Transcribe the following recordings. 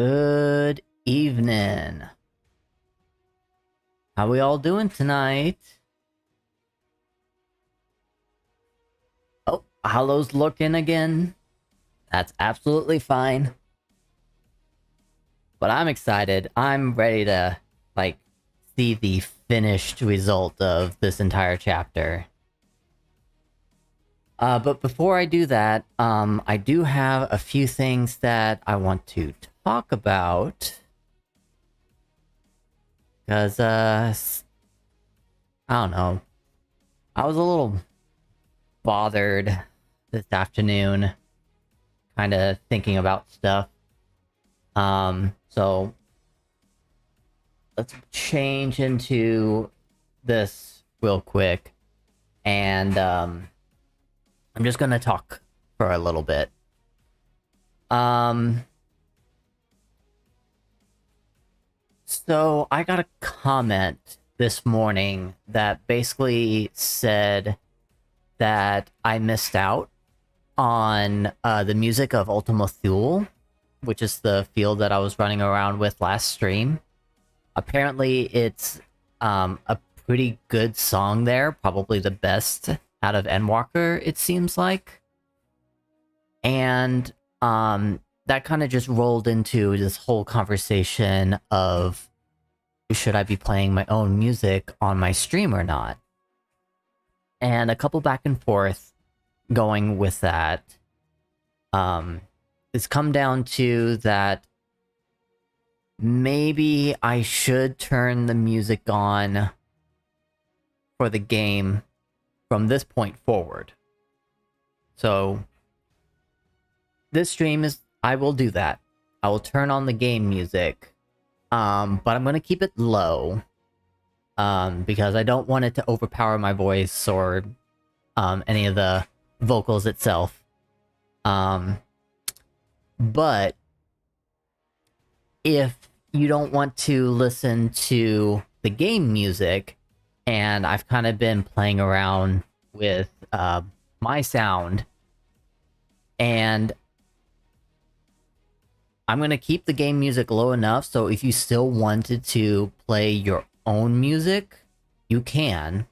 Good evening. How we all doing tonight? Oh, Hollow's looking again. That's absolutely fine. But I'm excited. I'm ready to, see the finished result of this entire chapter. But before I do that, I do have a few things that I want to talk about. Because, I don't know. I was a little bothered this afternoon, kind of thinking about stuff. So let's change into this real quick, and I'm just gonna talk for a little bit. So I got a comment this morning that basically said that I missed out on the music of Ultima Thule, which is the field that I was running around with last stream. Apparently, it's a pretty good song there, probably the best out of Endwalker, it seems like. And that kind of just rolled into this whole conversation of should I be playing my own music on my stream or not? And a couple back and forth going with that. It's come down to that maybe I should turn the music on for the game from this point forward. So this stream I will do that. I will turn on the game music. But I'm gonna keep it low. Because I don't want it to overpower my voice or any of the vocals itself. But if you don't want to listen to the game music, and I've kind of been playing around with my sound, and I'm going to keep the game music low enough so if you still wanted to play your own music, you can.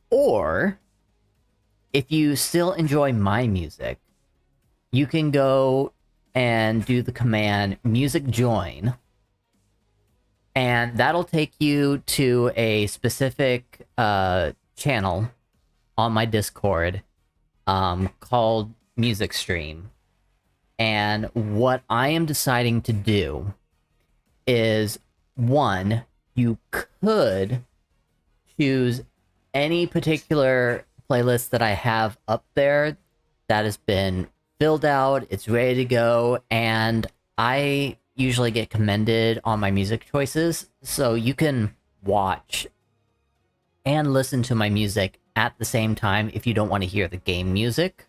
Or, if you still enjoy my music, you can go and do the command music join, and that'll take you to a specific channel on my Discord called Music Stream. And what I am deciding to do is, one, you could choose any particular playlist that I have up there that has been filled out, it's ready to go, and I usually get commended on my music choices, so you can watch and listen to my music at the same time if you don't want to hear the game music.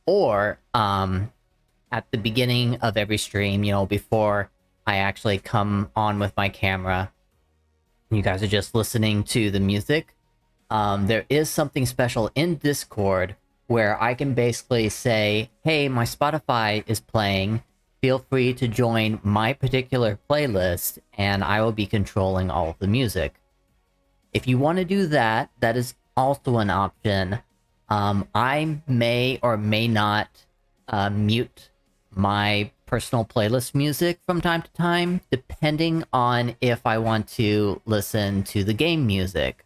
Or, at the beginning of every stream, before I actually come on with my camera, you guys are just listening to the music. There is something special in Discord where I can basically say, hey, my Spotify is playing, feel free to join my particular playlist, and I will be controlling all of the music. If you want to do that, that is also an option. I may or may not mute my personal playlist music from time to time, depending on if I want to listen to the game music.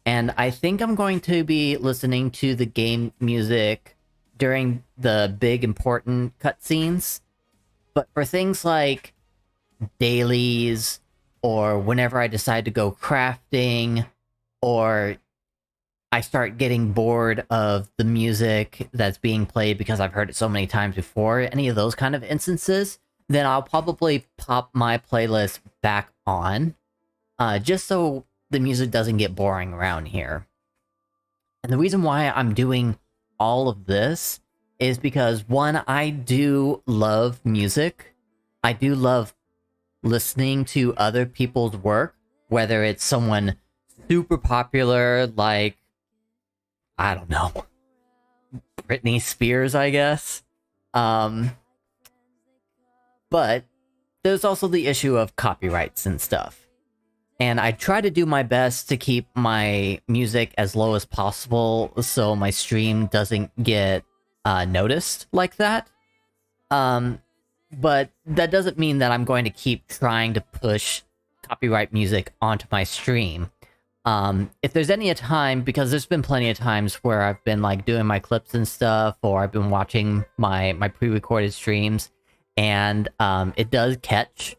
And I think I'm going to be listening to the game music during the big important cutscenes. But for things like dailies, or whenever I decide to go crafting, or I start getting bored of the music that's being played because I've heard it so many times before, any of those kind of instances, then I'll probably pop my playlist back on, just so the music doesn't get boring around here. And the reason why I'm doing all of this is because, one, I do love music. I do love listening to other people's work, whether it's someone super popular like, I don't know, Britney Spears, I guess. But there's also the issue of copyrights and stuff. And I try to do my best to keep my music as low as possible so my stream doesn't get noticed like that. But that doesn't mean that I'm going to keep trying to push copyright music onto my stream. If there's any time, because there's been plenty of times where I've been like doing my clips and stuff, or I've been watching my pre-recorded streams, and it does catch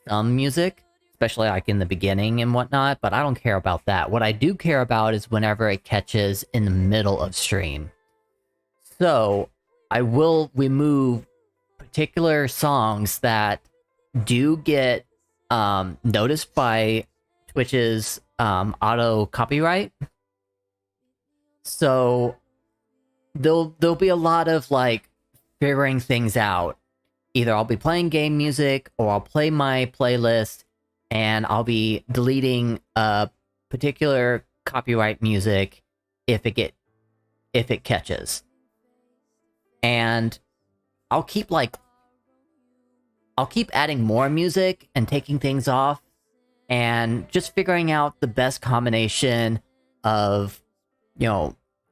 some music, especially like in the beginning and whatnot, but I don't care about that. What I do care about is whenever it catches in the middle of stream. So I will remove particular songs that do get noticed by Twitch's auto copyright. So there'll be a lot of like figuring things out. Either I'll be playing game music or I'll play my playlist and I'll be deleting particular copyright music if it catches. And I'll keep adding more music and taking things off and just figuring out the best combination of,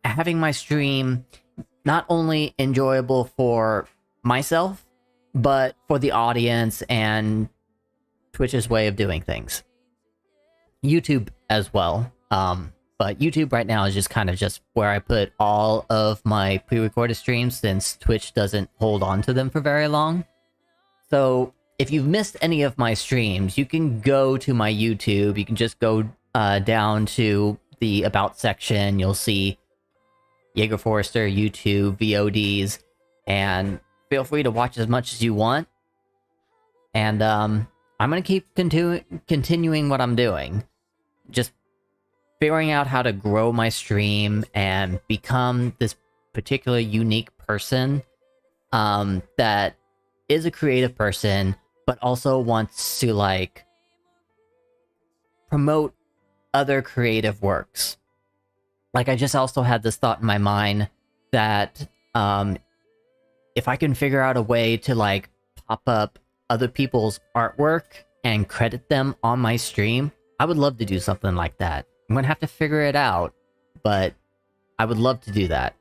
having my stream not only enjoyable for myself, but for the audience and Twitch's way of doing things. YouTube as well. But YouTube right now is just kind of just where I put all of my pre-recorded streams since Twitch doesn't hold on to them for very long. So if you've missed any of my streams, you can go to my YouTube. You can just go down to the About section. You'll see Jaeger Forrester, YouTube, VODs, and feel free to watch as much as you want. And I'm going to keep continuing what I'm doing. Just figuring out how to grow my stream and become this particular unique person that is a creative person, but also wants to, like, promote other creative works. Like, I just also had this thought in my mind that if I can figure out a way to, like, pop up other people's artwork and credit them on my stream, I would love to do something like that. I'm gonna have to figure it out, but I would love to do that.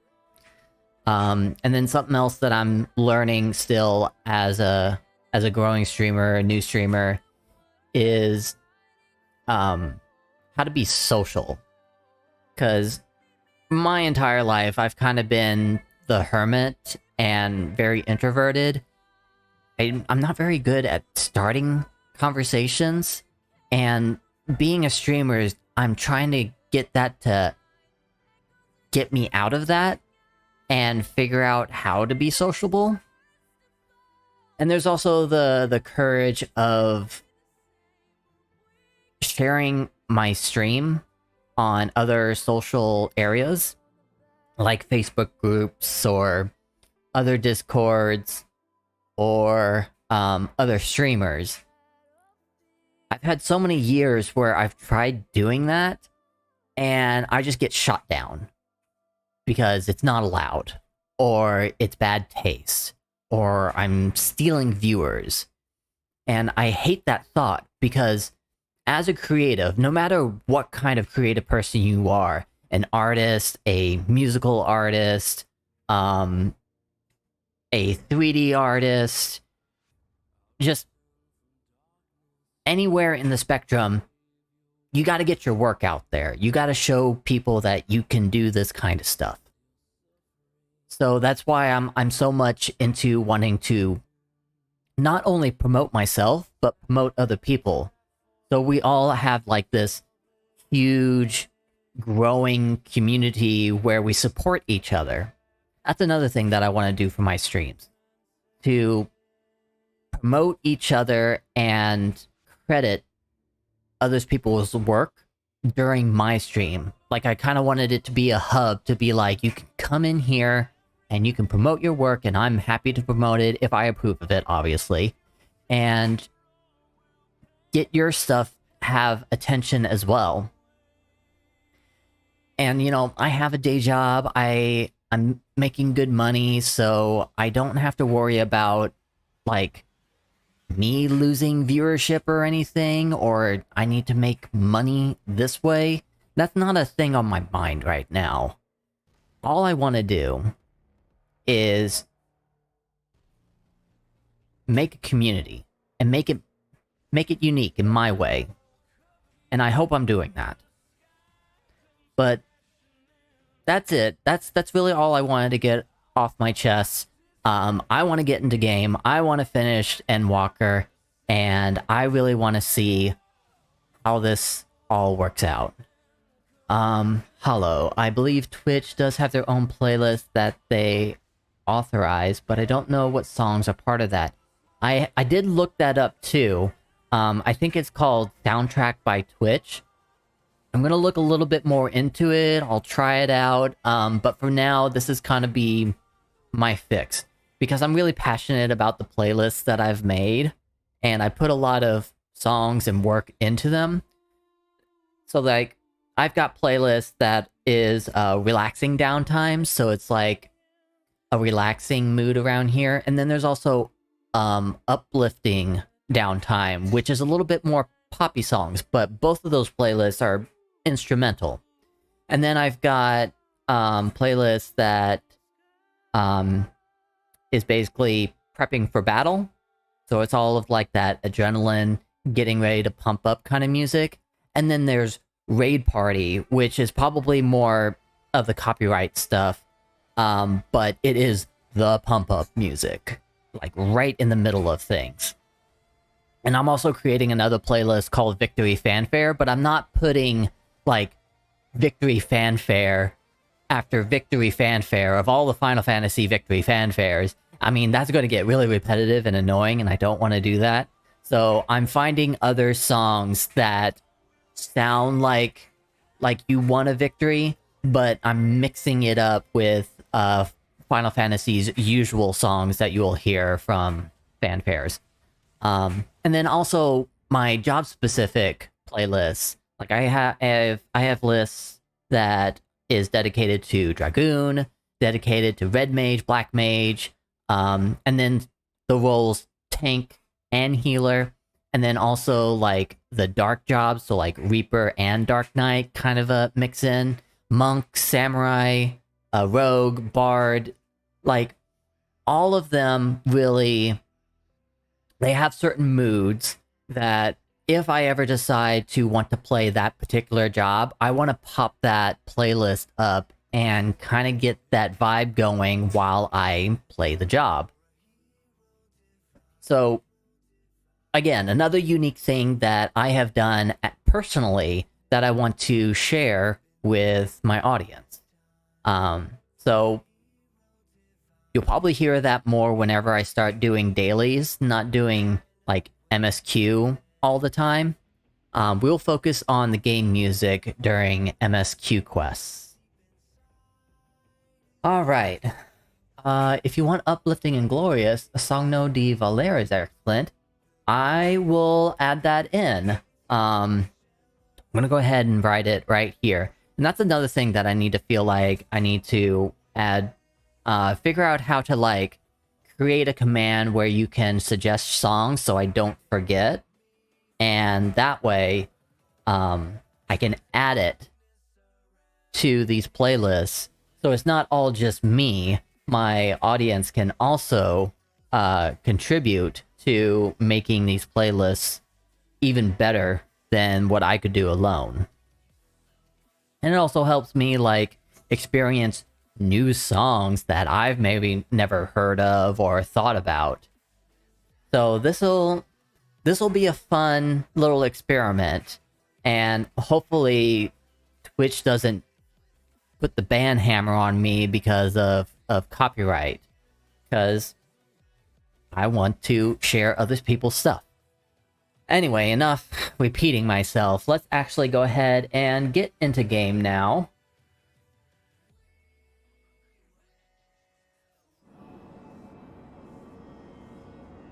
And then something else that I'm learning still as a growing streamer, a new streamer, is how to be social. Because my entire life, I've kind of been the hermit and very introverted. I'm not very good at starting conversations, and being a streamer, I'm trying to get that to get me out of that and figure out how to be sociable. And there's also the courage of sharing my stream on other social areas, like Facebook groups or other Discords or other streamers. I've had so many years where I've tried doing that, and I just get shot down because it's not allowed, or it's bad taste, or I'm stealing viewers. And I hate that thought, because as a creative, no matter what kind of creative person you are, an artist, a musical artist, a 3D artist, just anywhere in the spectrum, you got to get your work out there. You got to show people that you can do this kind of stuff. So that's why I'm so much into wanting to not only promote myself, but promote other people. So we all have like this huge growing community where we support each other. That's another thing that I want to do for my streams, to promote each other and credit other people's work during my stream. Like, I kind of wanted it to be a hub, to be like, you can come in here and you can promote your work, and I'm happy to promote it if I approve of it, obviously. And get your stuff have attention as well. And, I have a day job. I'm making good money, so I don't have to worry about, like, me losing viewership or anything, or I need to make money this way. That's not a thing on my mind right now. All I want to do is make a community and make it unique in my way. And I hope I'm doing that. But that's it. That's really all I wanted to get off my chest. I want to get into game. I want to finish Endwalker, and I really want to see how this all works out. Hello. I believe Twitch does have their own playlist that they authorize, but I don't know what songs are part of that. I did look that up too. I think it's called Soundtrack by Twitch. I'm gonna look a little bit more into it. I'll try it out. But for now, this is kind of be my fix, because I'm really passionate about the playlists that I've made, and I put a lot of songs and work into them. So like, I've got playlists that is relaxing downtime, so it's like a relaxing mood around here. And then there's also uplifting downtime, which is a little bit more poppy songs, but both of those playlists are instrumental. And then I've got playlists that is basically prepping for battle. So it's all of like that adrenaline, getting ready to pump up kind of music. And then there's Raid Party, which is probably more of the copyright stuff, but it is the pump up music, like right in the middle of things. And I'm also creating another playlist called Victory Fanfare, but I'm not putting like Victory Fanfare after Victory Fanfare of all the Final Fantasy Victory Fanfares. I mean, that's going to get really repetitive and annoying, and I don't want to do that. So I'm finding other songs that sound like you won a victory, but I'm mixing it up with Final Fantasy's usual songs that you will hear from fanfares. And then also my job-specific playlists. Like I have lists that is dedicated to Dragoon, dedicated to Red Mage, Black Mage, and then the roles Tank and Healer, and then also like the dark jobs, so like Reaper and Dark Knight kind of a mix in, Monk, Samurai, Rogue, Bard, like all of them really, they have certain moods that if I ever decide to want to play that particular job, I want to pop that playlist up and kind of get that vibe going while I play the job. So, again, another unique thing that I have done personally that I want to share with my audience. So, you'll probably hear that more whenever I start doing dailies, not doing like MSQ all the time. We'll focus on the game music during MSQ quests. Alright. If you want uplifting and glorious, a Sogno di Valera is excellent. I will add that in. I'm gonna go ahead and write it right here. And that's another thing that I need to feel like I need to add, figure out how to like create a command where you can suggest songs so I don't forget. And that way, I can add it to these playlists. So it's not all just me. My audience can also contribute to making these playlists even better than what I could do alone. And it also helps me like experience new songs that I've maybe never heard of or thought about. So this'll be a fun little experiment, and hopefully Twitch doesn't put the ban hammer on me because of copyright, because I want to share other people's stuff. Anyway, enough repeating myself. Let's actually go ahead and get into game now.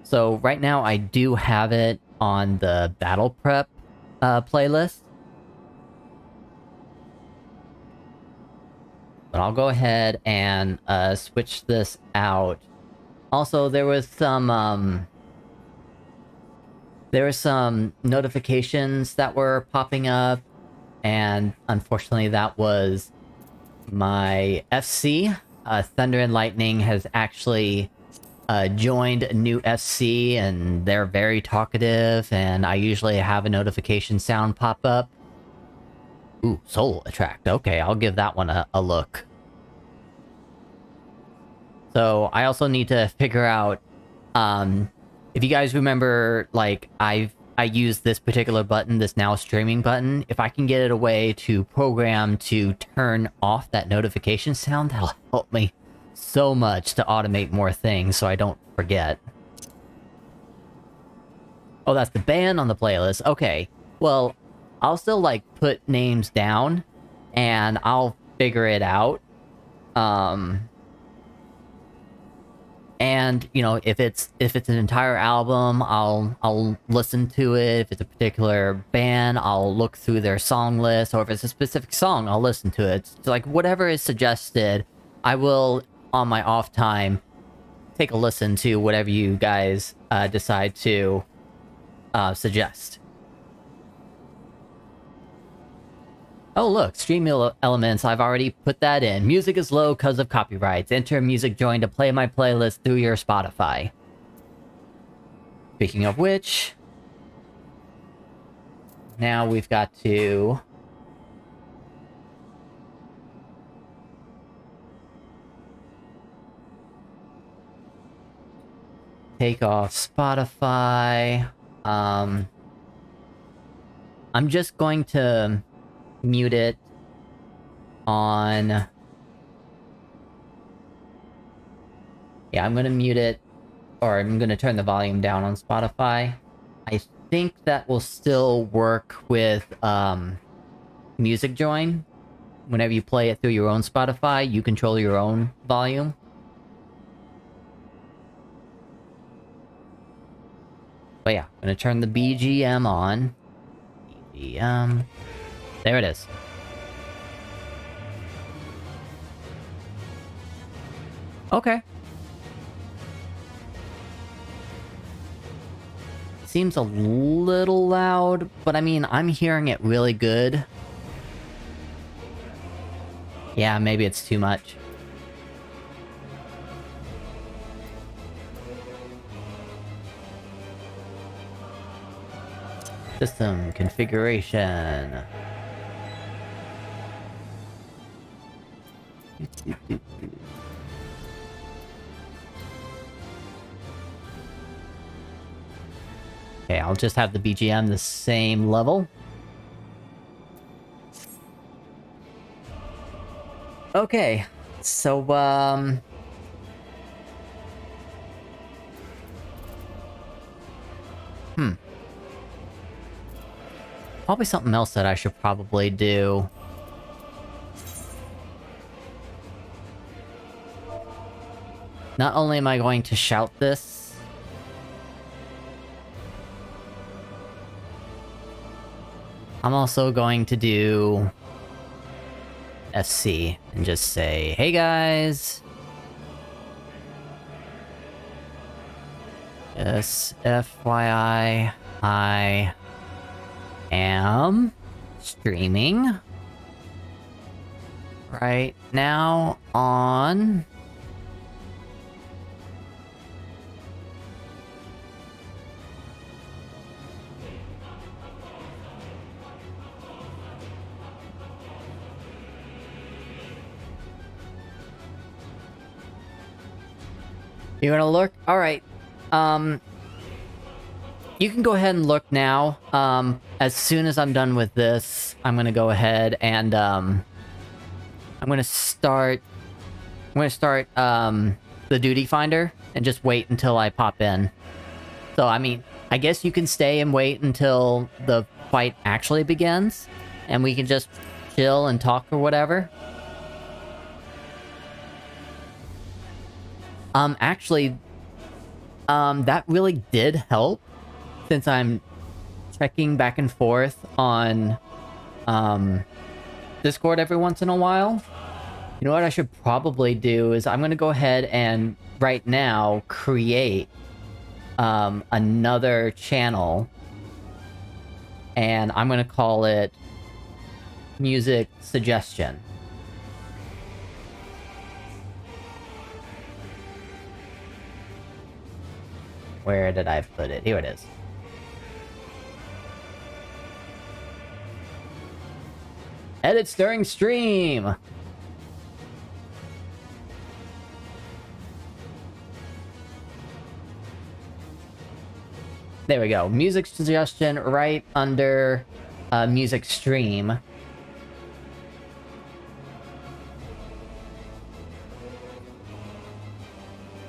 So right now I do have it on the battle prep playlist. But I'll go ahead and switch this out. Also, there was some there were some notifications that were popping up, and unfortunately that was my FC. Thunder and Lightning has actually joined a new FC, and they're very talkative, and I usually have a notification sound pop up. Ooh, Soul Attract. Okay, I'll give that one a look. So I also need to figure out, if you guys remember, like, I use this particular button, this now streaming button. If I can get it a way to program to turn off that notification sound, that'll help me so much to automate more things so I don't forget. Oh, that's the band on the playlist. Okay, well, I'll still, like, put names down, and I'll figure it out. And, you know, if it's an entire album, I'll listen to it. If it's a particular band, I'll look through their song list. Or if it's a specific song, I'll listen to it. It's like, whatever is suggested, I will, on my off time, take a listen to whatever you guys decide to suggest. Oh look, stream elements, I've already put that in. Music is low because of copyrights. Enter music join to play my playlist through your Spotify. Speaking of which, now we've got to take off Spotify. I'm just going to mute it on... Yeah, I'm gonna mute it, or I'm gonna turn the volume down on Spotify. I think that will still work with music join. Whenever you play it through your own Spotify, you control your own volume. But yeah, I'm gonna turn the BGM on. BGM... There it is. Okay. Seems a little loud, but I mean, I'm hearing it really good. Yeah, maybe it's too much. System configuration. Okay, I'll just have the BGM the same level. Okay, so, probably something else that I should probably do. Not only am I going to shout this, I'm also going to do SC and just say, hey guys, just FYI, I am streaming right now on You wanna look? Alright. You can go ahead and look now. As soon as I'm done with this, I'm gonna go ahead and, I'm gonna start the duty finder and just wait until I pop in. So, I mean, I guess you can stay and wait until the fight actually begins, and we can just chill and talk or whatever. Actually, that really did help, since I'm checking back and forth on, Discord every once in a while. You know what I should probably do is I'm gonna go ahead and, right now, create, another channel and I'm gonna call it music suggestion. Where did I put it? Here it is. Edits during stream! There we go. Music suggestion right under music stream.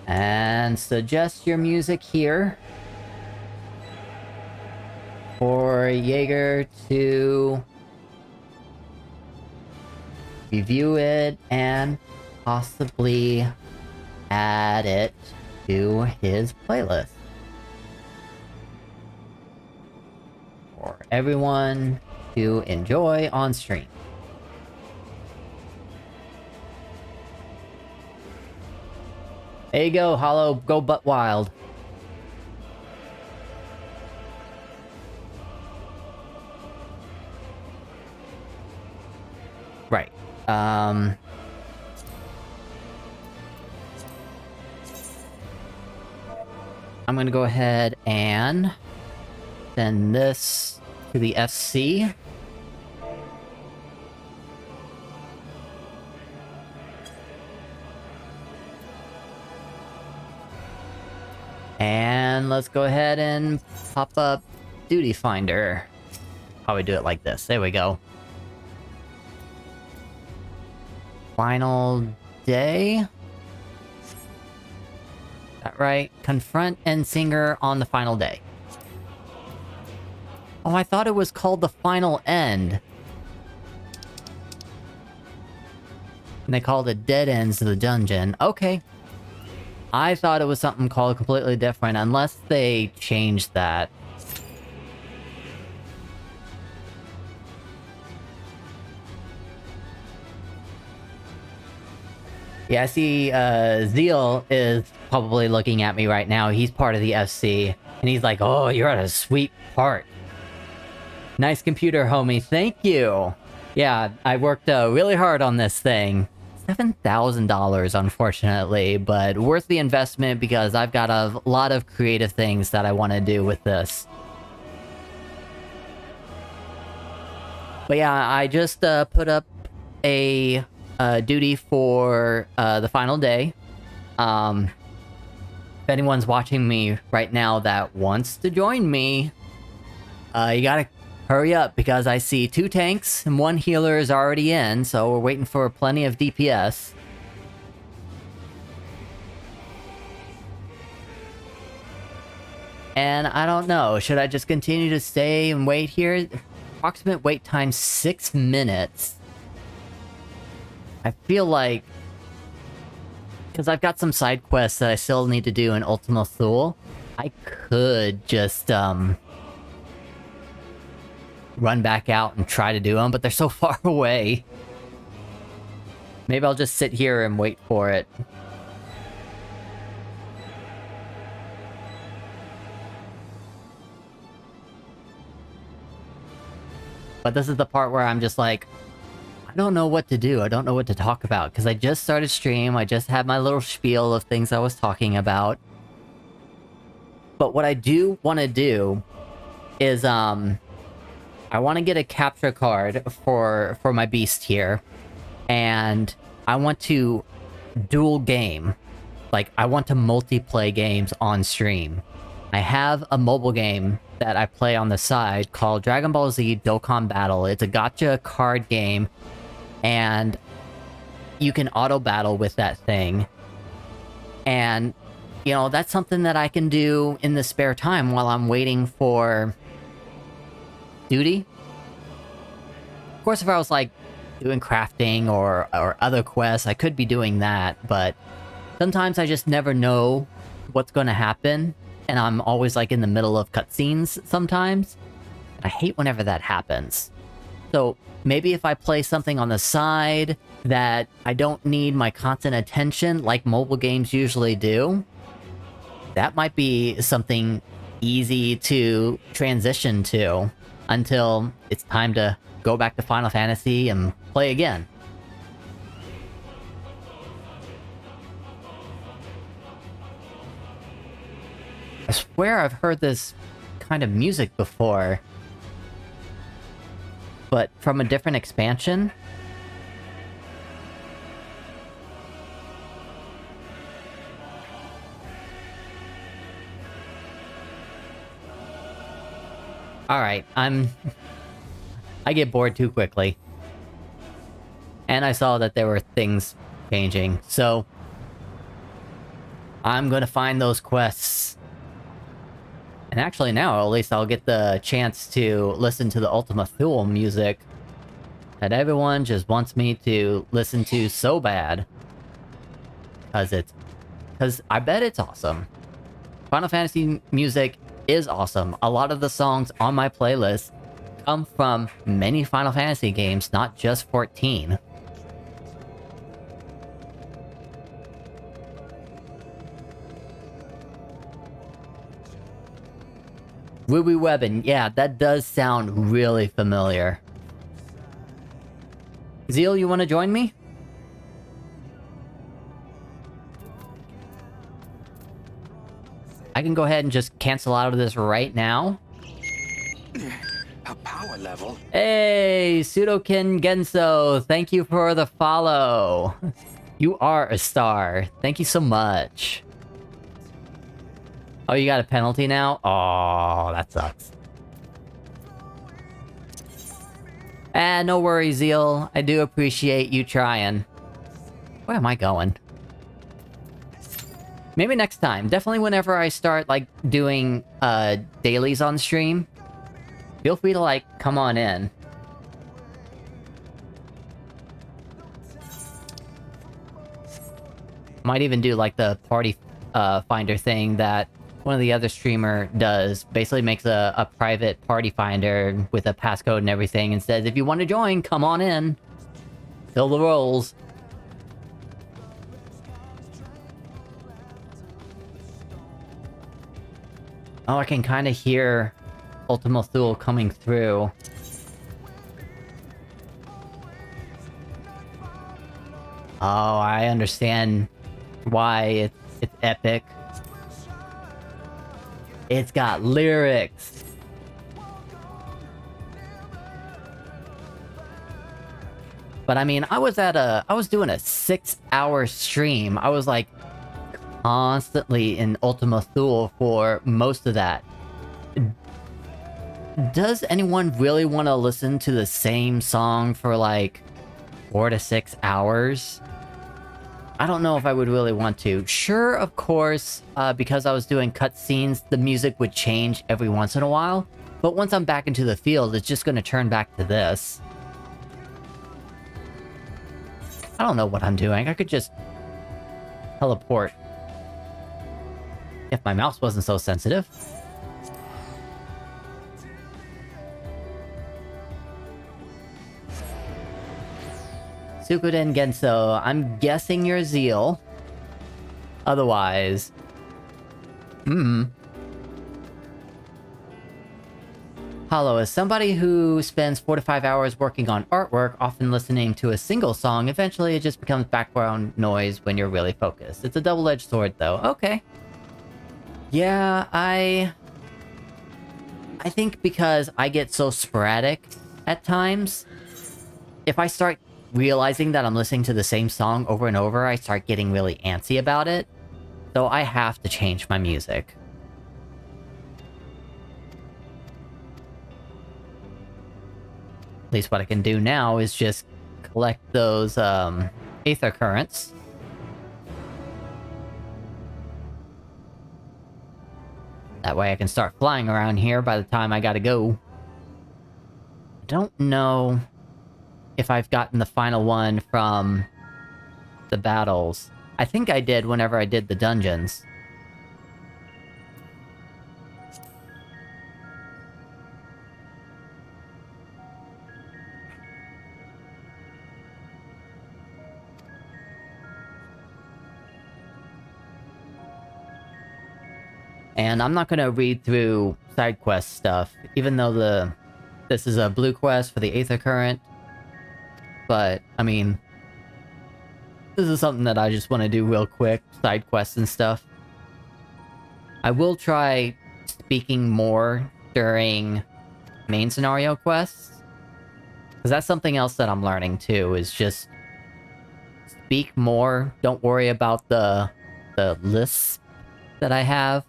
And suggest your music here for Jaeger to review it and possibly add it to his playlist. For everyone to enjoy on stream. There you go, Hollow. Go butt wild. Right. I'm gonna go ahead and send this to the SC. And let's go ahead and pop up Duty Finder. Probably do it like this. There we go. Final day. Is that right? Confront Endsinger on the final day. Oh, I thought it was called the final end. And they called it Dead Ends to the Dungeon. Okay. I thought it was something called completely different, unless they changed that. Yeah, I see Zeal is probably looking at me right now. He's part of the FC, and he's like, oh, you're at a sweet part. Nice computer, homie. Thank you. Yeah, I worked really hard on this thing. $7,000, unfortunately, but worth the investment because I've got a lot of creative things that I want to do with this. But yeah, I just put up a duty for the final day. If anyone's watching me right now that wants to join me, you gotta hurry up, because I see 2 tanks and 1 healer is already in, so we're waiting for plenty of DPS. And I don't know, should I just continue to stay and wait here? Approximate wait time 6 minutes. I feel like, because I've got some side quests that I still need to do in Ultima Thule, I could just run back out and try to do them, but they're so far away. Maybe I'll just sit here and wait for it. But this is the part where I'm just like, I don't know what to do. I don't know what to talk about, because I just started stream. I just had my little spiel of things I was talking about. But what I do want to do is, I want to get a capture card for my beast here, and I want to dual game. Like, I want to multiplay games on stream. I have a mobile game that I play on the side called Dragon Ball Z Dokkan Battle. It's a gacha card game, and you can auto battle with that thing. And, you know, that's something that I can do in the spare time while I'm waiting for duty. Of course, if I was like doing crafting or other quests, I could be doing that, but sometimes I just never know what's going to happen, and I'm always like in the middle of cutscenes sometimes. I hate whenever that happens. So maybe if I play something on the side that I don't need my constant attention like mobile games usually do, that might be something easy to transition to. until it's time to go back to Final Fantasy and play again. I swear I've heard this kind of music before, but from a different expansion. Alright, I get bored too quickly. And I saw that there were things changing, so I'm gonna find those quests. And actually now, at least I'll get the chance to listen to the Ultima Thule music that everyone just wants me to listen to so bad. Because I bet it's awesome. Final Fantasy music is awesome. A lot of the songs on my playlist come from many Final Fantasy games, not just 14. Ruby Webbin, yeah, that does sound really familiar. Zeal, you want to join me? I can go ahead and just cancel out of this right now. A power level. Hey, Sudokin Genso, thank you for the follow. You are a star. Thank you so much. Oh, you got a penalty now? Oh, that sucks. No worries, Zeal. I do appreciate you trying. Where am I going? Maybe next time. Definitely whenever I start, like, doing, dailies on stream. Feel free to, like, come on in. Might even do, like, the party, finder thing that one of the other streamer does. Basically makes a private party finder with a passcode and everything and says, if you want to join, come on in. Fill the roles. Oh, I can kind of hear Ultima Thule coming through. Oh, I understand why it's epic. It's got lyrics. But I mean, I was doing a 6-hour stream. I was like constantly in Ultima Thule for most of that. Does anyone really want to listen to the same song for like 4 to 6 hours? I don't know if I would really want to. Sure, of course, because I was doing cutscenes, the music would change every once in a while. But once I'm back into the field, it's just going to turn back to this. I don't know what I'm doing. I could just teleport. If my mouse wasn't so sensitive. Sukuden Genso, I'm guessing you're Zeal. Otherwise... Hollow, as somebody who spends 4 to 5 hours working on artwork, often listening to a single song, eventually it just becomes background noise when you're really focused. It's a double-edged sword, though. Okay. Yeah, I think because I get so sporadic at times, if I start realizing that I'm listening to the same song over and over, I start getting really antsy about it. So I have to change my music. At least what I can do now is just collect those, Aether currents. That way I can start flying around here by the time I gotta go. I don't know if I've gotten the final one from the battles. I think I did whenever I did the dungeons. And I'm not gonna read through side quest stuff, even though This is a blue quest for the Aether current. But, I mean, this is something that I just want to do real quick, side quests and stuff. I will try speaking more during main scenario quests. Because that's something else that I'm learning too, is just speak more. Don't worry about the lists that I have.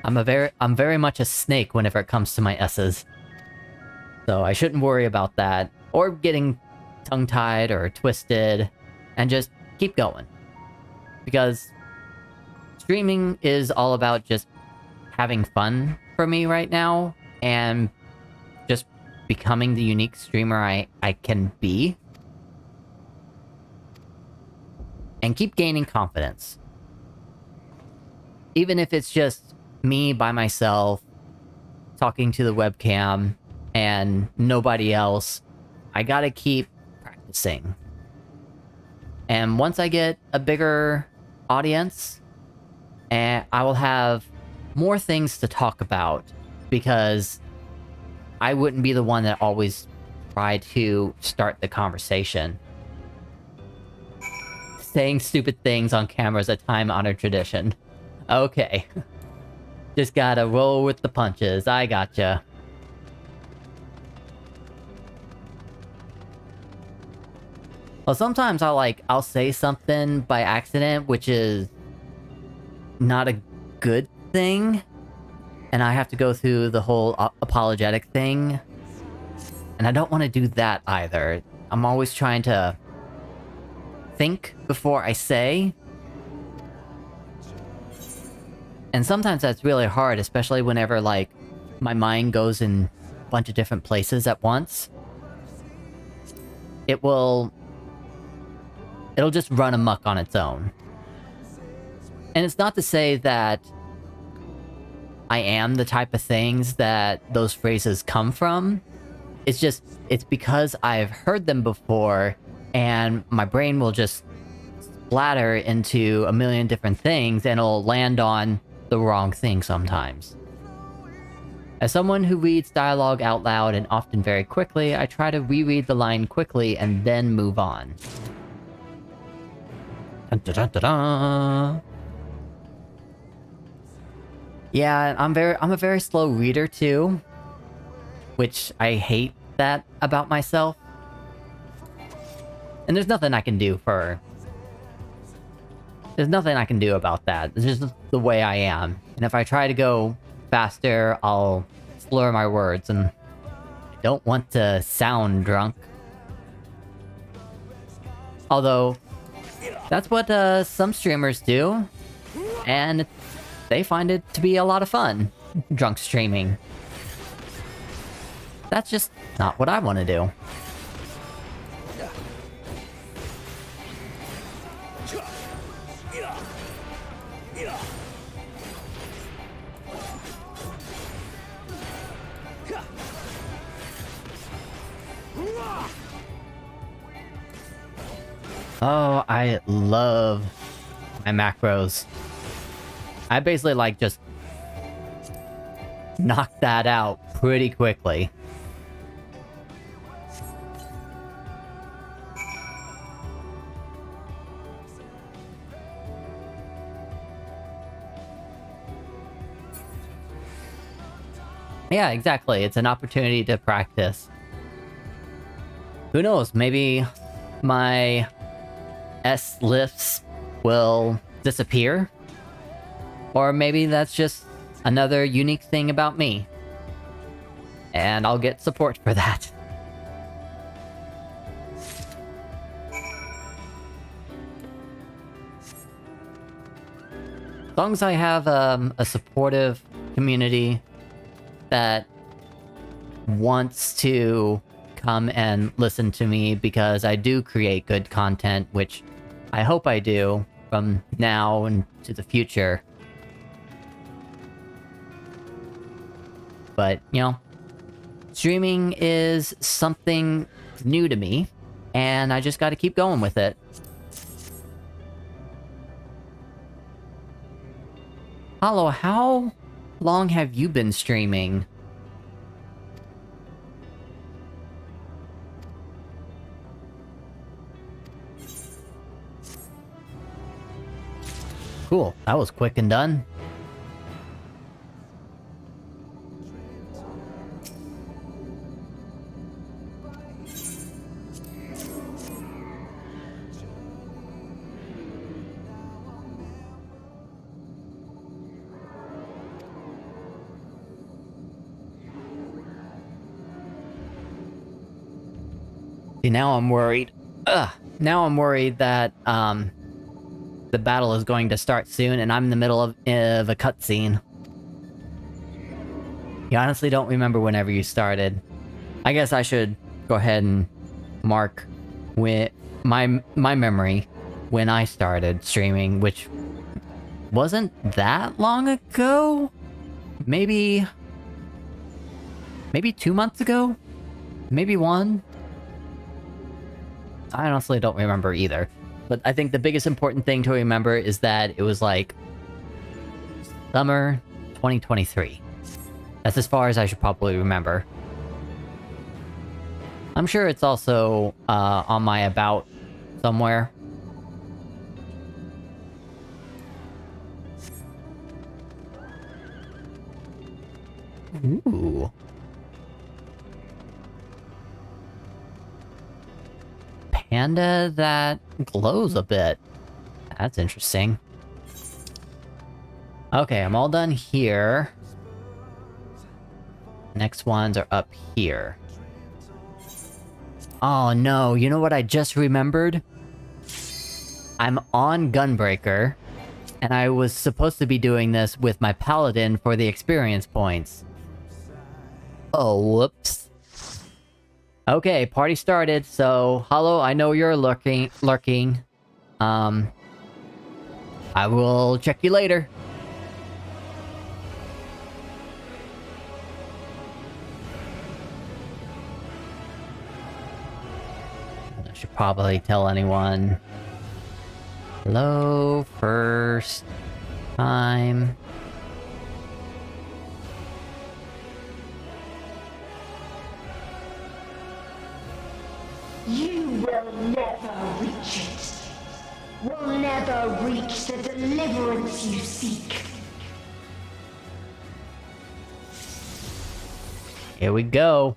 I'm very much a snake whenever it comes to my S's. So I shouldn't worry about that. Or getting tongue-tied or twisted. And just keep going. Because streaming is all about just having fun for me right now. And just becoming the unique streamer I can be. And keep gaining confidence. Even if it's just me by myself, talking to the webcam, and nobody else, I gotta keep practicing. And once I get a bigger audience, I will have more things to talk about, because I wouldn't be the one that always tried to start the conversation. Saying stupid things on camera is a time-honored tradition. Okay. Just gotta roll with the punches. I gotcha. Well, sometimes I'll say something by accident, which is not a good thing. And I have to go through the whole apologetic thing. And I don't want to do that either. I'm always trying to think before I say. And sometimes that's really hard, especially whenever, like, my mind goes in a bunch of different places at once. It'll just run amok on its own. And it's not to say that I am the type of things that those phrases come from. It's because I've heard them before, and my brain will just splatter into a million different things, and it'll land on the wrong thing sometimes. As someone who reads dialogue out loud and often very quickly, I try to reread the line quickly and then move on. Dun, dun, dun, dun, dun. Yeah, I'm a very slow reader too, which I hate that about myself. And there's nothing I can do about that. It's just the way I am. And if I try to go faster, I'll slur my words, and I don't want to sound drunk. Although, that's what some streamers do, and they find it to be a lot of fun, drunk streaming. That's just not what I want to do. Oh, I love my macros. I basically, like, just knock that out pretty quickly. Yeah, exactly. It's an opportunity to practice. Who knows? Maybe my S-lifts will disappear? Or maybe that's just another unique thing about me. And I'll get support for that. As long as I have a supportive community that wants to come and listen to me, because I do create good content, which I hope I do from now and to the future. But, you know, streaming is something new to me, and I just gotta keep going with it. Hollow, how long have you been streaming? Cool. That was quick and done. See, now I'm worried. Now I'm worried that, the battle is going to start soon, and I'm in the middle of a cutscene. You honestly don't remember whenever you started. I guess I should go ahead and mark my memory when I started streaming, which wasn't that long ago? Maybe 2 months ago? Maybe 1? I honestly don't remember either. But I think the biggest important thing to remember is that it was like summer 2023. That's as far as I should probably remember. I'm sure it's also on my about somewhere. Ooh. Panda that glows a bit. That's interesting. Okay, I'm all done here. Next ones are up here. Oh no, you know what I just remembered? I'm on Gunbreaker, and I was supposed to be doing this with my paladin for the experience points. Oh, whoops. Okay, party started, so Hollow, I know you're lurking. I will check you later. I should probably tell anyone. Hello, first time. You will never reach it. Will never reach the deliverance you seek. Here we go.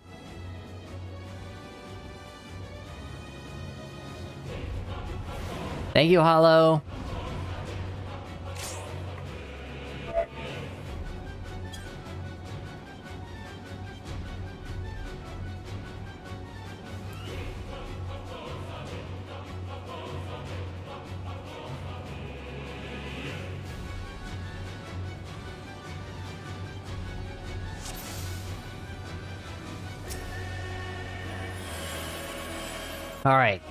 Thank you, Hollow. Alright,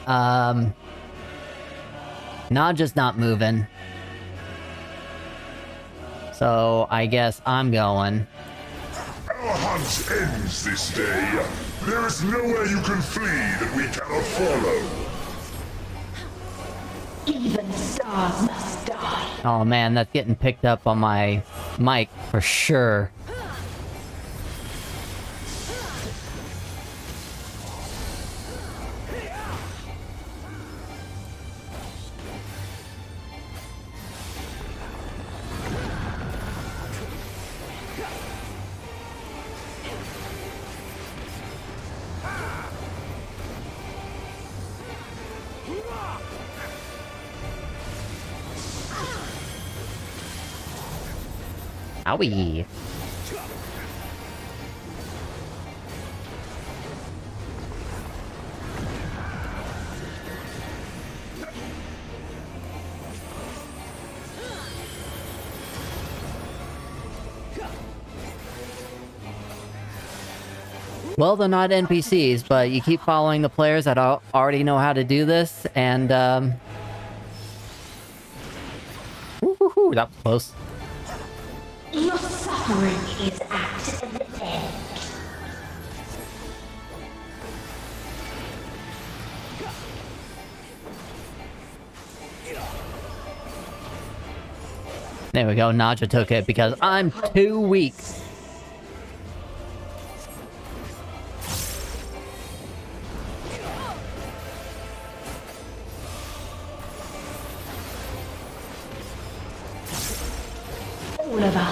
Naja's not moving. So, I guess I'm going. Our hunt ends this day. There is nowhere you can flee that we cannot follow. Even stars must die. Oh man, that's getting picked up on my mic for sure. Owie. Well, they're not NPCs, but you keep following the players that already know how to do this, and, woo-hoo-hoo, that was close. Your suffering is at an end. There we go, Naja took it because I'm too weak.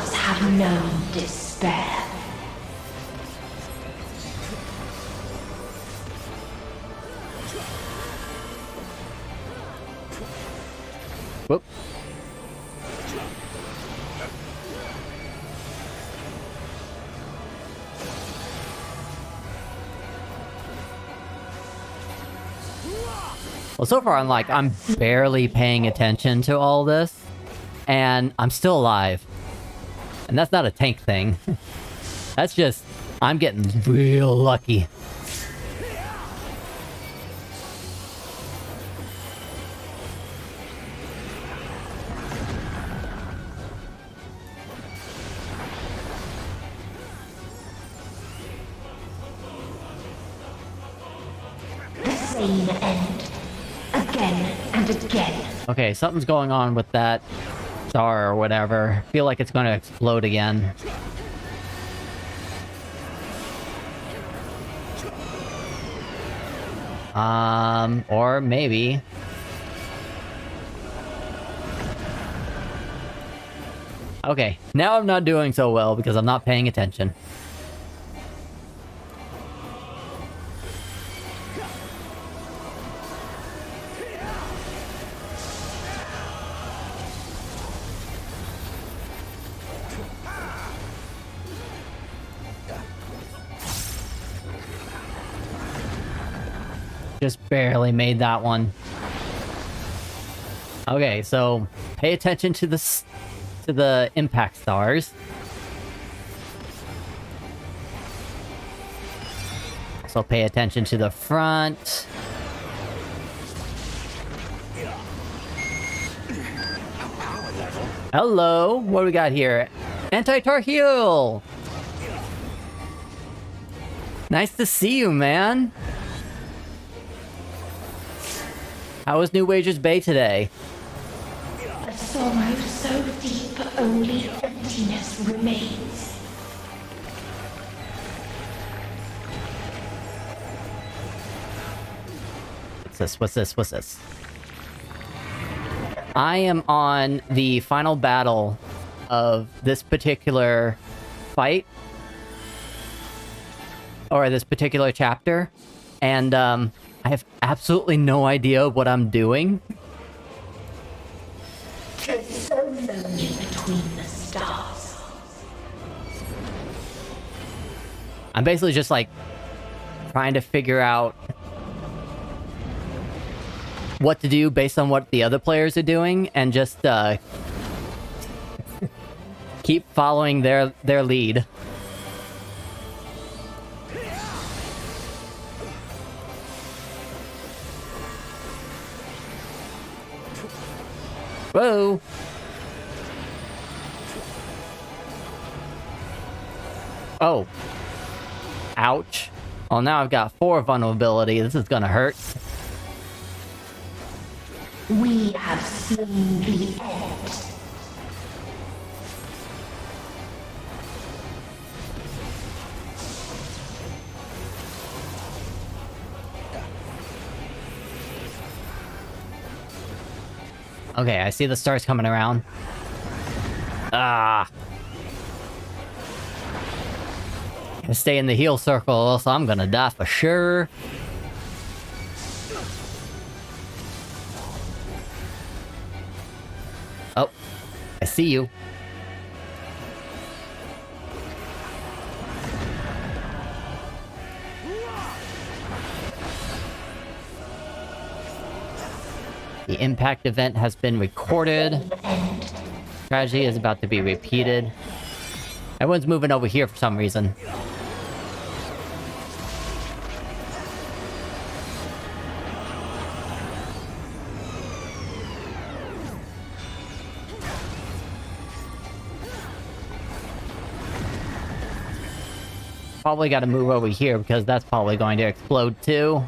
stars have known despair. Whoop. Well, so far I'm barely paying attention to all this, and I'm still alive. And that's not a tank thing. That's just, I'm getting real lucky. The same end. Again and again. Okay, something's going on with that star or whatever. I feel like it's going to explode again. Or maybe. Okay, now I'm not doing so well because I'm not paying attention. Just barely made that one. Okay, so pay attention to the impact stars. So pay attention to the front. Hello, what do we got here? Anti-Tar Heel! Nice to see you, man. How was New Wagers Bay today? A sorrow so deep only emptiness remains. What's this? What's this? What's this? I am on the final battle of this particular fight. Or this particular chapter. And, I have absolutely no idea what I'm doing. It's so lonely between the stars. I'm basically just like trying to figure out what to do based on what the other players are doing and just keep following their lead. Whoa! Oh. Ouch. Well, now I've got 4 vulnerability. This is gonna hurt. We have seen the end. Okay, I see the stars coming around. Ah. Gonna stay in the heal circle, or else I'm gonna die for sure. Oh, I see you. The impact event has been recorded. Tragedy is about to be repeated. Everyone's moving over here for some reason. Probably got to move over here because that's probably going to explode too.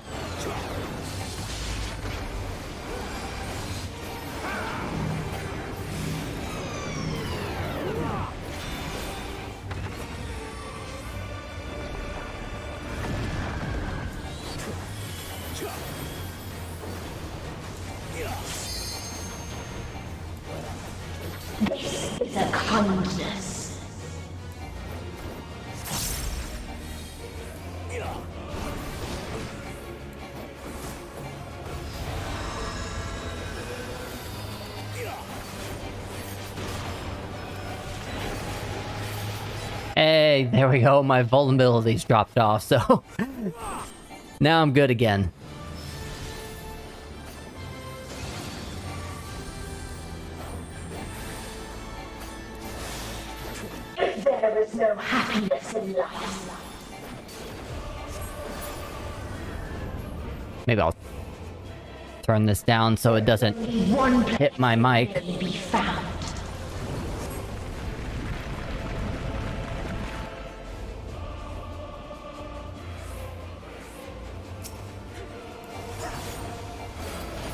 This is a kindness. Hey, there we go. My vulnerabilities dropped off, so now I'm good again. If there is no happiness in life, Maybe I'll turn this down so it doesn't one hit my mic. can be found.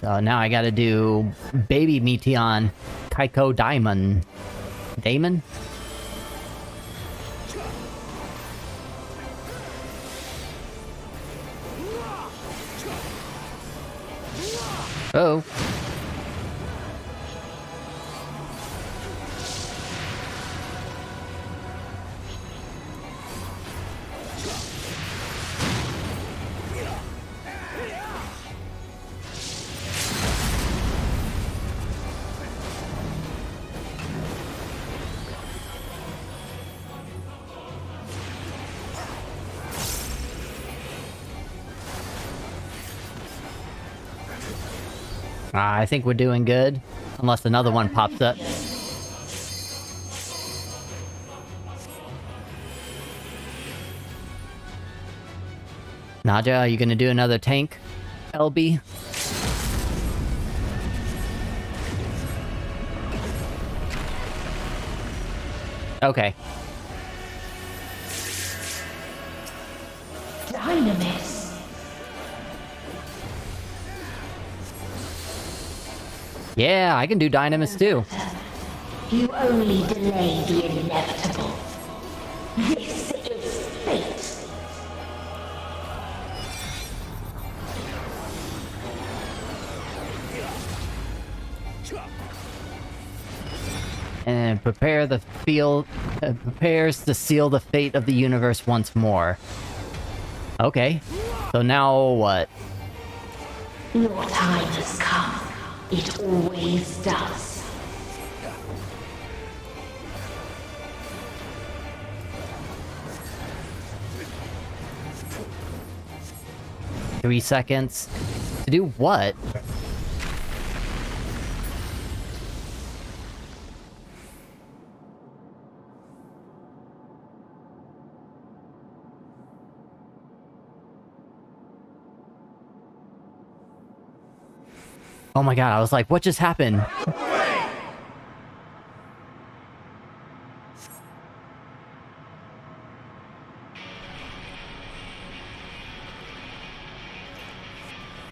So now I gotta do Baby Meteon Kaiko Daimon. Damon? Oh. I think we're doing good. Unless another one pops up. Naja, are you gonna do another tank, LB? Okay. Dynamis. Yeah, I can do Dynamis too. You only delay the inevitable. This is fate. And prepare the field... prepares to seal the fate of the universe once more. Okay. So now what? Your time has come. It always does. Three seconds. To do what? Oh my god, I was like, what just happened?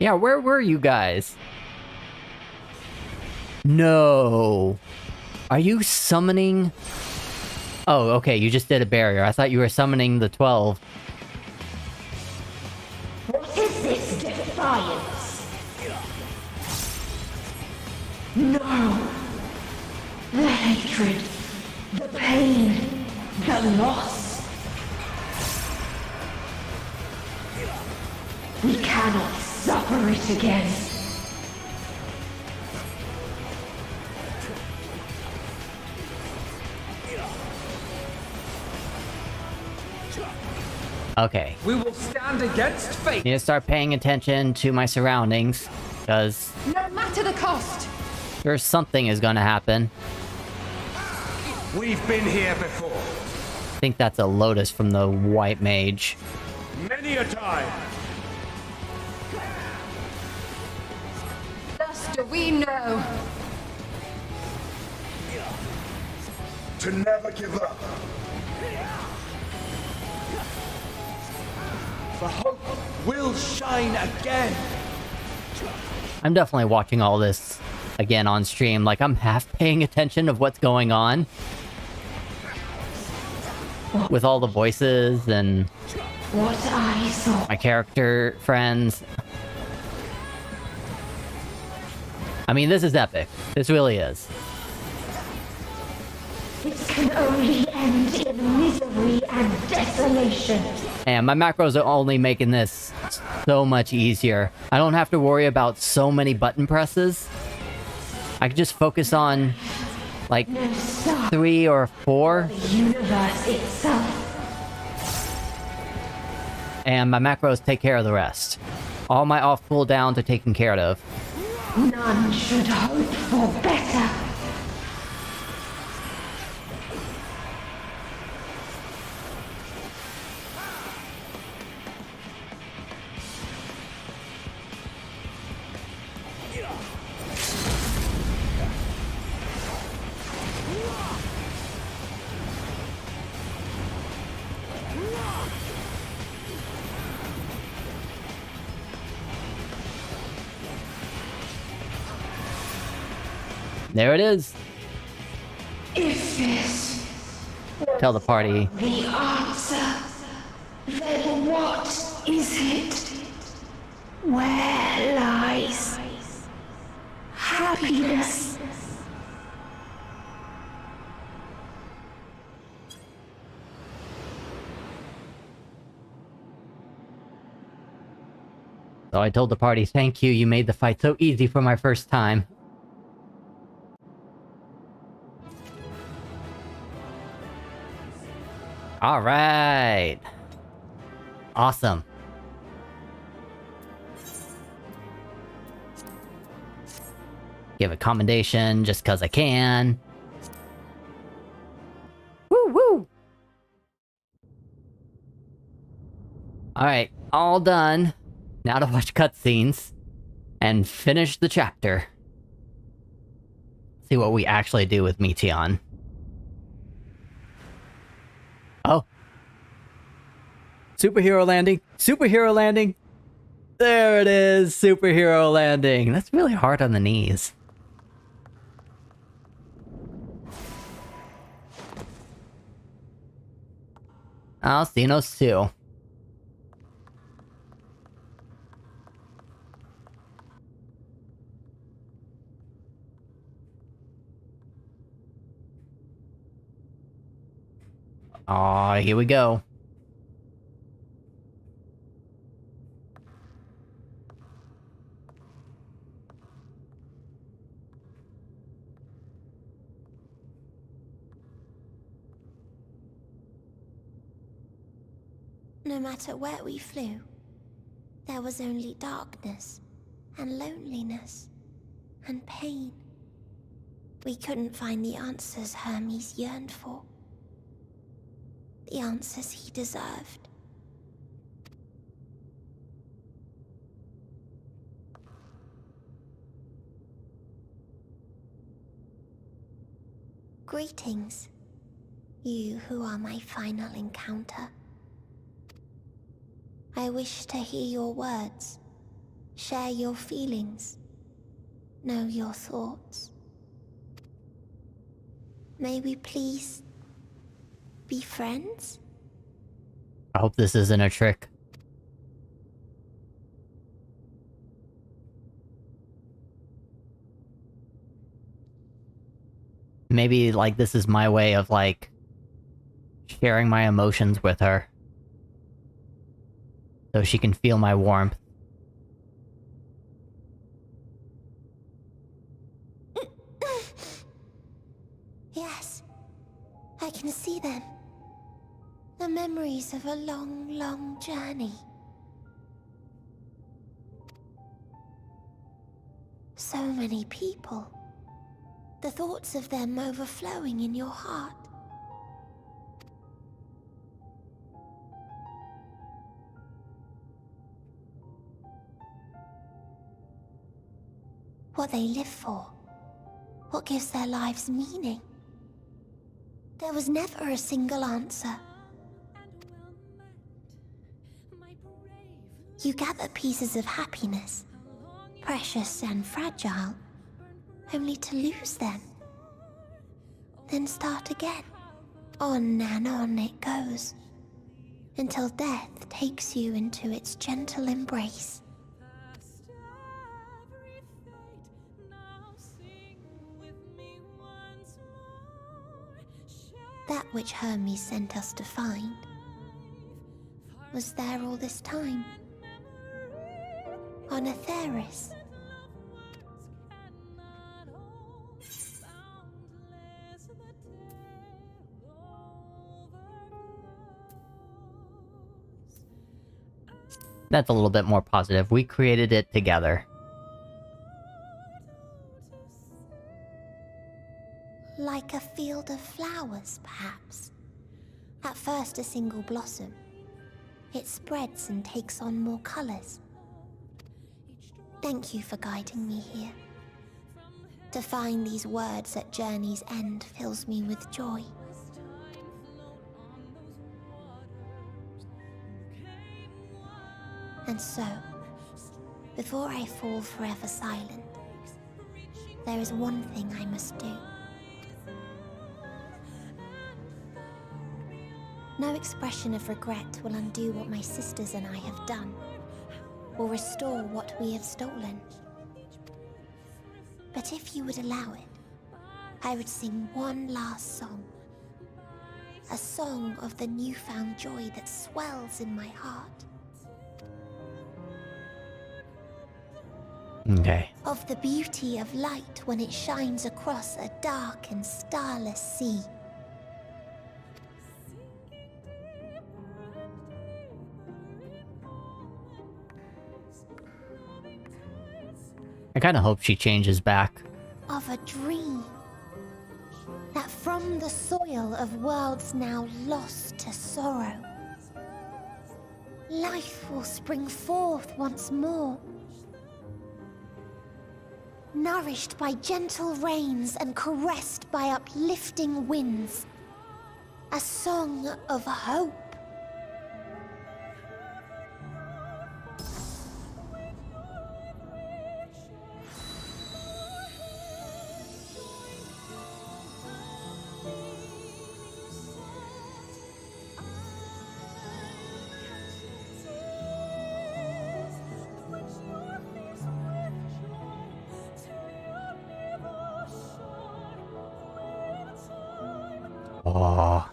Yeah, where were you guys? No. Are you summoning... Oh, okay, you just did a barrier. I thought you were summoning the 12. What is this defiance? No! The hatred, the pain, the loss. We cannot suffer it again. Okay. We will stand against fate. Need to start paying attention to my surroundings, because No matter the cost. sure something is gonna happen. We've been here before. I think that's a Lotus from the White Mage. Many a time. Thus do we know. To never give up. The hope will shine again. I'm definitely watching all this again on stream. Like, I'm half paying attention of what's going on. With all the voices and What I saw. my character friends. I mean, this is epic. This really is. This can only end in misery and desolation. And my macros are only making this so much easier. I don't have to worry about so many button presses. I can just focus on, like, No sign 3 or 4, The universe itself. and my macros take care of the rest. All my off cooldowns are taken care of. None should hope for better. There it is. If this Tell the party. the answer, then what is it? Where lies happiness? So I told the party, thank you, you made the fight so easy for my first time. Alright. Awesome. Give a commendation just cause I can. Woo woo! Alright, all done. Now to watch cutscenes. And finish the chapter. See what we actually do with Meteon. Oh. Superhero landing! Superhero landing! There it is! Superhero landing! That's really hard on the knees. Alcinos 2. Aw, here we go. No matter where we flew, there was only darkness and loneliness and pain. We couldn't find the answers Hermes yearned for. The answers he deserved. Greetings, you who are my final encounter. I wish to hear your words, share your feelings, know your thoughts. May we please be friends? I hope this isn't a trick. Maybe, like, this is my way of, like, sharing my emotions with her. So she can feel my warmth. Yes, I can see them. The memories of a long, long journey. So many people. The thoughts of them overflowing in your heart. What they live for. What gives their lives meaning. There was never a single answer. You gather pieces of happiness, precious and fragile, only to lose them. Then start again. On and on it goes, until death takes you into its gentle embrace. That which Hermes sent us to find was there all this time. On Aetheris. That's a little bit more positive. We created it together. Like a field of flowers, perhaps. At first a single blossom. It spreads and takes on more colors. Thank you for guiding me here. To find these words at journey's end fills me with joy. And so, before I fall forever silent, there is one thing I must do. No expression of regret will undo what my sisters and I have done, or restore what we have stolen. But if you would allow it, I would sing one last song. A song of the newfound joy that swells in my heart. Okay. Of the beauty of light when it shines across a dark and starless sea. I kind of hope she changes back. Of a dream that from the soil of worlds now lost to sorrow, life will spring forth once more, nourished by gentle rains and caressed by uplifting winds. A song of hope. Oh,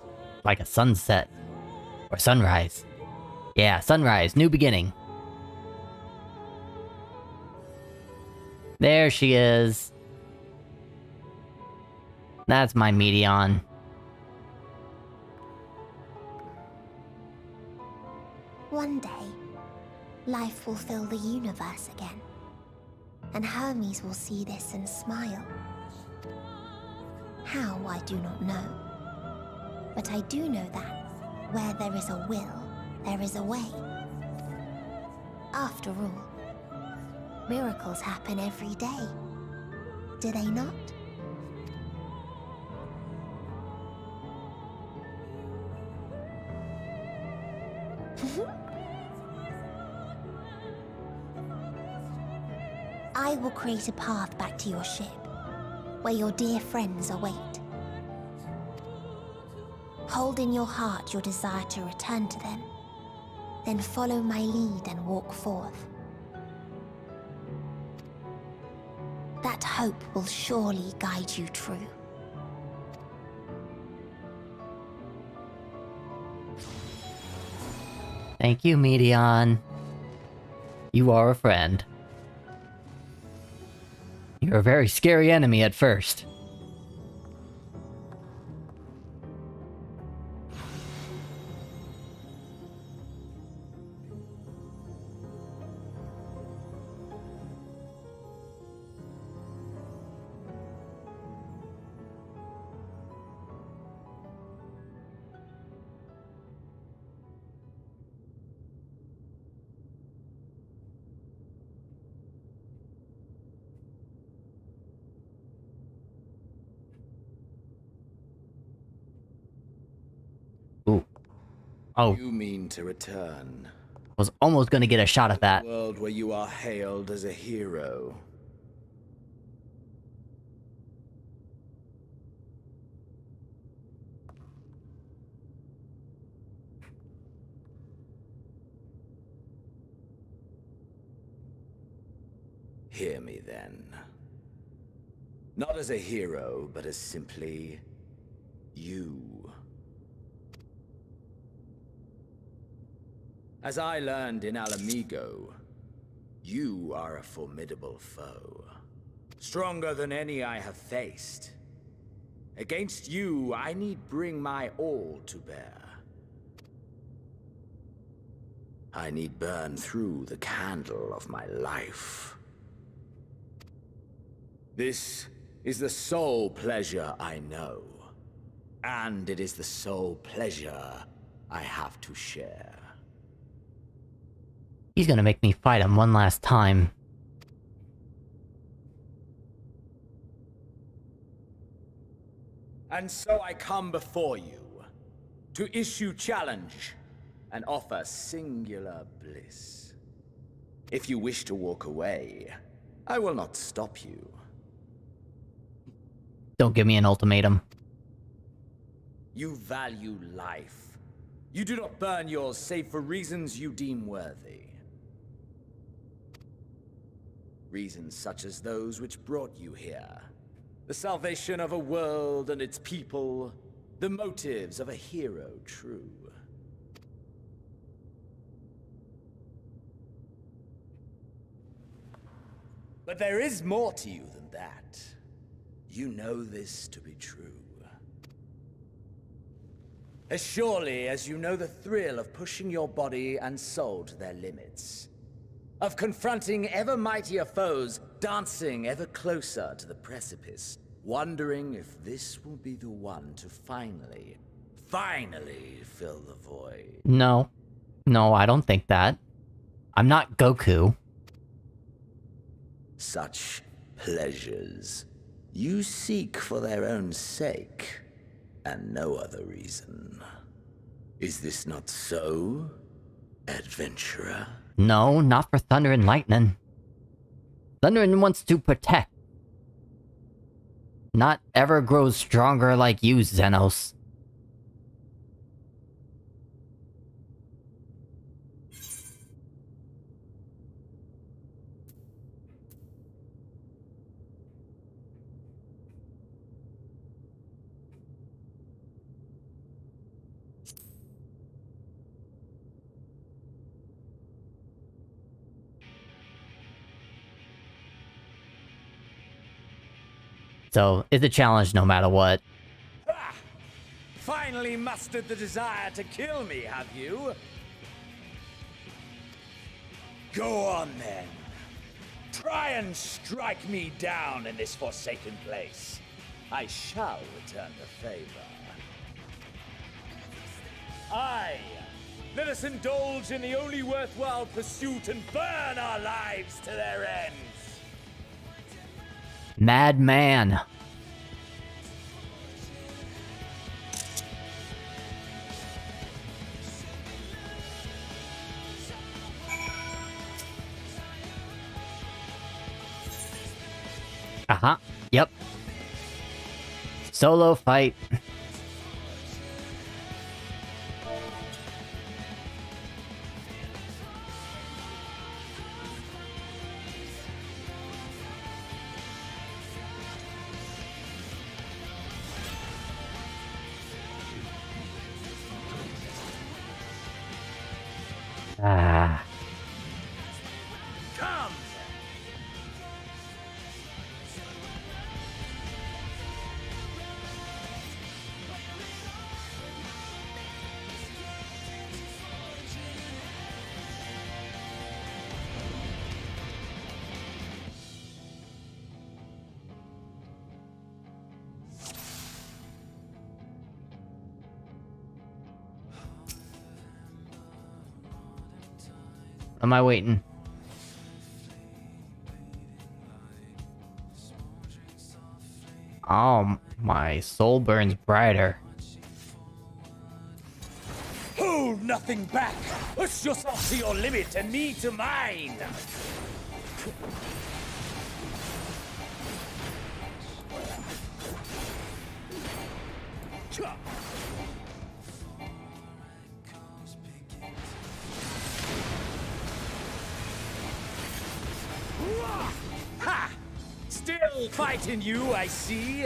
like a sunset. Or sunrise. Yeah, sunrise, new beginning. There she is. That's my Medion. One day, life will fill the universe again. And Hermes will see this and smile. How, I do not know. But I do know that, where there is a will, there is a way. After all, miracles happen every day. Do they not? I will create a path back to your ship, where your dear friends await. Hold in your heart your desire to return to them, then follow my lead and walk forth. That hope will surely guide you true. Thank you, Medion. You are a friend. You're a very scary enemy at first. Ooh. Oh, You mean to return? was almost gonna get a shot at that. A world where you are hailed as a hero. Hear me then. Not as a hero, but as simply you. As I learned in Alamigo, you are a formidable foe. Stronger than any I have faced. Against you, I need bring my all to bear. I need burn through the candle of my life. This is the sole pleasure I know. And it is the sole pleasure I have to share. He's gonna make me fight him one last time. And so I come before you, to issue challenge, and offer singular bliss. If you wish to walk away, I will not stop you. Don't give me an ultimatum. You value life. You do not burn yours save for reasons you deem worthy. Reasons such as those which brought you here. The salvation of a world and its people. The motives of a hero true. But there is more to you than that. You know this to be true. As surely as you know the thrill of pushing your body and soul to their limits. Of confronting ever mightier foes, dancing ever closer to the precipice, wondering if this will be the one to finally fill the void. No. No, I don't think that. I'm not Goku. Such pleasures you seek for their own sake, and no other reason. Is this not so, adventurer? No, not for Thunder and Lightning. Thunder wants to protect. Not ever grows stronger like you, Xenos. So, it's a challenge no matter what. Ah! Finally mustered the desire to kill me, have you? Go on then. Try and strike me down in this forsaken place. I shall return the favor. Aye! Let us indulge in the only worthwhile pursuit and burn our lives to their ends. Madman. Uh-huh. Yep. Solo fight. Ah. Come! Am I waiting? Oh, my soul burns brighter. Hold nothing back! Push yourself to your limit and me to mine! Ha! Still fighting you, I see.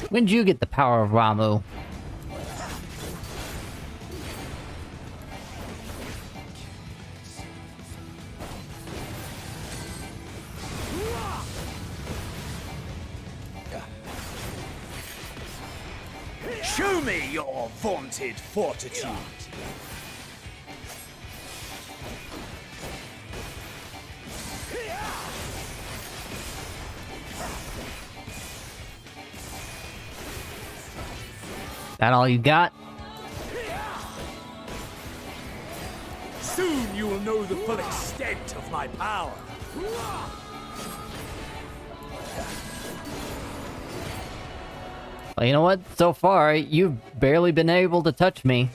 When'd you get the power of Ramu? Show me your vaunted fortitude. That all you got? Soon you will know the full extent of my power. Well, you know what? So far, you've barely been able to touch me.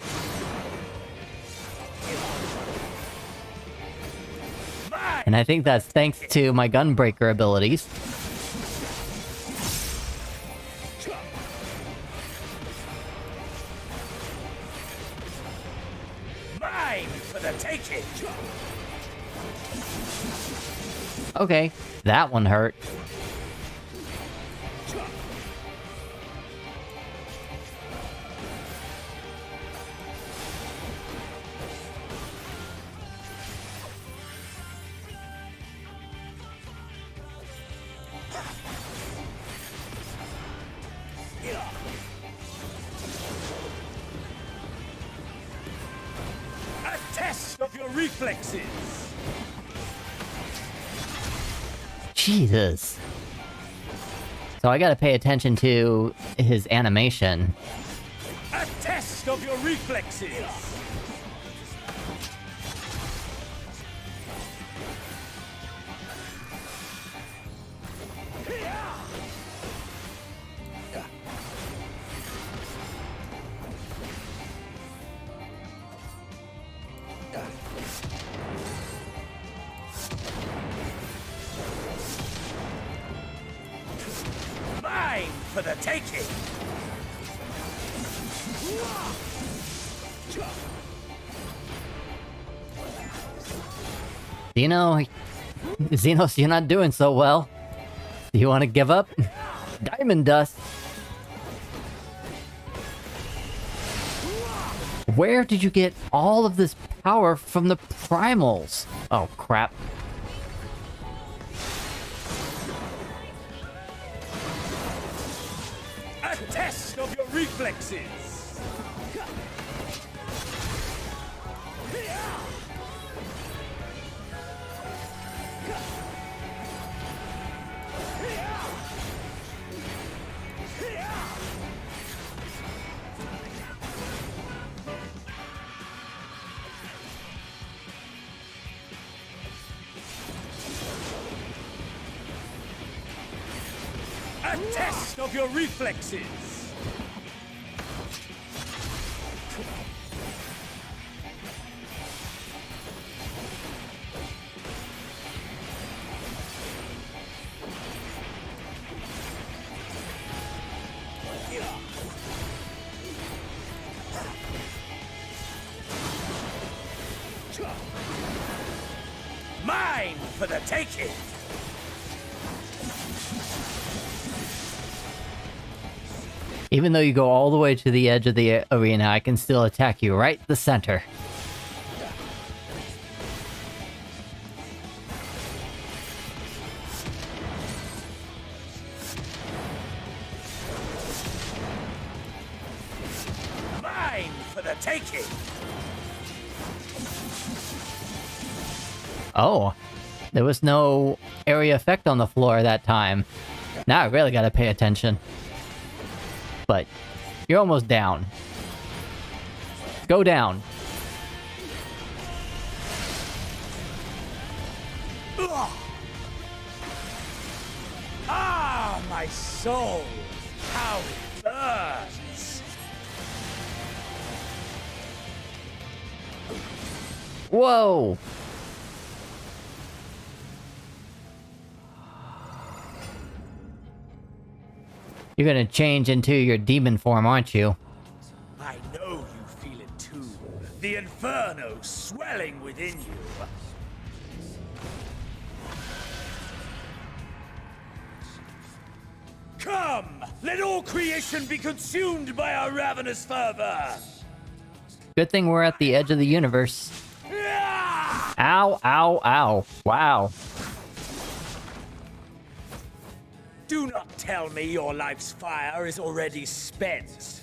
And I think that's thanks to my gunbreaker abilities. Mine for the taking. Okay, that one hurt. A test of your reflexes. Jesus. So I gotta pay attention to his animation. A test of your reflexes. Mine for the taking. Xenos, you're not doing so well. Do you want to give up? Diamond dust. Where did you get all of this power from the primals? Oh, crap. A test of your reflexes. A test of your reflexes. Mine for the taking. Even though you go all the way to the edge of the arena, I can still attack you right in the center. Mine for the taking. Oh, there was no area effect on the floor that time. Now I really gotta pay attention. But you're almost down. Go down. Ugh. Ah, my soul! How it burns! Whoa! You're gonna change into your demon form, aren't you? I know you feel it too. The inferno swelling within you. Come! Let all creation be consumed by our ravenous fervor! Good thing we're at the edge of the universe. Ah! Ow, ow, ow. Wow. Do not tell me your life's fire is already spent.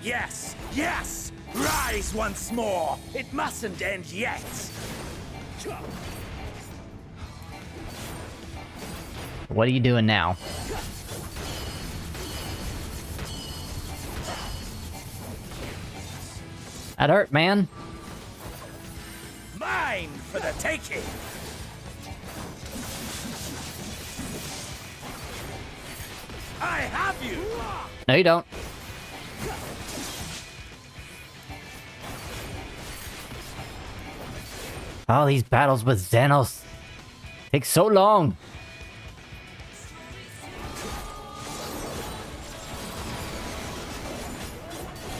Yes, yes! Rise once more! It mustn't end yet! What are you doing now? That hurt, man. Mine for the taking! I have you! No, you don't. Oh, these battles with Xenos take so long.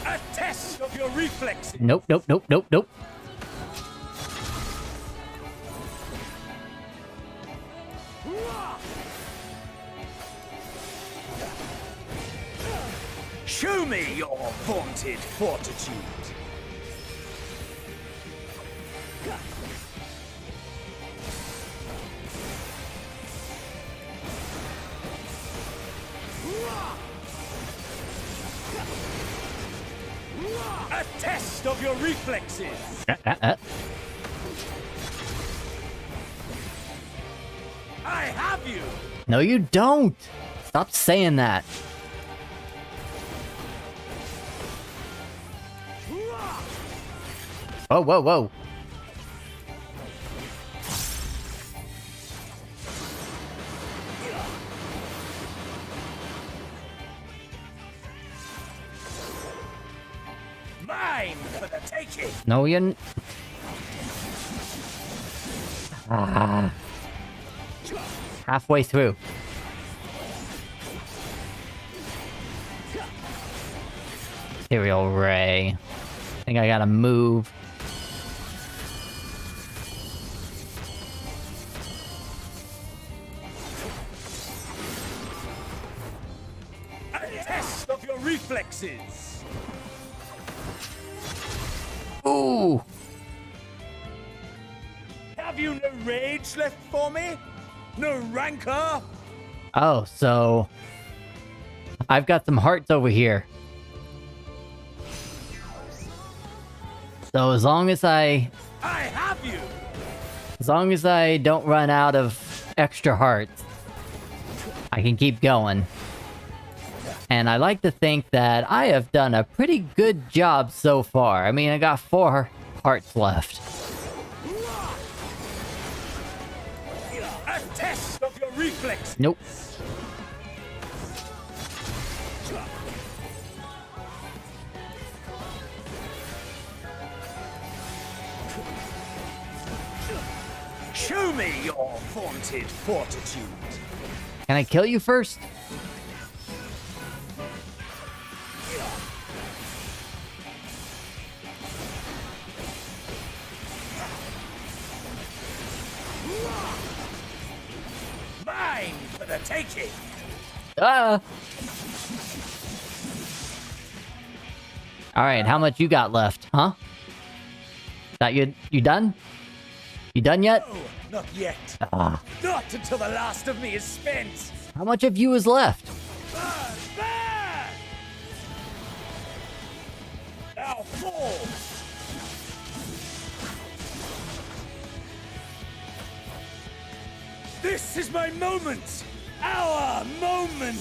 A test of your reflexes! Nope, nope, nope, nope, nope. Show me your vaunted fortitude! A test of your reflexes! I have you! No, you don't. Stop saying that. Whoa, whoa, whoa. Mine for the taking! No, you. Halfway through. Material Ray. I think I gotta move. A test of your reflexes! Ooh! Have you no rage left for me? No rancor? Oh, so... I've got some hearts over here. So as long as I have you! As long as I don't run out of extra hearts, I can keep going. And I like to think that I have done a pretty good job so far. I mean, I got 4 hearts left. A test of your reflex! Nope. Show me your vaunted fortitude! Can I kill you first? Mine for the taking! Ah! Alright, how much you got left, huh? That you done? You done yet? No, not yet. Ah. Not until the last of me is spent. How much of you is left? Burn! Burn! Now fall! This is my moment! Our moment!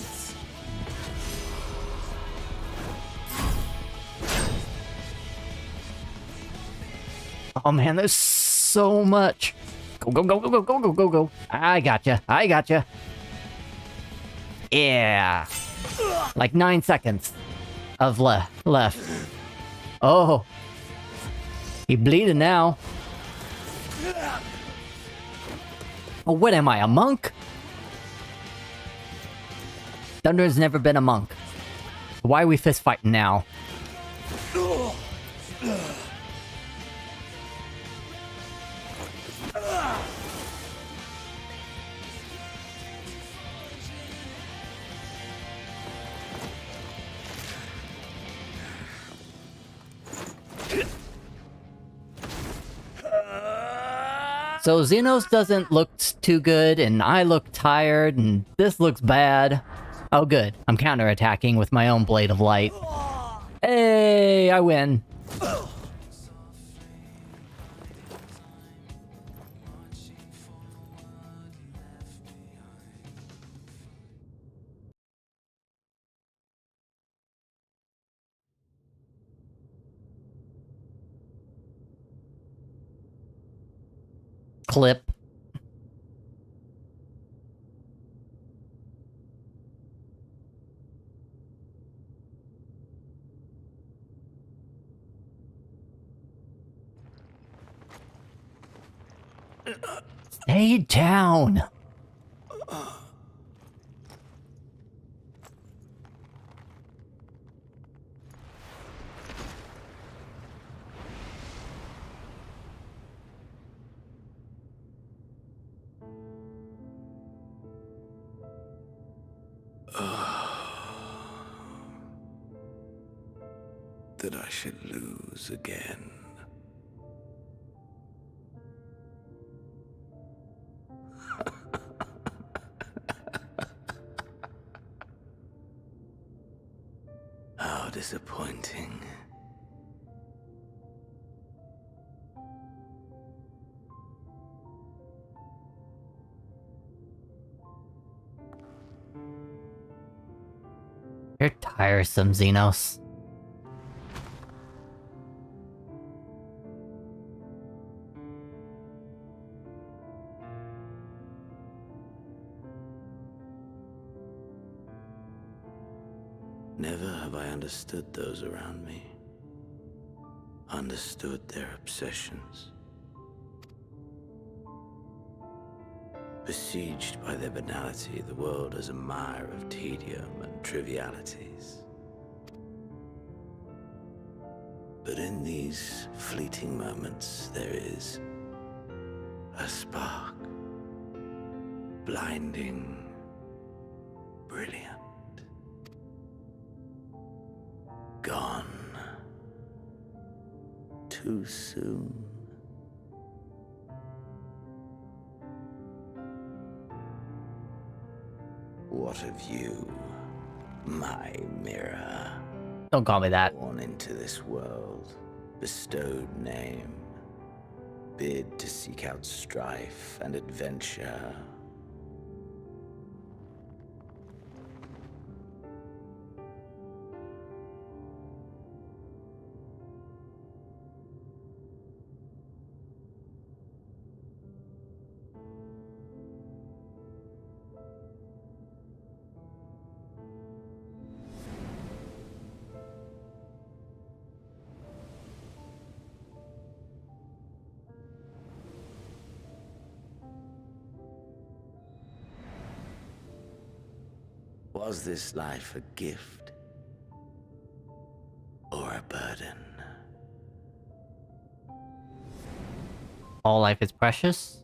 Oh man, there's so much. Go, go, go, go, go, go, go, go, go. I gotcha. I gotcha. Yeah. Like 9 seconds of left. Oh. He bleeding now. Oh, what am I, a monk? Thunder's never been a monk. Why are we fist fighting now? So Xenos doesn't look too good, and I look tired, and this looks bad. Oh good, I'm counterattacking with my own Blade of Light. Hey, I win. Clip. Stay down. That I should lose again. How disappointing. You're tiresome, Xenos. Never have I understood those around me. Understood their obsessions. Besieged by their banality, the world is a mire of tedium and trivialities. But in these fleeting moments, there is a spark. Blinding, brilliant. Gone. Too soon. What of you, my mirror? Don't call me that. Born into this world, bestowed name, bid to seek out strife and adventure. Was this life a gift or a burden? All life is precious.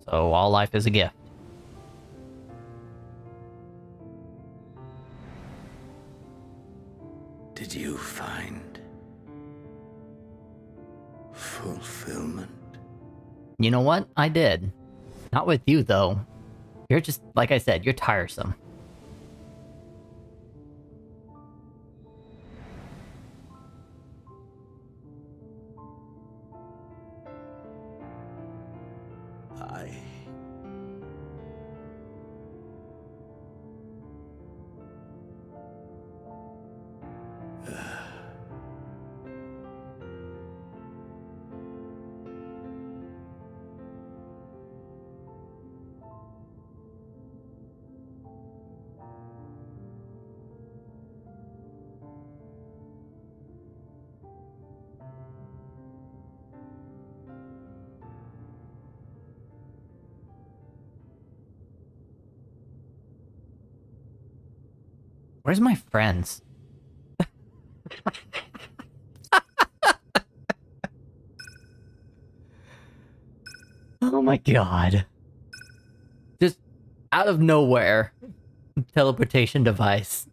So all life is a gift. Did you find fulfillment? You know what? I did. Not with you, though. You're just, like I said, you're tiresome. I... Where's my friends? Oh my god. Just out of nowhere. Teleportation device.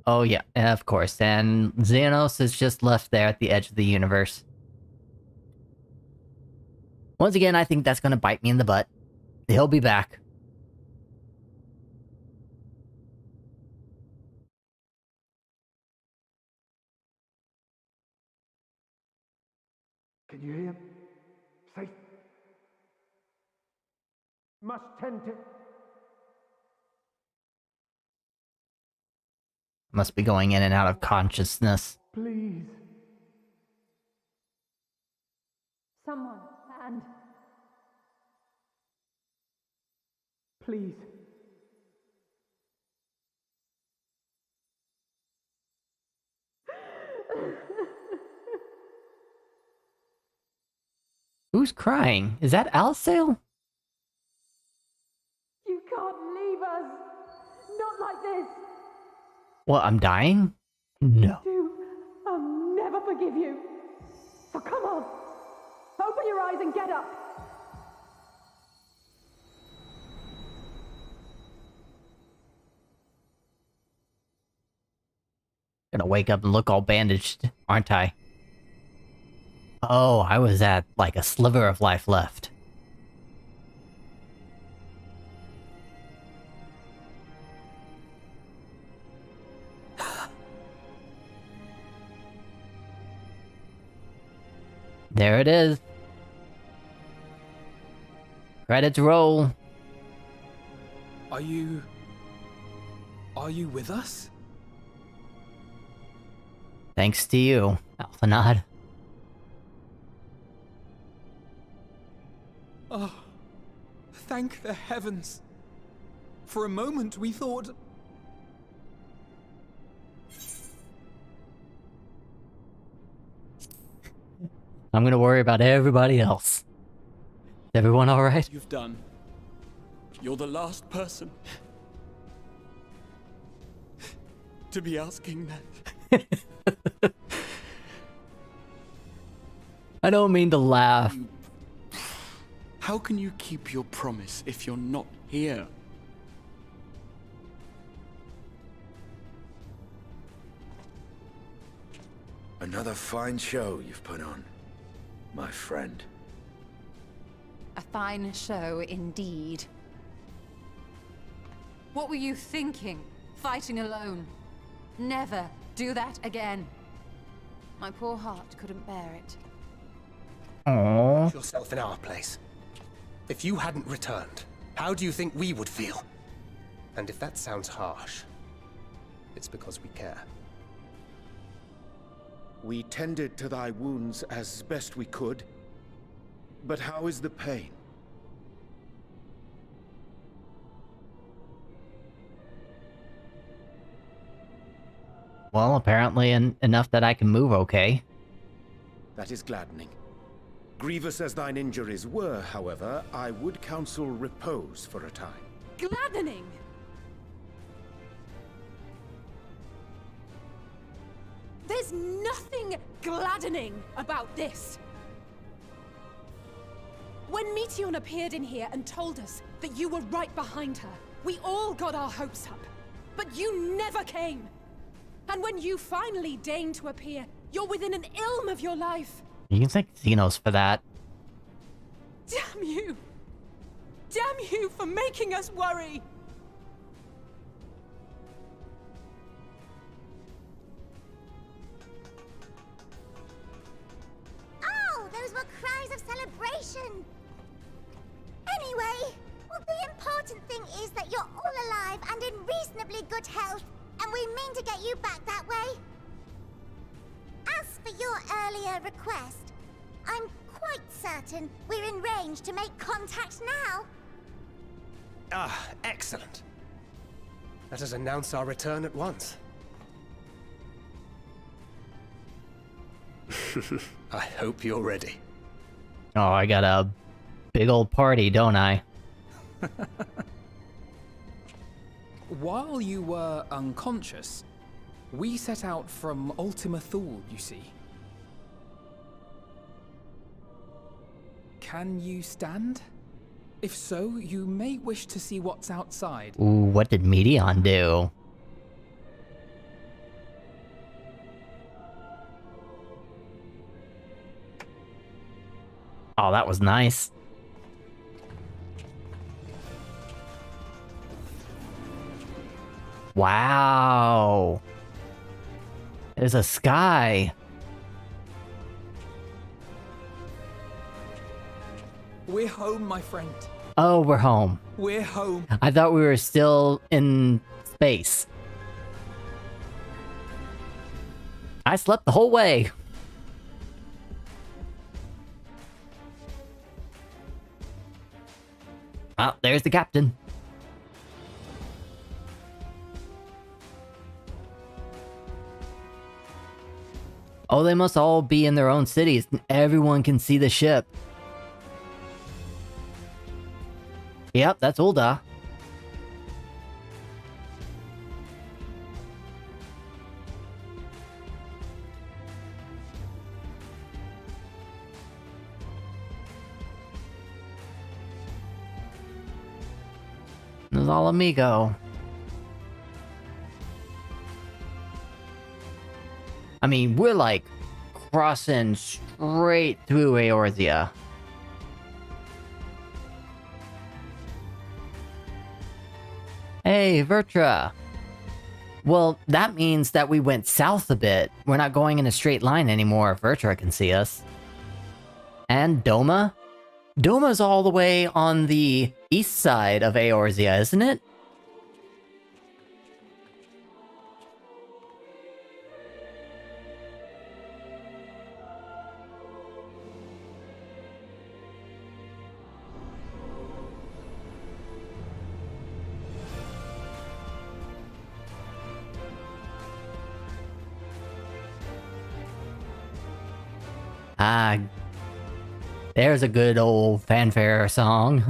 Oh yeah, of course. And Xenos is just left there at the edge of the universe. Once again, I think that's gonna bite me in the butt. He'll be back. Can you hear? Safe. Must tend to. Must be going in and out of consciousness. Please. Someone, and Please. Who's crying? Is that Alsail? you can't leave us. Not like this. What, I'm dying? No. I'll never forgive you. So come on. Open your eyes and get up. Gonna wake up and look all bandaged, aren't I? Oh, I was at like a sliver of life left. There it is. Credits roll. Are you with us? Thanks to you, Alphanod. Oh, thank the heavens. For a moment we thought... I'm gonna worry about everybody else. Is everyone alright? You've done. You're the last person to be asking that. I don't mean to laugh. How can you keep your promise if you're not here? Another fine show you've put on, my friend. A fine show indeed. What were you thinking? Fighting alone? Never do that again. My poor heart couldn't bear it. Aww. Yourself in our place. If you hadn't returned, how do you think we would feel? And if that sounds harsh, it's because we care. We tended to thy wounds as best we could, but how is the pain? Well, apparently enough that I can move okay. That is gladdening. Grievous as thine injuries were, however, I would counsel repose for a time. Gladdening! There's nothing gladdening about this. When Meteion appeared in here and told us that you were right behind her, we all got our hopes up. But you never came. And when you finally deigned to appear, you're within an ilm of your life. You can thank Xenos for that. Damn you! Damn you for making us worry! Oh, those were cries of celebration! Anyway, well, the important thing is that you're all alive and in reasonably good health, and we mean to get you back that way. As for your earlier request, I'm quite certain we're in range to make contact now. Ah, excellent. Let us announce our return at once. I hope you're ready. Oh, I got a big old party, don't I? While you were unconscious, we set out from Ultima Thule, you see. Can you stand? If so, you may wish to see what's outside. Ooh, what did Meteion do? Oh, that was nice. Wow. There's a sky. We're home, my friend. Oh, we're home. We're home. I thought we were still in space. I slept the whole way. Oh, there's the captain. Oh, they must all be in their own cities. Everyone can see the ship. Yep, that's Ulda. There's all amigo. I mean, we're like crossing straight through Eorzea. Hey, Vertra. Well, that means that we went south a bit. We're not going in a straight line anymore if Vertra can see us. And Doma? Doma's all the way on the east side of Eorzea, isn't it? Ah, there's a good old fanfare song.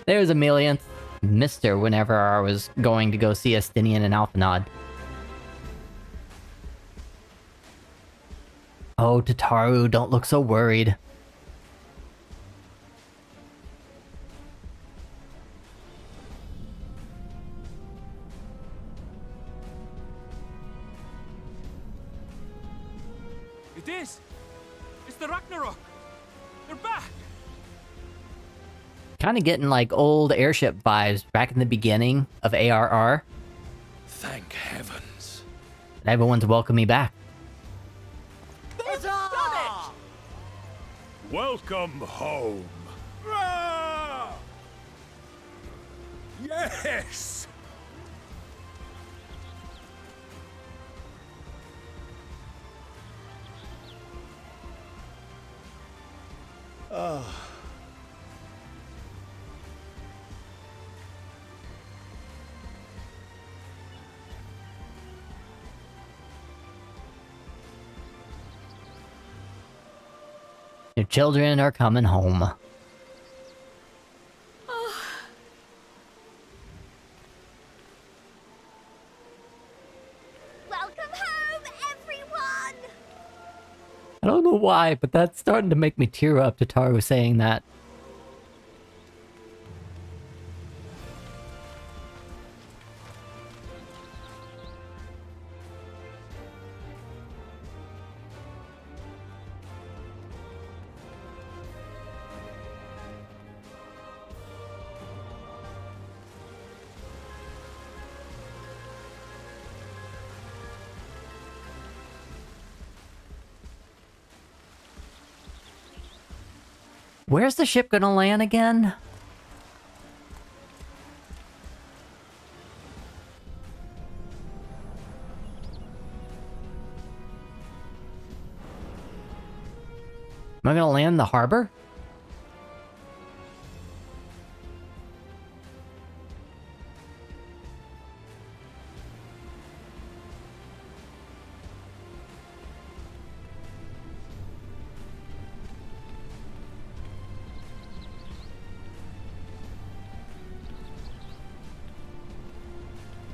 There's a millionth Mr. whenever I was going to go see Estinian and Alphanod. Oh, Tataru, don't look so worried. It is! It's the Ragnarok! They're back! Kind of getting like old airship vibes back in the beginning of ARR. Thank heavens. Everyone's welcome me back. They've done it! Welcome home. Rah! Yes! Your children are coming home. Welcome home, everyone! I don't know why, but that's starting to make me tear up, Tataru saying that. Where's the ship gonna land again? Am I gonna land in the harbor?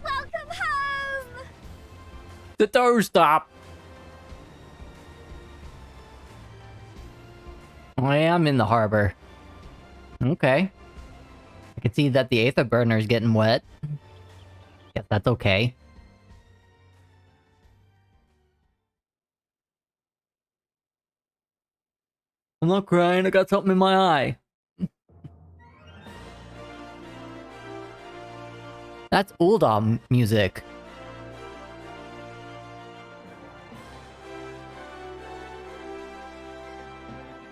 Welcome home! The door stop! I am in the harbor. Okay. I can see that the Aether burner is getting wet. Guess that's okay. I'm not crying, I got something in my eye. That's Uldam music.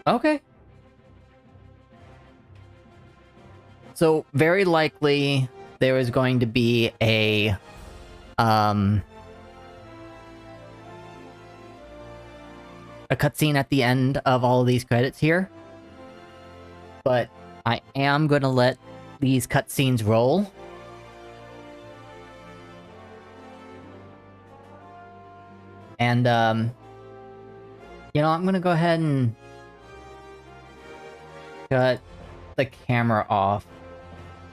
Okay. So, very likely, there is going to be a cutscene at the end of all of these credits here. But I am gonna let these cutscenes roll. And, you know, I'm gonna go ahead and shut the camera off.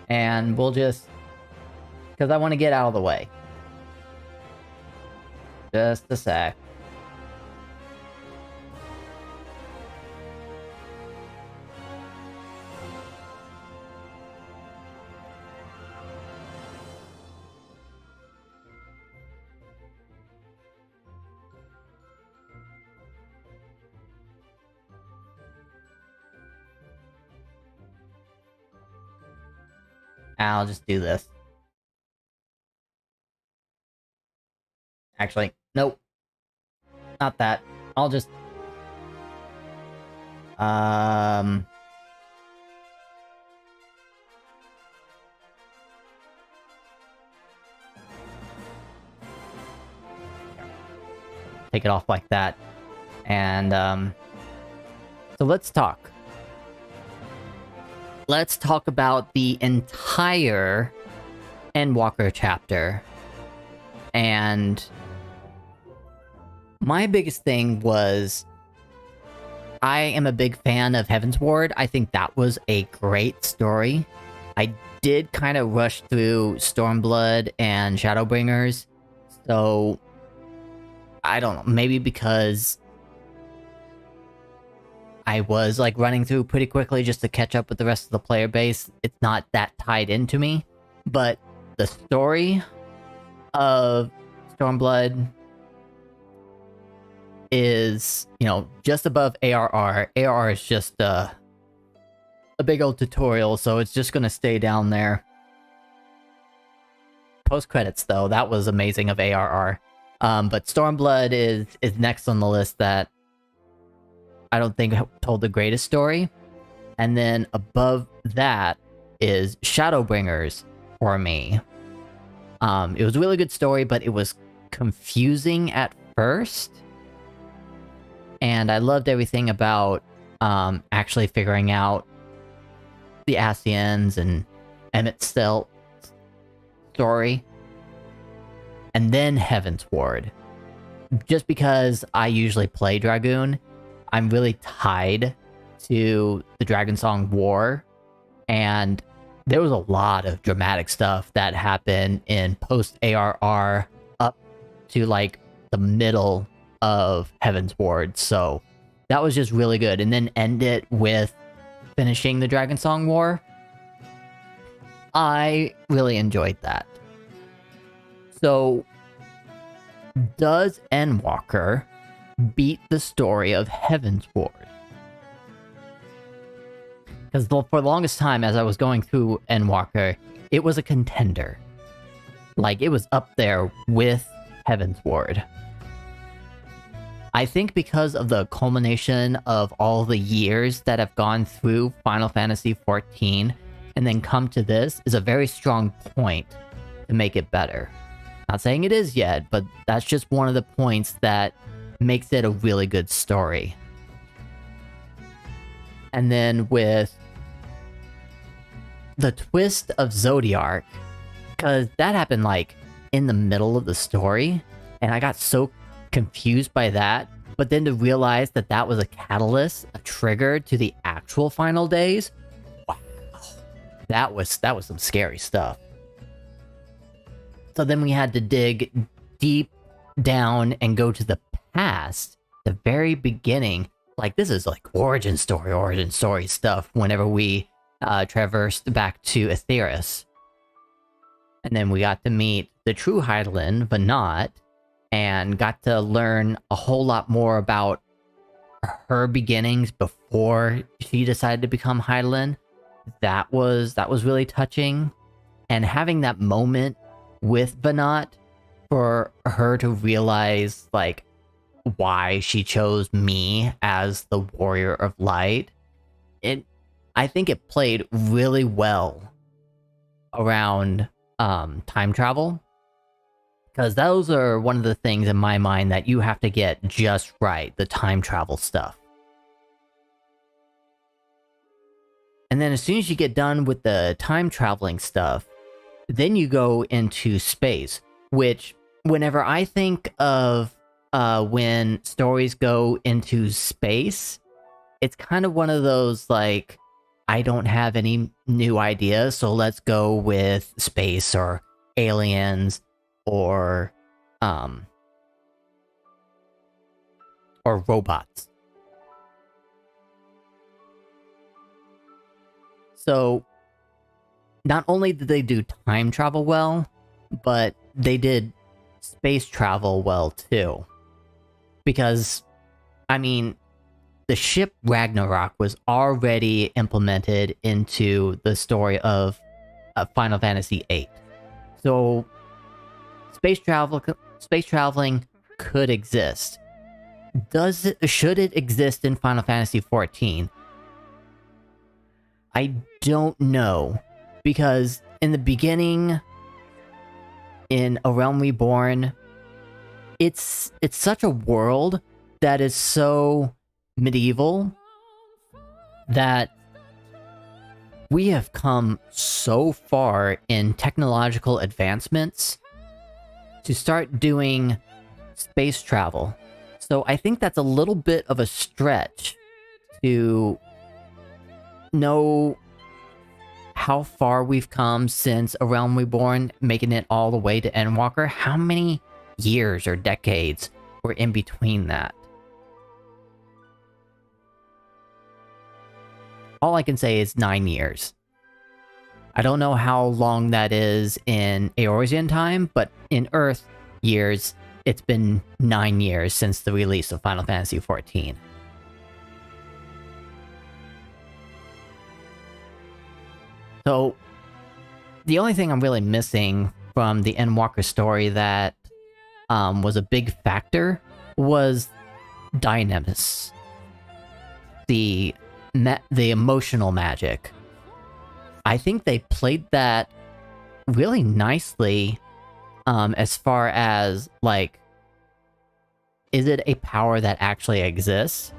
And we'll just... because I want to get out of the way. Just a sec. I'll just do this. Actually, nope. Not that. I'll just... take it off like that. And, so let's talk. Let's talk about the entire Endwalker chapter. And my biggest thing was, I am a big fan of Heavensward. I think that was a great story. I did kind of rush through Stormblood and Shadowbringers, so I don't know, maybe because I was like running through pretty quickly just to catch up with the rest of the player base. It's not that tied into me, but the story of Stormblood is, you know, just above ARR. ARR is just a big old tutorial, so it's just gonna stay down there. Post credits though, that was amazing of ARR. But Stormblood is next on the list that I don't think told the greatest story. And then above that is Shadowbringers for me. It was a really good story, but it was confusing at first. And I loved everything about actually figuring out the Ascians and Emmett Stelt's story. And then Heavensward. Just because I usually play Dragoon, I'm really tied to the Dragonsong War. And there was a lot of dramatic stuff that happened in post-ARR up to like the middle of Heavensward. So that was just really good. And then end it with finishing the Dragonsong War. I really enjoyed that. So, does Endwalker beat the story of Heavensward? Because for the longest time, as I was going through Endwalker, it was a contender. Like, it was up there with Heavensward. I think because of the culmination of all the years that have gone through Final Fantasy XIV, and then come to this, is a very strong point to make it better. Not saying it is yet, but that's just one of the points that makes it a really good story. And then with the twist of Zodiark, because that happened like in the middle of the story, and I got so confused by that, but then to realize that that was a catalyst, a trigger to the actual final days, wow, that was some scary stuff. So then we had to dig deep down and go to the past, the very beginning. Like, this is like origin story stuff whenever we traversed back to Aetheris. And then we got to meet the true Hydaelyn, Vanat, and got to learn a whole lot more about her beginnings before she decided to become Hydaelyn, that was really touching. And having that moment with Vanat for her to realize like why she chose me as the Warrior of Light, I think it played really well around time travel, because those are one of the things in my mind that you have to get just right, the time travel stuff. And then as soon as you get done with the time traveling stuff, then you go into space, which whenever I think of when stories go into space, it's kind of one of those like, I don't have any new ideas, so let's go with space or aliens or robots. So not only did they do time travel well, but they did space travel well too. Because, I mean, the ship Ragnarok was already implemented into the story of Final Fantasy VIII. So space traveling could exist. Should it exist in Final Fantasy XIV? I don't know, because in the beginning, in A Realm Reborn, it's such a world that is so medieval that we have come so far in technological advancements to start doing space travel. So I think that's a little bit of a stretch to know how far we've come since A Realm Reborn, making it all the way to Endwalker. How many years or decades were in between that? All I can say is 9 years. I don't know how long that is in Eorzean time, but in Earth years, it's been 9 years since the release of Final Fantasy XIV. So, the only thing I'm really missing from the Endwalker story that was a big factor was Dynamis. The emotional magic. I think they played that really nicely, as far as, like, is it a power that actually exists?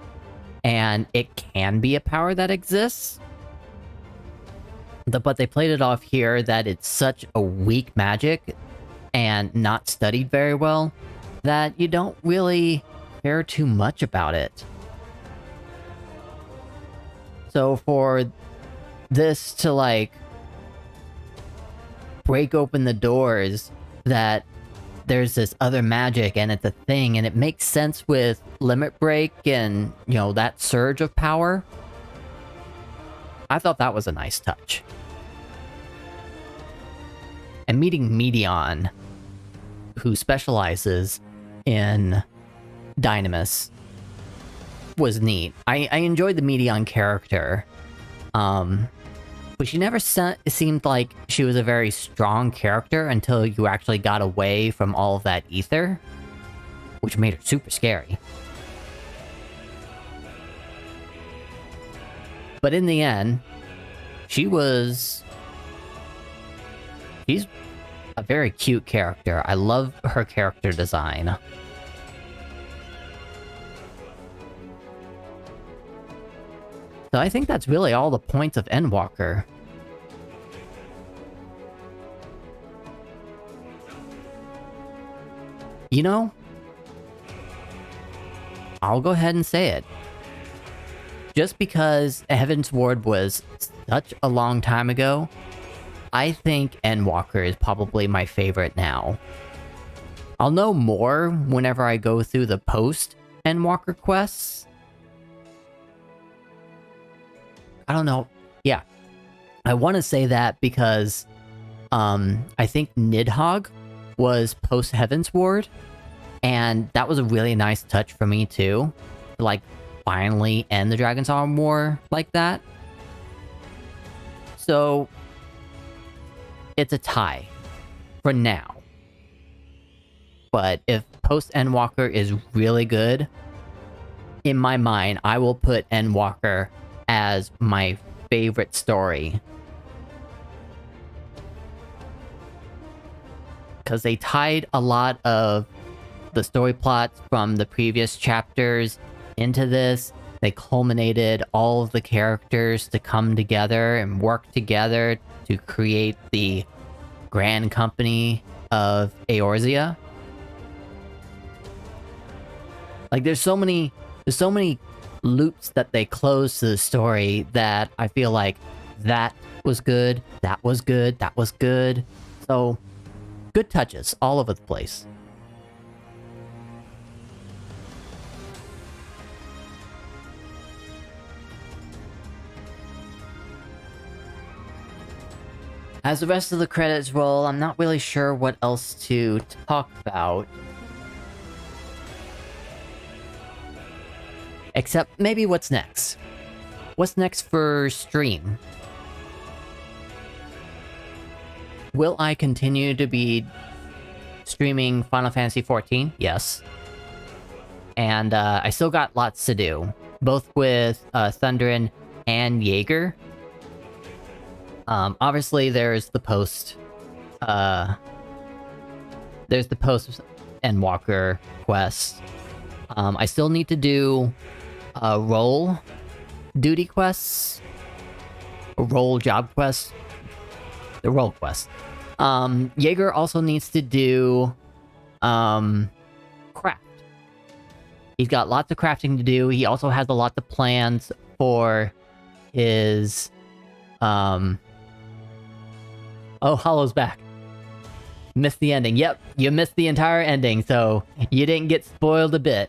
And it can be a power that exists. But they played it off here that it's such a weak magic and not studied very well that you don't really care too much about it. So for this to, like, break open the doors that there's this other magic and it's a thing, and it makes sense with Limit Break and, you know, that surge of power, I thought that was a nice touch. And meeting Medion, who specializes in Dynamis, was neat. I enjoyed the Medion character. But she never seemed like she was a very strong character until you actually got away from all of that Aether, which made her super scary. But in the end, she's a very cute character. I love her character design. So I think that's really all the points of Endwalker. You know, I'll go ahead and say it. Just because Heaven's Ward was such a long time ago, I think Endwalker is probably my favorite now. I'll know more whenever I go through the post-Endwalker quests. I don't know. Yeah. I want to say that because I think Nidhogg was post Heaven's Ward, and that was a really nice touch for me too. Like, finally end the Dragon's Arm War like that. So it's a tie for now. But if post Endwalker is really good, in my mind, I will put Endwalker as my favorite story. Because they tied a lot of the story plots from the previous chapters into this. They culminated all of the characters to come together and work together to create the Grand Company of Eorzea. Like, there's so many loops that they closed to the story that I feel like that was good, that was good, that was good. So, good touches all over the place. As the rest of the credits roll, I'm not really sure what else to talk about. Except maybe what's next. What's next for stream? Will I continue to be streaming Final Fantasy XIV? Yes. And I still got lots to do, both with Thunderin and Jaeger. Obviously, there's the post Endwalker quest. I still need to do role duty quests, role job quests, the role quest. Jaeger also needs to do craft. He's got lots of crafting to do. He also has a lot of plans for his Oh, Hollow's back. Missed the ending. Yep, you missed the entire ending, so you didn't get spoiled a bit.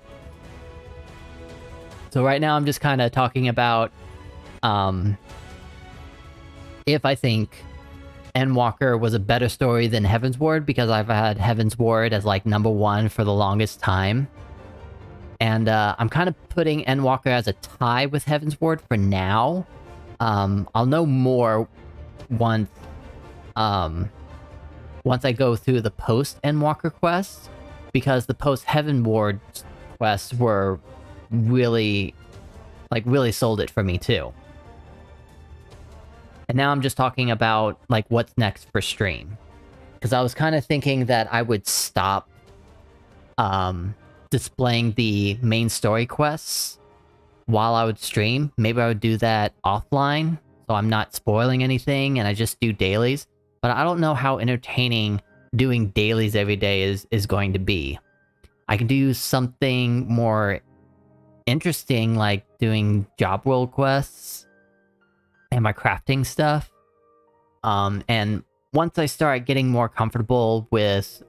So right now I'm just kind of talking about if I think Endwalker was a better story than Heaven's Ward, because I've had Heaven's Ward as like #1 for the longest time. And I'm kind of putting Endwalker as a tie with Heaven's Ward for now. I'll know more once I go through the post Endwalker quests, because the post Heaven Ward quests were really sold it for me too. And now I'm just talking about like what's next for stream, because I was kind of thinking that I would stop displaying the main story quests while I would stream. Maybe I would do that offline, so I'm not spoiling anything and I just do dailies. But I don't know how entertaining doing dailies every day is going to be. I can do something more interesting, like doing job role quests and my crafting stuff. And once I start getting more comfortable with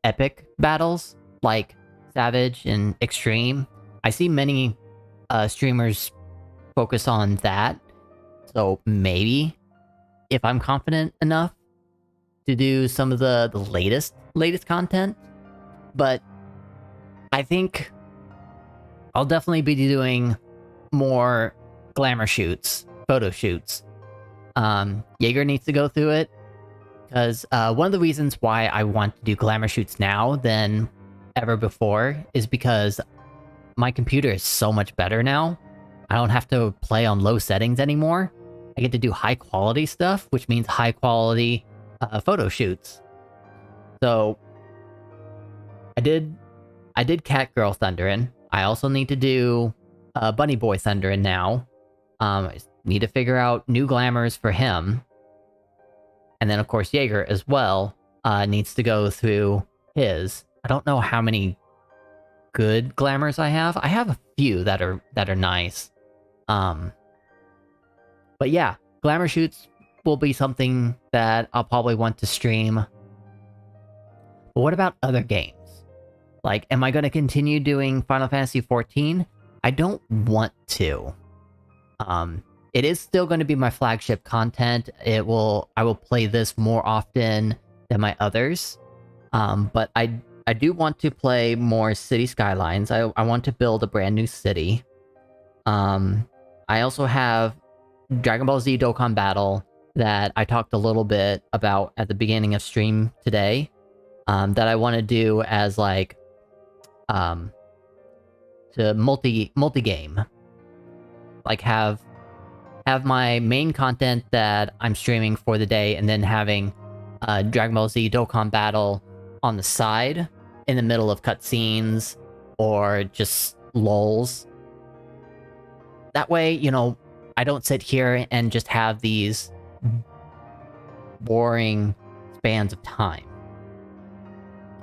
epic battles like Savage and Extreme, I see many streamers focus on that. So maybe if I'm confident enough to do some of the latest content. But I think I'll definitely be doing more glamour shoots, photo shoots. Jaeger needs to go through it, because one of the reasons why I want to do glamour shoots now than ever before is because my computer is so much better now. I don't have to play on low settings anymore. I get to do high quality stuff, which means high quality photo shoots. So I did Catgirl Thunderin. I also need to do Bunny Boy Thunderin now. I need to figure out new glamours for him. And then of course Jaeger as well needs to go through his. I don't know how many good glamours I have. I have a few that are nice. But yeah, glamour shoots will be something that I'll probably want to stream. But what about other games? Like, am I going to continue doing Final Fantasy XIV? I don't want to. It is still going to be my flagship content. I will play this more often than my others. But I I do want to play more City Skylines. I want to build a brand new city. I also have Dragon Ball Z Dokkan Battle that I talked a little bit about at the beginning of stream today. That I want to do as like to multi-game. Like have my main content that I'm streaming for the day, and then having Dragon Ball Z Dokkan Battle on the side in the middle of cutscenes or just lulls. That way, you know, I don't sit here and just have these boring spans of time.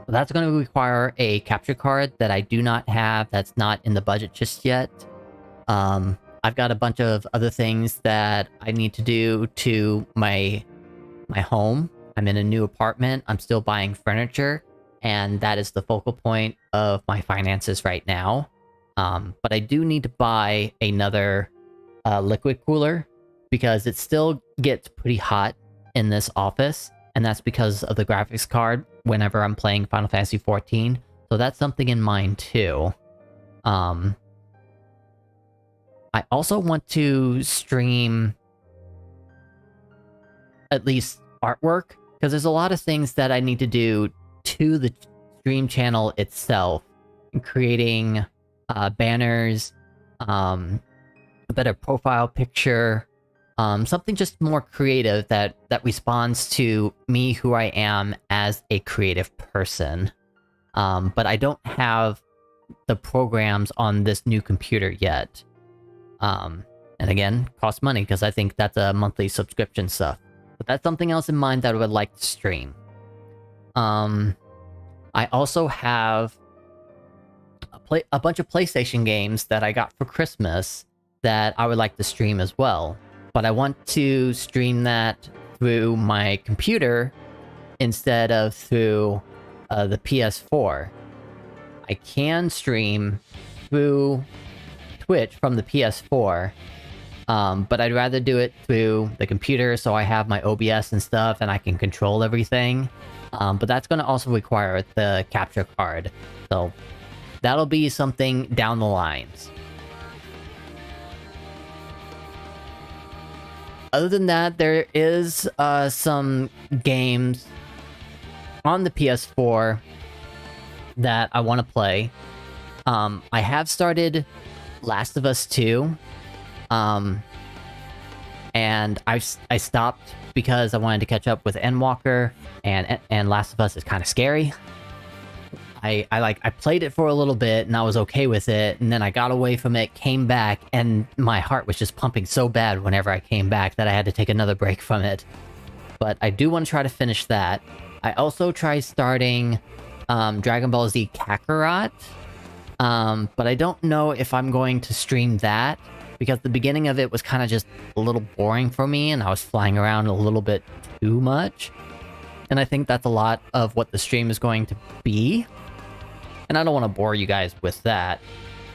That's going to require a capture card that I do not have. That's not in the budget just yet. I've got a bunch of other things that I need to do to my home. I'm in a new apartment. I'm still buying furniture, and that is the focal point of my finances right now. But I do need to buy another liquid cooler because it still gets pretty hot in this office, and that's because of the graphics card whenever I'm playing Final Fantasy XIV. So that's something in mind too. I also want to stream at least artwork, because there's a lot of things that I need to do to the stream channel itself, creating banners, a better profile picture, something just more creative that responds to me, who I am as a creative person. But I don't have the programs on this new computer yet. And again, costs money because I think that's a monthly subscription stuff. But that's something else in mind that I would like to stream. I also have a bunch of PlayStation games that I got for Christmas that I would like to stream as well. But I want to stream that through my computer instead of through the PS4. I can stream through Twitch from the PS4, but I'd rather do it through the computer so I have my OBS and stuff and I can control everything. But that's going to also require the capture card, so that'll be something down the lines. Other than that, there is some games on the PS4 that I want to play. I have started Last of Us 2, and I stopped because I wanted to catch up with Endwalker, and Last of Us is kind of scary. I played it for a little bit and I was okay with it, and then I got away from it, came back, and my heart was just pumping so bad whenever I came back that I had to take another break from it. But I do want to try to finish that. I also tried starting Dragon Ball Z Kakarot, but I don't know if I'm going to stream that, because the beginning of it was kind of just a little boring for me, and I was flying around a little bit too much. And I think that's a lot of what the stream is going to be. And I don't want to bore you guys with that.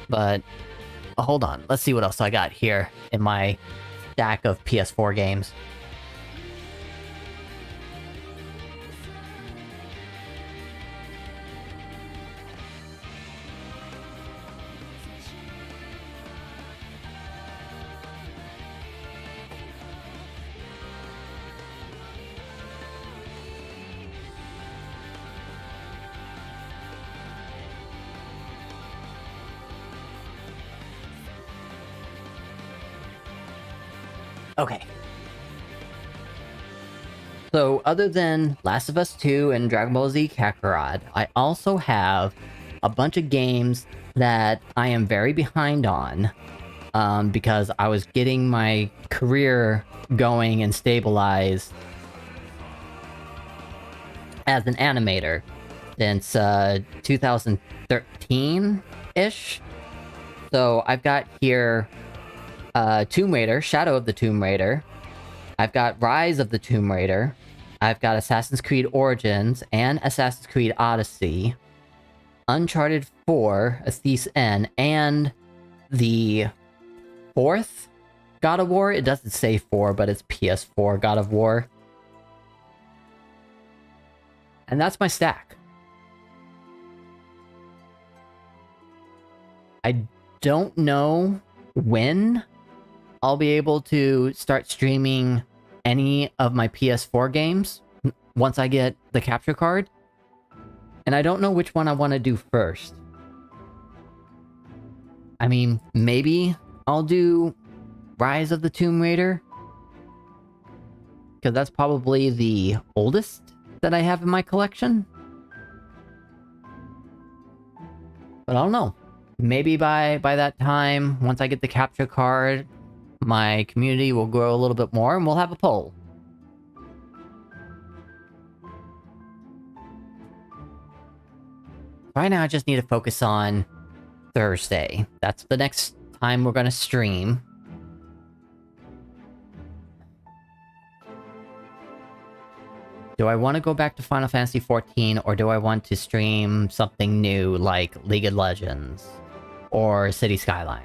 But hold on, let's see what else I got here in my stack of PS4 games. Okay. So, other than Last of Us 2 and Dragon Ball Z Kakarot, I also have a bunch of games that I am very behind on, because I was getting my career going and stabilized as an animator since 2013-ish. So, I've got here Tomb Raider, Shadow of the Tomb Raider. I've got Rise of the Tomb Raider. I've got Assassin's Creed Origins and Assassin's Creed Odyssey. Uncharted 4, A Thief's End, and the fourth God of War. It doesn't say 4, but it's PS4 God of War. And that's my stack. I don't know when I'll be able to start streaming any of my PS4 games once I get the capture card. And I don't know which one I want to do first. I mean, maybe I'll do Rise of the Tomb Raider, because that's probably the oldest that I have in my collection. But I don't know. Maybe by that time, once I get the capture card, my community will grow a little bit more and we'll have a poll. Right now, I just need to focus on Thursday. That's the next time we're gonna stream. Do I want to go back to Final Fantasy XIV, or do I want to stream something new like League of Legends or City Skylines?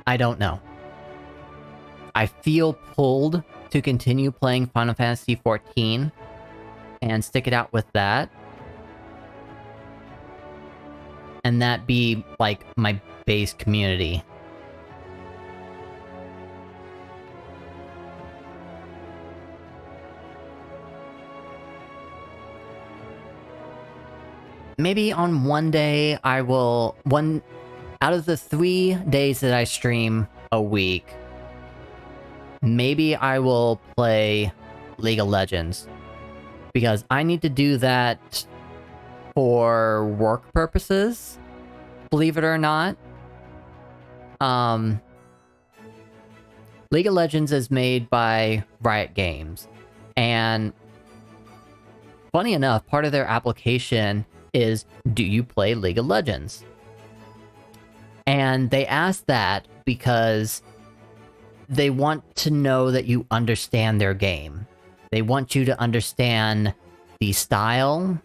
I don't know. I feel pulled to continue playing Final Fantasy XIV and stick it out with that. And that be, like, my base community. Maybe on one day I will... out of the 3 days that I stream a week, maybe I will play League of Legends. Because I need to do that for work purposes, believe it or not. League of Legends is made by Riot Games, and funny enough, part of their application is, do you play League of Legends? And they ask that because they want to know that you understand their game. They want you to understand the style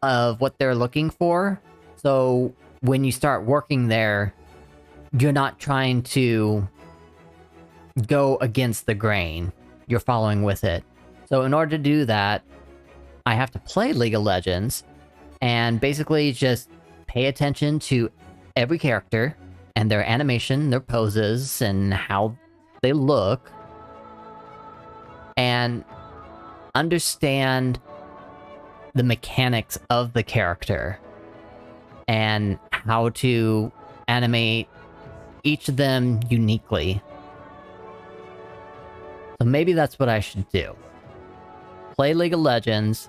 of what they're looking for. So when you start working there, you're not trying to go against the grain. You're following with it. So in order to do that, I have to play League of Legends and basically just pay attention to every character and their animation, their poses, and how they look, and understand the mechanics of the character and how to animate each of them uniquely. So maybe that's what I should do. Play League of Legends,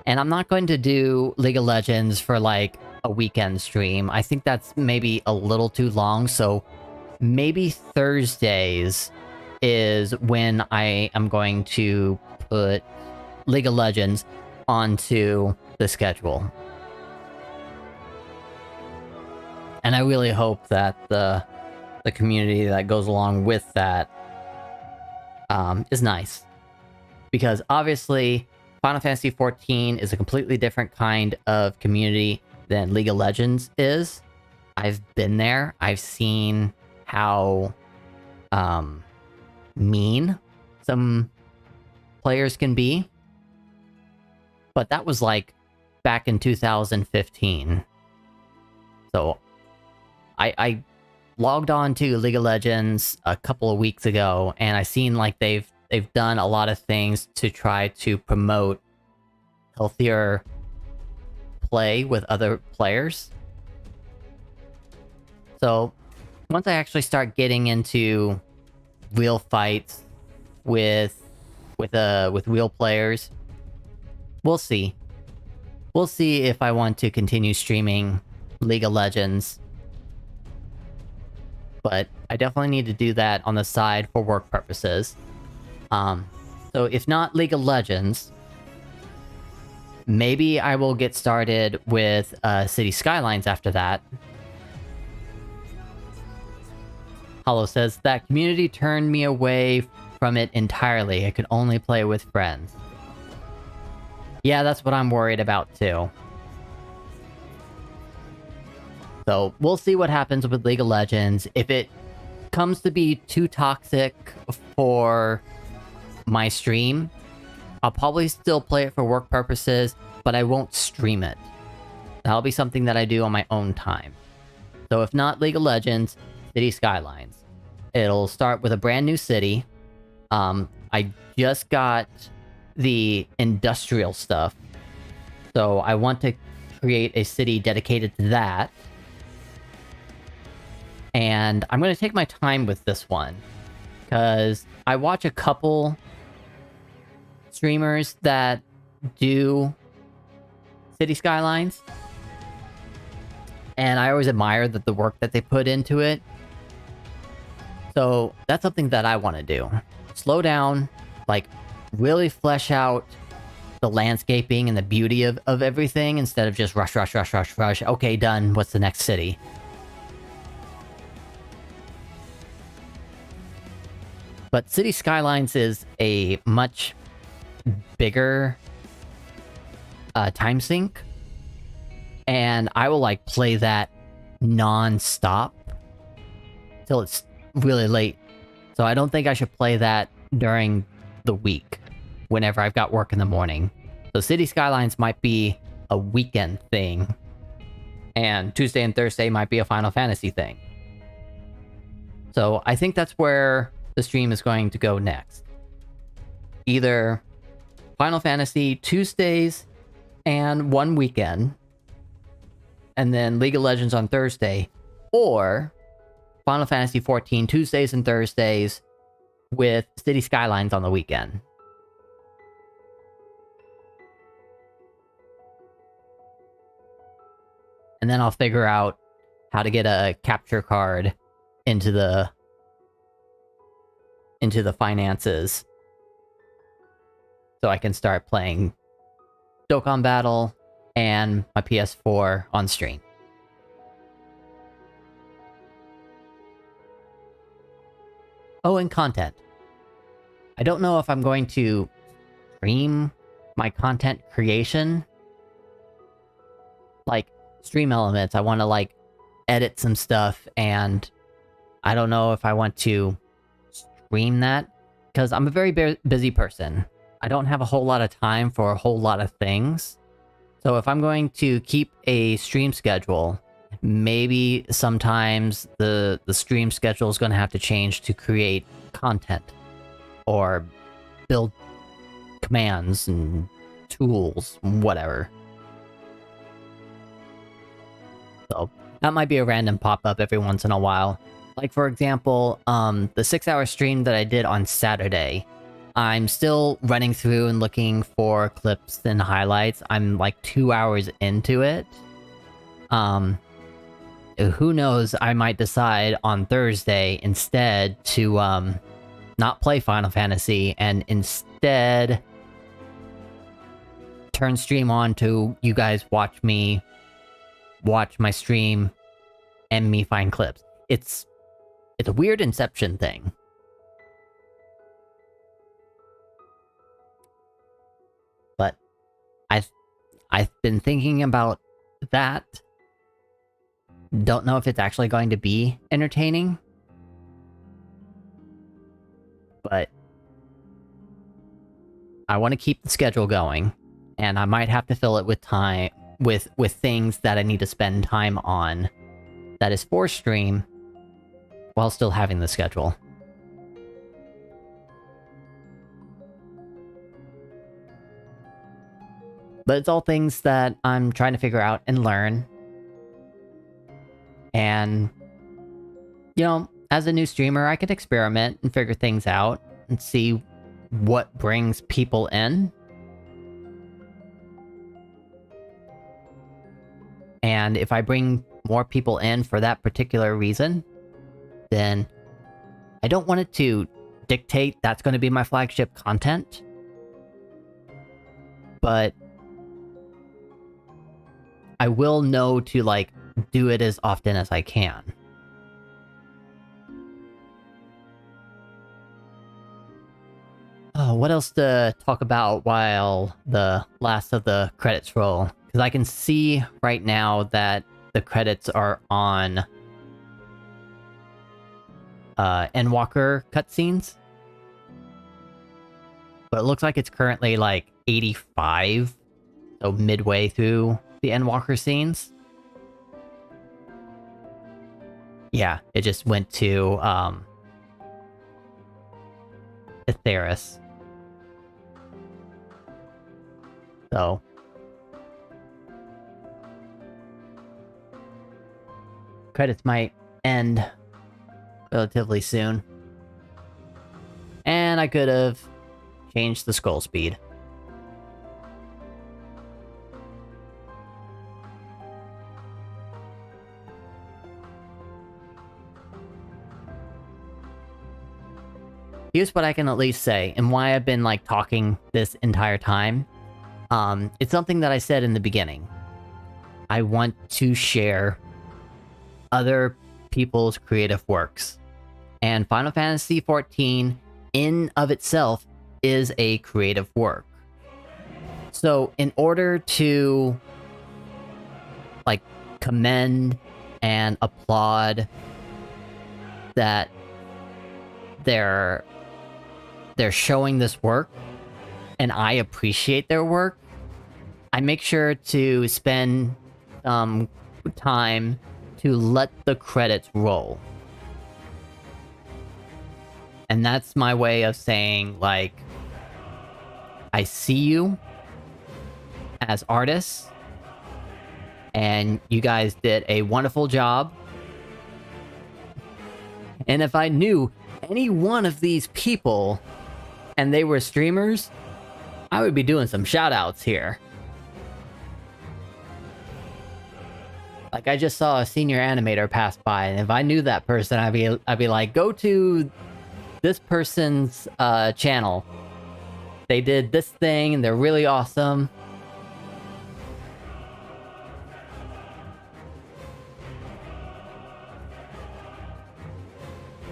and I'm not going to do League of Legends for like a weekend stream. I think that's maybe a little too long, so maybe Thursdays is when I am going to put League of Legends onto the schedule. And I really hope that the community that goes along with that is nice. Because obviously, Final Fantasy XIV is a completely different kind of community than League of Legends is. I've been there. I've seen how mean some players can be. But that was like back in 2015. So I logged on to League of Legends a couple of weeks ago, and I seen like they've done a lot of things to try to promote healthier play with other players. So once I actually start getting into real fights with real players, we'll see. We'll see if I want to continue streaming League of Legends. But I definitely need to do that on the side for work purposes. So if not League of Legends, maybe I will get started with City Skylines after that. Hollow says, that community turned me away from it entirely. I could only play with friends. Yeah, that's what I'm worried about too. So we'll see what happens with League of Legends. If it comes to be too toxic for my stream, I'll probably still play it for work purposes, but I won't stream it. That'll be something that I do on my own time. So if not League of Legends, City Skylines. It'll start with a brand new city. I just got the industrial stuff, so I want to create a city dedicated to that. And I'm going to take my time with this one, because I watch a couple streamers that do City Skylines, and I always admire the work that they put into it. So that's something that I want to do. Slow down, like really flesh out the landscaping and the beauty of everything instead of just rush. Okay, done. What's the next city? But City Skylines is a much bigger time sink, and I will like play that non-stop till it's really late. So I don't think I should play that during the week whenever I've got work in the morning. So City Skylines might be a weekend thing, and Tuesday and Thursday might be a Final Fantasy thing. So I think that's where the stream is going to go next. Either Final Fantasy Tuesdays and one weekend, and then League of Legends on Thursday, or Final Fantasy XIV Tuesdays and Thursdays with City Skylines on the weekend. And then I'll figure out how to get a capture card into the finances, so I can start playing Dokkan Battle and my PS4 on stream. Oh, and content. I don't know if I'm going to stream my content creation. Like, stream elements, I want to, like, edit some stuff, and I don't know if I want to stream that, because I'm a very busy person. I don't have a whole lot of time for a whole lot of things. So if I'm going to keep a stream schedule, maybe sometimes the stream schedule is going to have to change to create content or build commands and tools, whatever. So that might be a random pop-up every once in a while. Like, for example, the 6-hour stream that I did on Saturday, I'm still running through and looking for clips and highlights. I'm like 2 hours into it. Who knows, I might decide on Thursday instead to not play Final Fantasy and instead turn stream on to you guys watch my stream and me find clips. It's a weird Inception thing. But I've been thinking about that. Don't know if it's actually going to be entertaining. But I want to keep the schedule going, and I might have to fill it with time with things that I need to spend time on that is for stream while still having the schedule. But it's all things that I'm trying to figure out and learn. And, you know, as a new streamer, I could experiment and figure things out and see what brings people in. And if I bring more people in for that particular reason, then I don't want it to dictate that's going to be my flagship content. But I will know to, like, do it as often as I can. Oh, what else to talk about while the last of the credits roll? Because I can see right now that the credits are on Endwalker cutscenes. But it looks like it's currently like 85, so midway through the Endwalker scenes. Yeah, it just went to Aetheris. So credits might end relatively soon. And I could have changed the scroll speed. Here's what I can at least say, and why I've been like talking this entire time. It's something that I said in the beginning. I want to share other people's creative works. And Final Fantasy XIV, in of itself, is a creative work. So in order to like commend and applaud that they're showing this work, and I appreciate their work, I make sure to spend time to let the credits roll. And that's my way of saying, like, I see you as artists, and you guys did a wonderful job. And if I knew any one of these people and they were streamers, I would be doing some shoutouts here. Like, I just saw a senior animator pass by, and if I knew that person, I'd be like, go to this person's channel. They did this thing, and they're really awesome.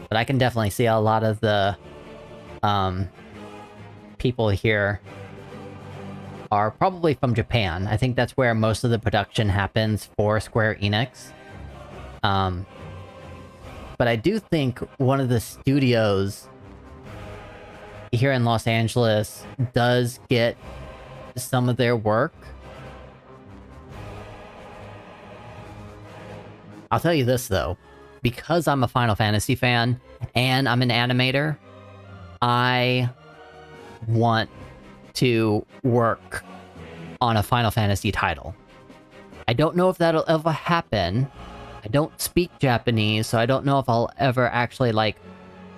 But I can definitely see a lot of the people here are probably from Japan. I think that's where most of the production happens for Square Enix. But I do think one of the studios here in Los Angeles does get some of their work. I'll tell you this, though. Because I'm a Final Fantasy fan, and I'm an animator, I want to work on a Final Fantasy title. I don't know if that'll ever happen. I don't speak Japanese, so I don't know if I'll ever actually, like,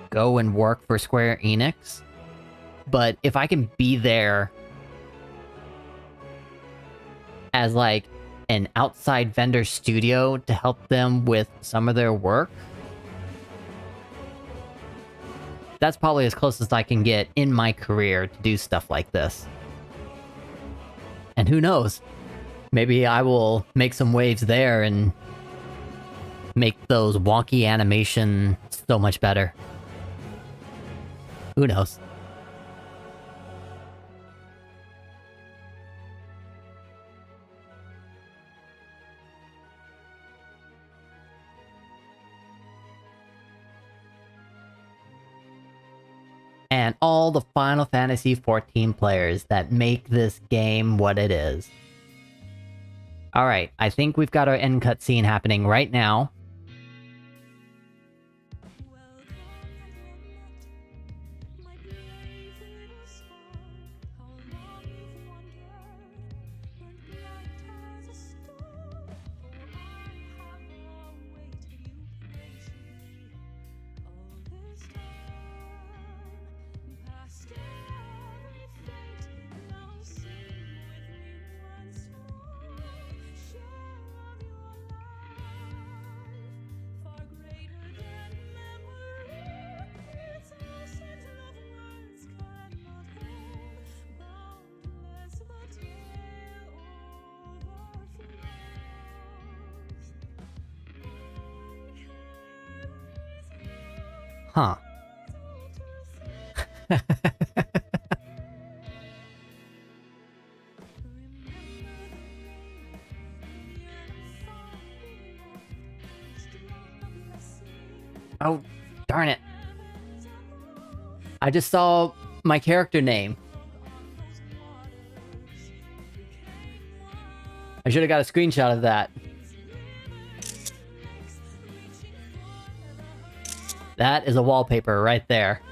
go and work for Square Enix. But if I can be there as, like, an outside vendor studio to help them with some of their work, that's probably as close as I can get in my career to do stuff like this. And who knows? Maybe I will make some waves there and make those wonky animation so much better. Who knows? And all the Final Fantasy XIV players that make this game what it is. Alright, I think we've got our end cutscene happening right now. Huh. Oh, darn it. I just saw my character name. I should have got a screenshot of that. That is a wallpaper right there.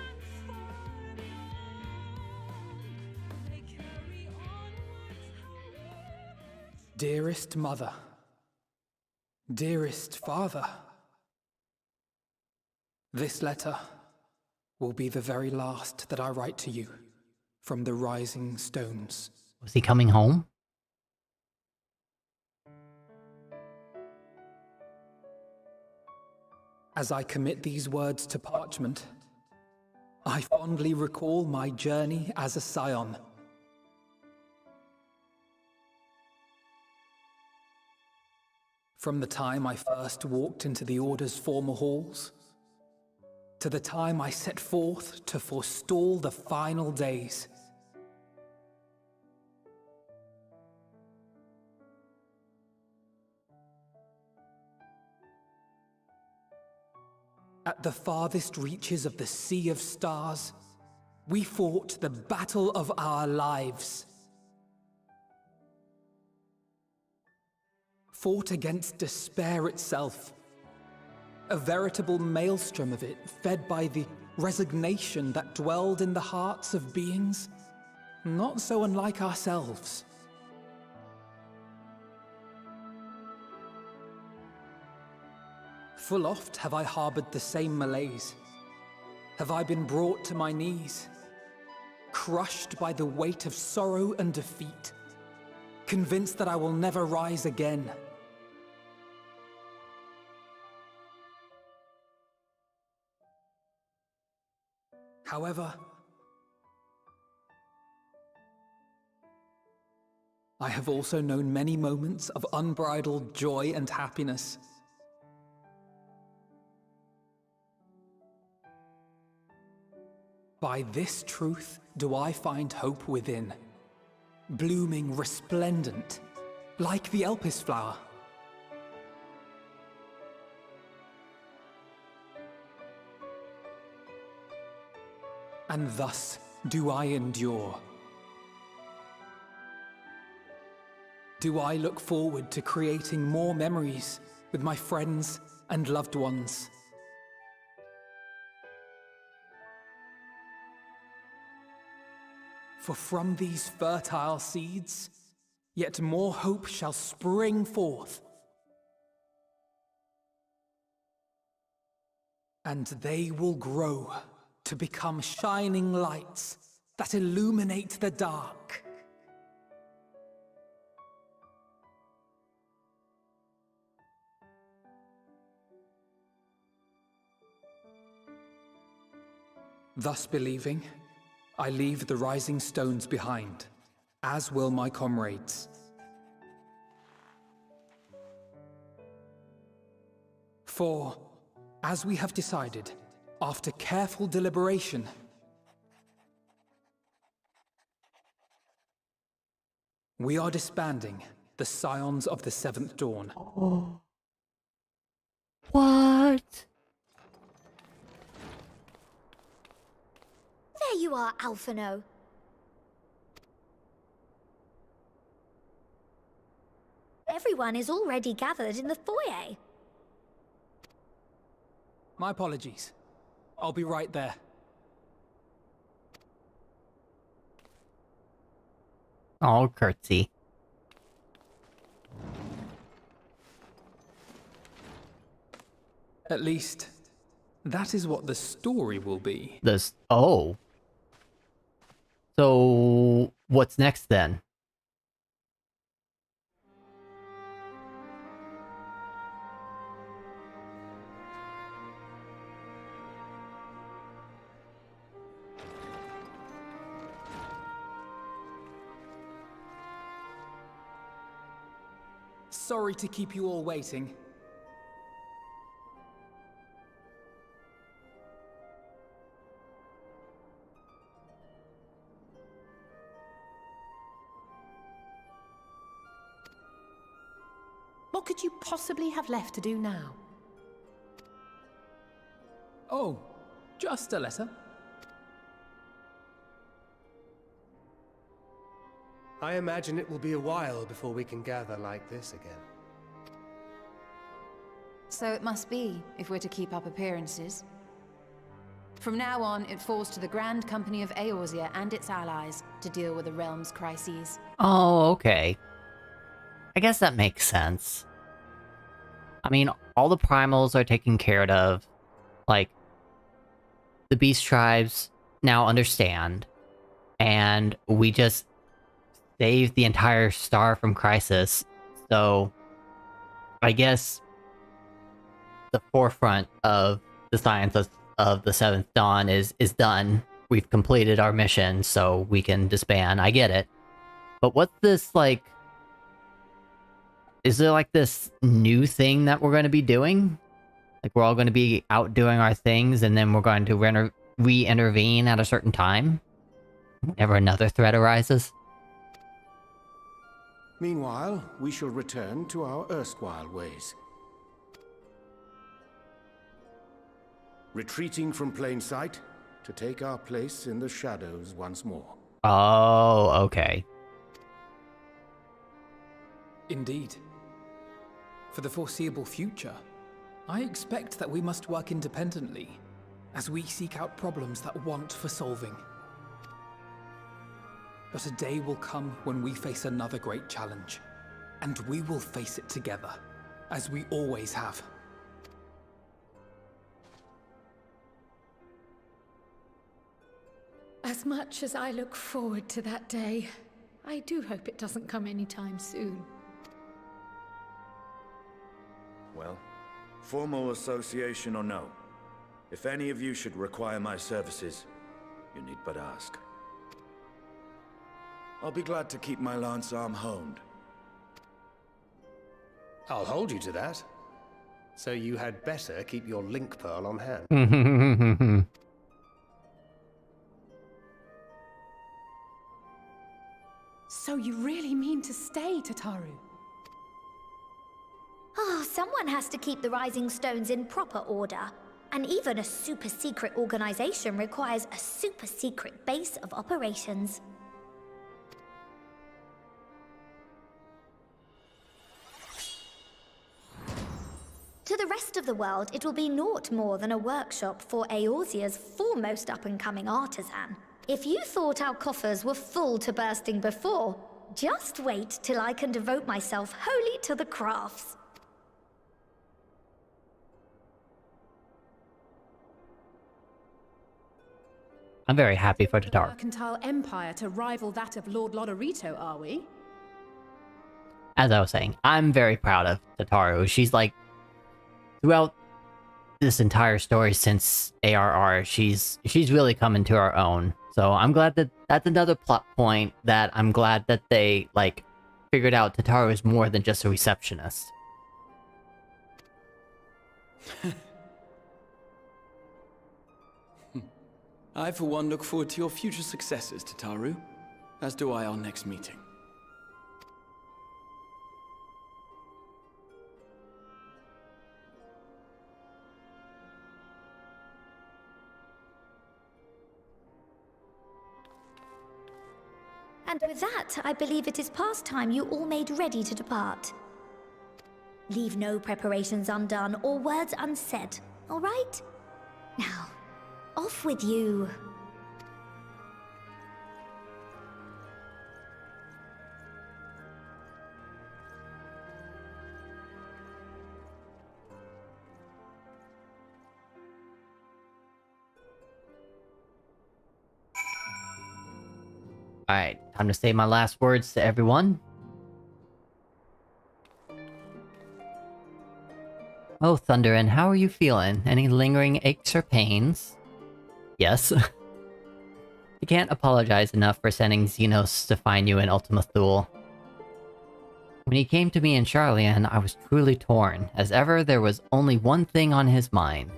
Dearest mother, dearest father, this letter will be the very last that I write to you from the rising stones. Was he coming home? As I commit these words to parchment, I fondly recall my journey as a scion. From the time I first walked into the Order's former halls, to the time I set forth to forestall the final days. At the farthest reaches of the Sea of Stars, we fought the battle of our lives. Fought against despair itself. A veritable maelstrom of it, fed by the resignation that dwelled in the hearts of beings not so unlike ourselves. Full oft have I harbored the same malaise. Have I been brought to my knees, crushed by the weight of sorrow and defeat, convinced that I will never rise again. However, I have also known many moments of unbridled joy and happiness. By this truth do I find hope within, blooming resplendent, like the Elpis flower. And thus do I endure. Do I look forward to creating more memories with my friends and loved ones. For from these fertile seeds, yet more hope shall spring forth. And they will grow to become shining lights that illuminate the dark. Thus believing, I leave the rising stones behind, as will my comrades. For, as we have decided, after careful deliberation, we are disbanding the Scions of the Seventh Dawn. Oh. What? There you are, Alphino. Everyone is already gathered in the foyer. My apologies. I'll be right there. Oh, curtsy. At least, that is what the story will be. Oh. So, what's next then? Sorry to keep you all waiting. What could you possibly have left to do now? Oh, just a letter. I imagine it will be a while before we can gather like this again. So it must be, if we're to keep up appearances. From now on, it falls to the Grand Company of Eorzea and its allies to deal with the realm's crises. Oh, okay. I guess that makes sense. I mean, all the primals are taken care of. Like, the beast tribes now understand. And we just saved the entire star from crisis. So, I guess the forefront of the science of the Seventh Dawn is done. We've completed our mission, so we can disband. I get it. But what's this, like... Is there, like, this new thing that we're going to be doing? Like, we're all going to be out doing our things, and then we're going to re-intervene at a certain time? Whenever another threat arises? Meanwhile, we shall return to our erstwhile ways. Retreating from plain sight to take our place in the shadows once more. Oh, okay. Indeed. For the foreseeable future, I expect that we must work independently, as we seek out problems that want for solving. But a day will come when we face another great challenge, and we will face it together, as we always have. As much as I look forward to that day, I do hope it doesn't come anytime soon. Well, formal association or no, if any of you should require my services, you need but ask. I'll be glad to keep my lance arm honed. I'll hold you to that. So you had better keep your link pearl on hand. So you really mean to stay, Tataru? Oh, someone has to keep the Rising Stones in proper order. And even a super-secret organization requires a super-secret base of operations. To the rest of the world, it will be naught more than a workshop for Eorzea's foremost up-and-coming artisan. If you thought our coffers were full to bursting before, just wait till I can devote myself wholly to the crafts. I'm very happy for Tataru. Mercantile empire to rival that of Lord Lodorito, are we? As I was saying, I'm very proud of Tataru. She's like, throughout this entire story since ARR, she's really come into her own. So I'm glad that that's another plot point that I'm glad that they, like, figured out Tataru is more than just a receptionist. I, for one, look forward to your future successes, Tataru. As do I our next meeting. And with that, I believe it is past time you all made ready to depart. Leave no preparations undone or words unsaid, all right? Now, off with you. Alright, time to say my last words to everyone. Oh, Thunderin, how are you feeling? Any lingering aches or pains? Yes. I can't apologize enough for sending Xenos to find you in Ultima Thule. When he came to me in Charlian, I was truly torn. As ever, there was only one thing on his mind.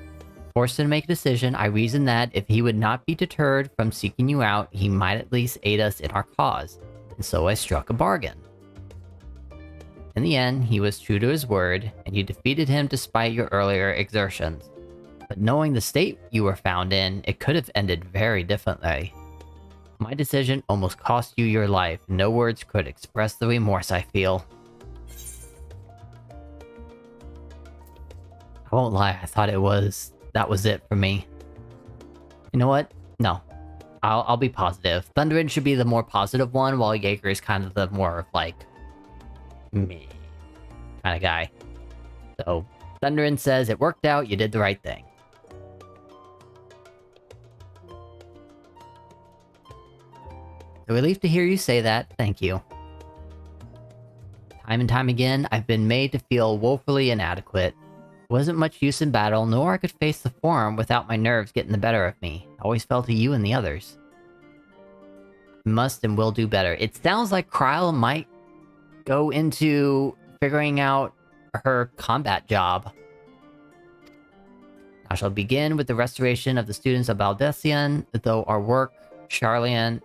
Forced to make a decision, I reasoned that if he would not be deterred from seeking you out, he might at least aid us in our cause. And so I struck a bargain. In the end, he was true to his word, and you defeated him despite your earlier exertions. But knowing the state you were found in, it could have ended very differently. My decision almost cost you your life. No words could express the remorse I feel. I won't lie, I thought that was it for me. You know what? No. I'll be positive. Thunderin should be the more positive one, while Jaeger is kind of the more, like, meh kind of guy. So, Thunderin says, it worked out, you did the right thing. A relief to hear you say that, thank you. Time and time again, I've been made to feel woefully inadequate. Wasn't much use in battle, nor I could face the Forum without my nerves getting the better of me. I always fell to you and the others. Must and will do better. It sounds like Kryl might go into figuring out her combat job. I shall begin with the restoration of the students of Baldessian, though our work, Charlian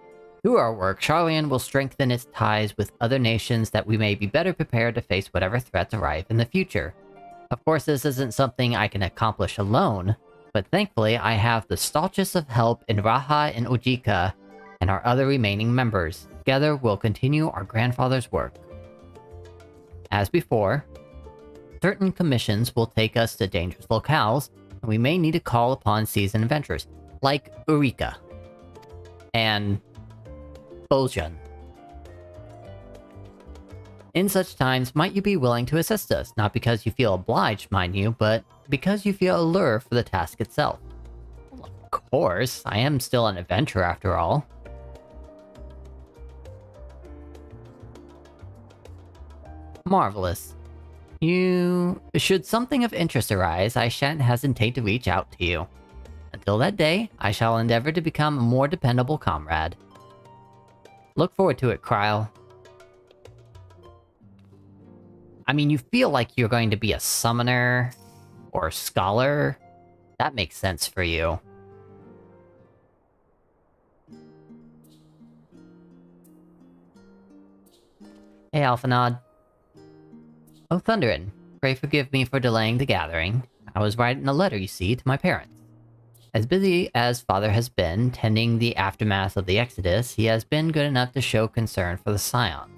will strengthen its ties with other nations that we may be better prepared to face whatever threats arrive in the future. Of course, this isn't something I can accomplish alone, but thankfully I have the staunchest of help in Raha and Ojika, and our other remaining members. Together, we'll continue our grandfather's work. As before, certain commissions will take us to dangerous locales, and we may need to call upon seasoned adventurers, like Eureka and Bojan. In such times, might you be willing to assist us, not because you feel obliged, mind you, but because you feel a lure for the task itself? Well, of course, I am still an adventurer after all. Marvelous. Should something of interest arise, I shan't hesitate to reach out to you. Until that day, I shall endeavor to become a more dependable comrade. Look forward to it, Kryl. I mean, you feel like you're going to be a summoner or a scholar. That makes sense for you. Hey, Alphanod. Oh, Thunderin. Pray forgive me for delaying the gathering. I was writing a letter, you see, to my parents. As busy as Father has been tending the aftermath of the Exodus, he has been good enough to show concern for the Scions.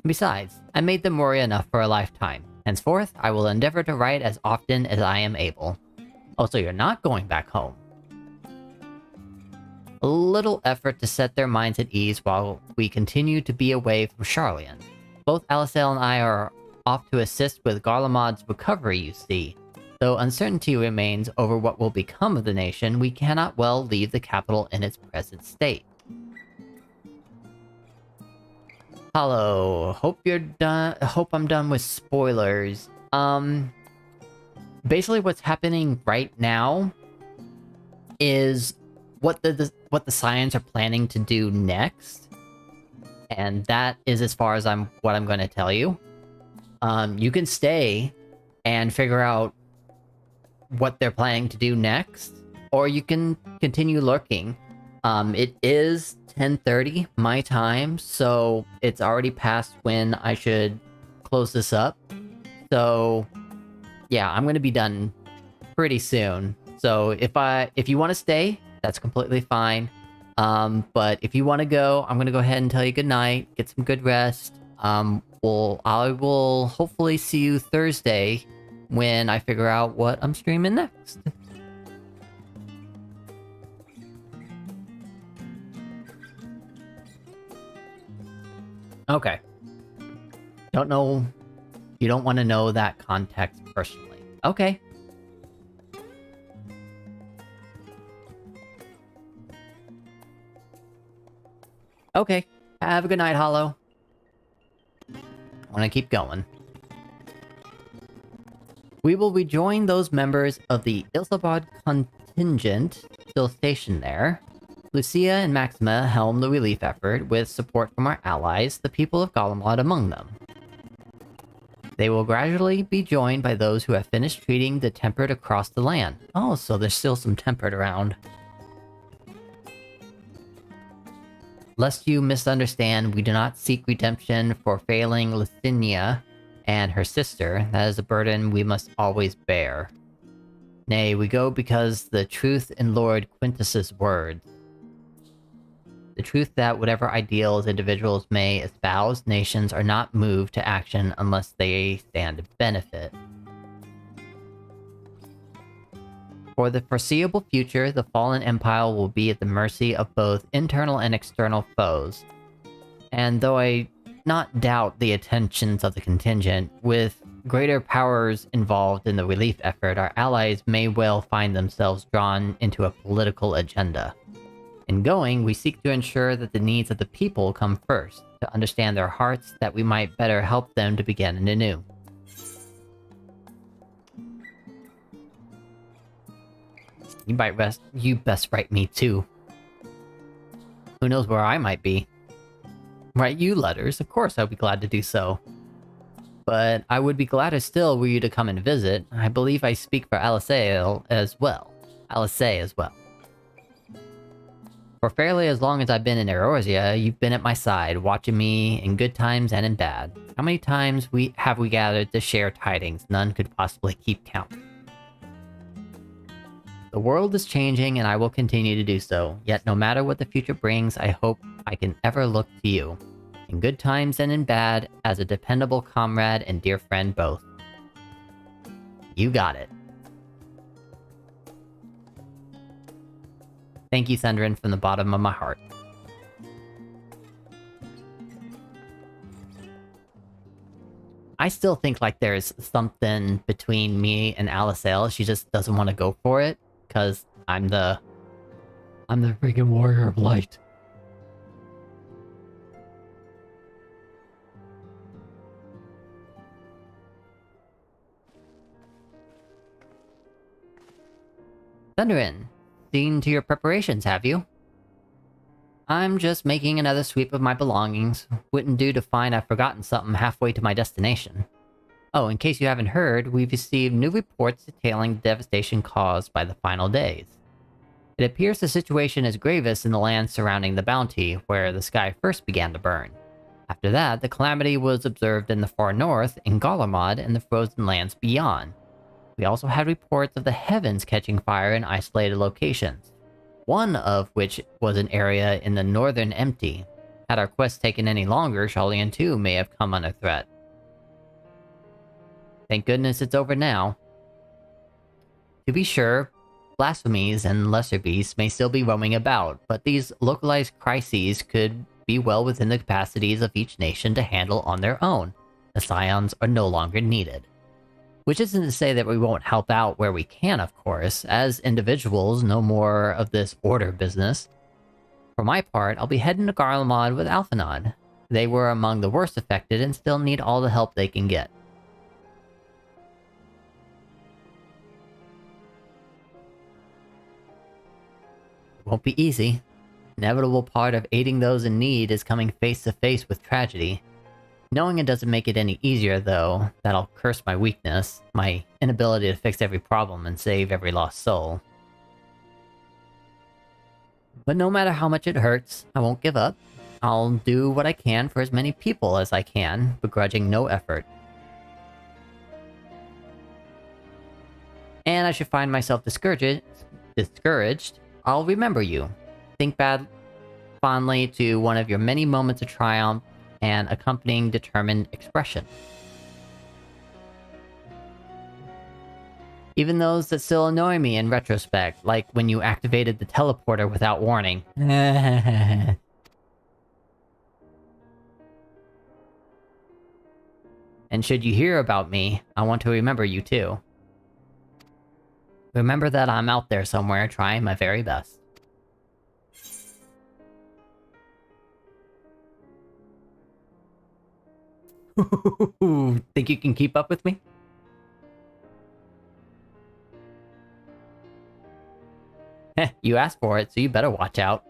Besides, I made them worry enough for a lifetime. Henceforth, I will endeavor to write as often as I am able. Also, you're not going back home. A little effort to set their minds at ease while we continue to be away from Charlian. Both Alicel and I are off to assist with Garlemald's recovery, you see. Though uncertainty remains over what will become of the nation, we cannot well leave the capital in its present state. Hello, hope I'm done with spoilers. Basically what's happening right now is what the Scions are planning to do next. And that is as far as what I'm going to tell you. You can stay and figure out what they're planning to do next, or you can continue lurking. It is 10:30 my time, so it's already past when I should close this up. So yeah, I'm gonna be done pretty soon. So if you want to stay, that's completely fine. But if you want to go, I'm gonna go ahead and tell you good night, get some good rest. I will hopefully see you Thursday when I figure out what I'm streaming next. Okay. Don't know. You don't want to know that context personally. Okay. Okay. Have a good night, Hollow. I want to keep going. We will rejoin those members of the Ilsabad contingent still stationed there. Lucia and Maxima helm the relief effort with support from our allies, the people of Garlemald among them. They will gradually be joined by those who have finished treating the tempered across the land. Oh, so there's still some tempered around. Lest you misunderstand, we do not seek redemption for failing Licinia and her sister. That is a burden we must always bear. Nay, we go because the truth in Lord Quintus's words. The truth that whatever ideals individuals may espouse, nations are not moved to action unless they stand to benefit. For the foreseeable future, the fallen empire will be at the mercy of both internal and external foes. And though I not doubt the intentions of the contingent, with greater powers involved in the relief effort, our allies may well find themselves drawn into a political agenda. In going, we seek to ensure that the needs of the people come first, to understand their hearts, that we might better help them to begin anew. You best write me too. Who knows where I might be? Write you letters, of course I'd be glad to do so. But I would be gladder still were you to come and visit. I believe I speak for Alice as well. For fairly as long as I've been in Eorzea, you've been at my side, watching me in good times and in bad. How many times have we gathered to share tidings none could possibly keep count? The world is changing, and I will continue to do so. Yet no matter what the future brings, I hope I can ever look to you, in good times and in bad, as a dependable comrade and dear friend both. You got it. Thank you, Thundrin, from the bottom of my heart. I still think like there's something between me and Alicel. She just doesn't want to go for it, because I'm the freaking warrior of light. Thundrin, seen to your preparations, have you? I'm just making another sweep of my belongings. Wouldn't do to find I've forgotten something halfway to my destination. Oh, in case you haven't heard, we've received new reports detailing the devastation caused by the final days. It appears the situation is gravest in the lands surrounding the Bounty, where the sky first began to burn. After that, the calamity was observed in the far north, in Garlemald, and the frozen lands beyond. We also had reports of the heavens catching fire in isolated locations, one of which was an area in the northern Empty. Had our quest taken any longer, Sharlayan too may have come under threat. Thank goodness it's over now. To be sure, blasphemies and lesser beasts may still be roaming about, but these localized crises could be well within the capacities of each nation to handle on their own. The Scions are no longer needed. Which isn't to say that we won't help out where we can, of course. As individuals, no more of this order business. For my part, I'll be heading to Garlemald with Alphinaud. They were among the worst affected and still need all the help they can get. It won't be easy. Inevitable part of aiding those in need is coming face to face with tragedy. Knowing it doesn't make it any easier, though, that I'll curse my weakness, my inability to fix every problem and save every lost soul. But no matter how much it hurts, I won't give up. I'll do what I can for as many people as I can, begrudging no effort. And I should find myself discouraged, I'll remember you. Think back fondly to one of your many moments of triumph and accompanying determined expression. Even those that still annoy me in retrospect, like when you activated the teleporter without warning. And should you hear about me, I want to remember you too. Remember that I'm out there somewhere trying my very best. Think you can keep up with me? Heh, you asked for it, so you better watch out.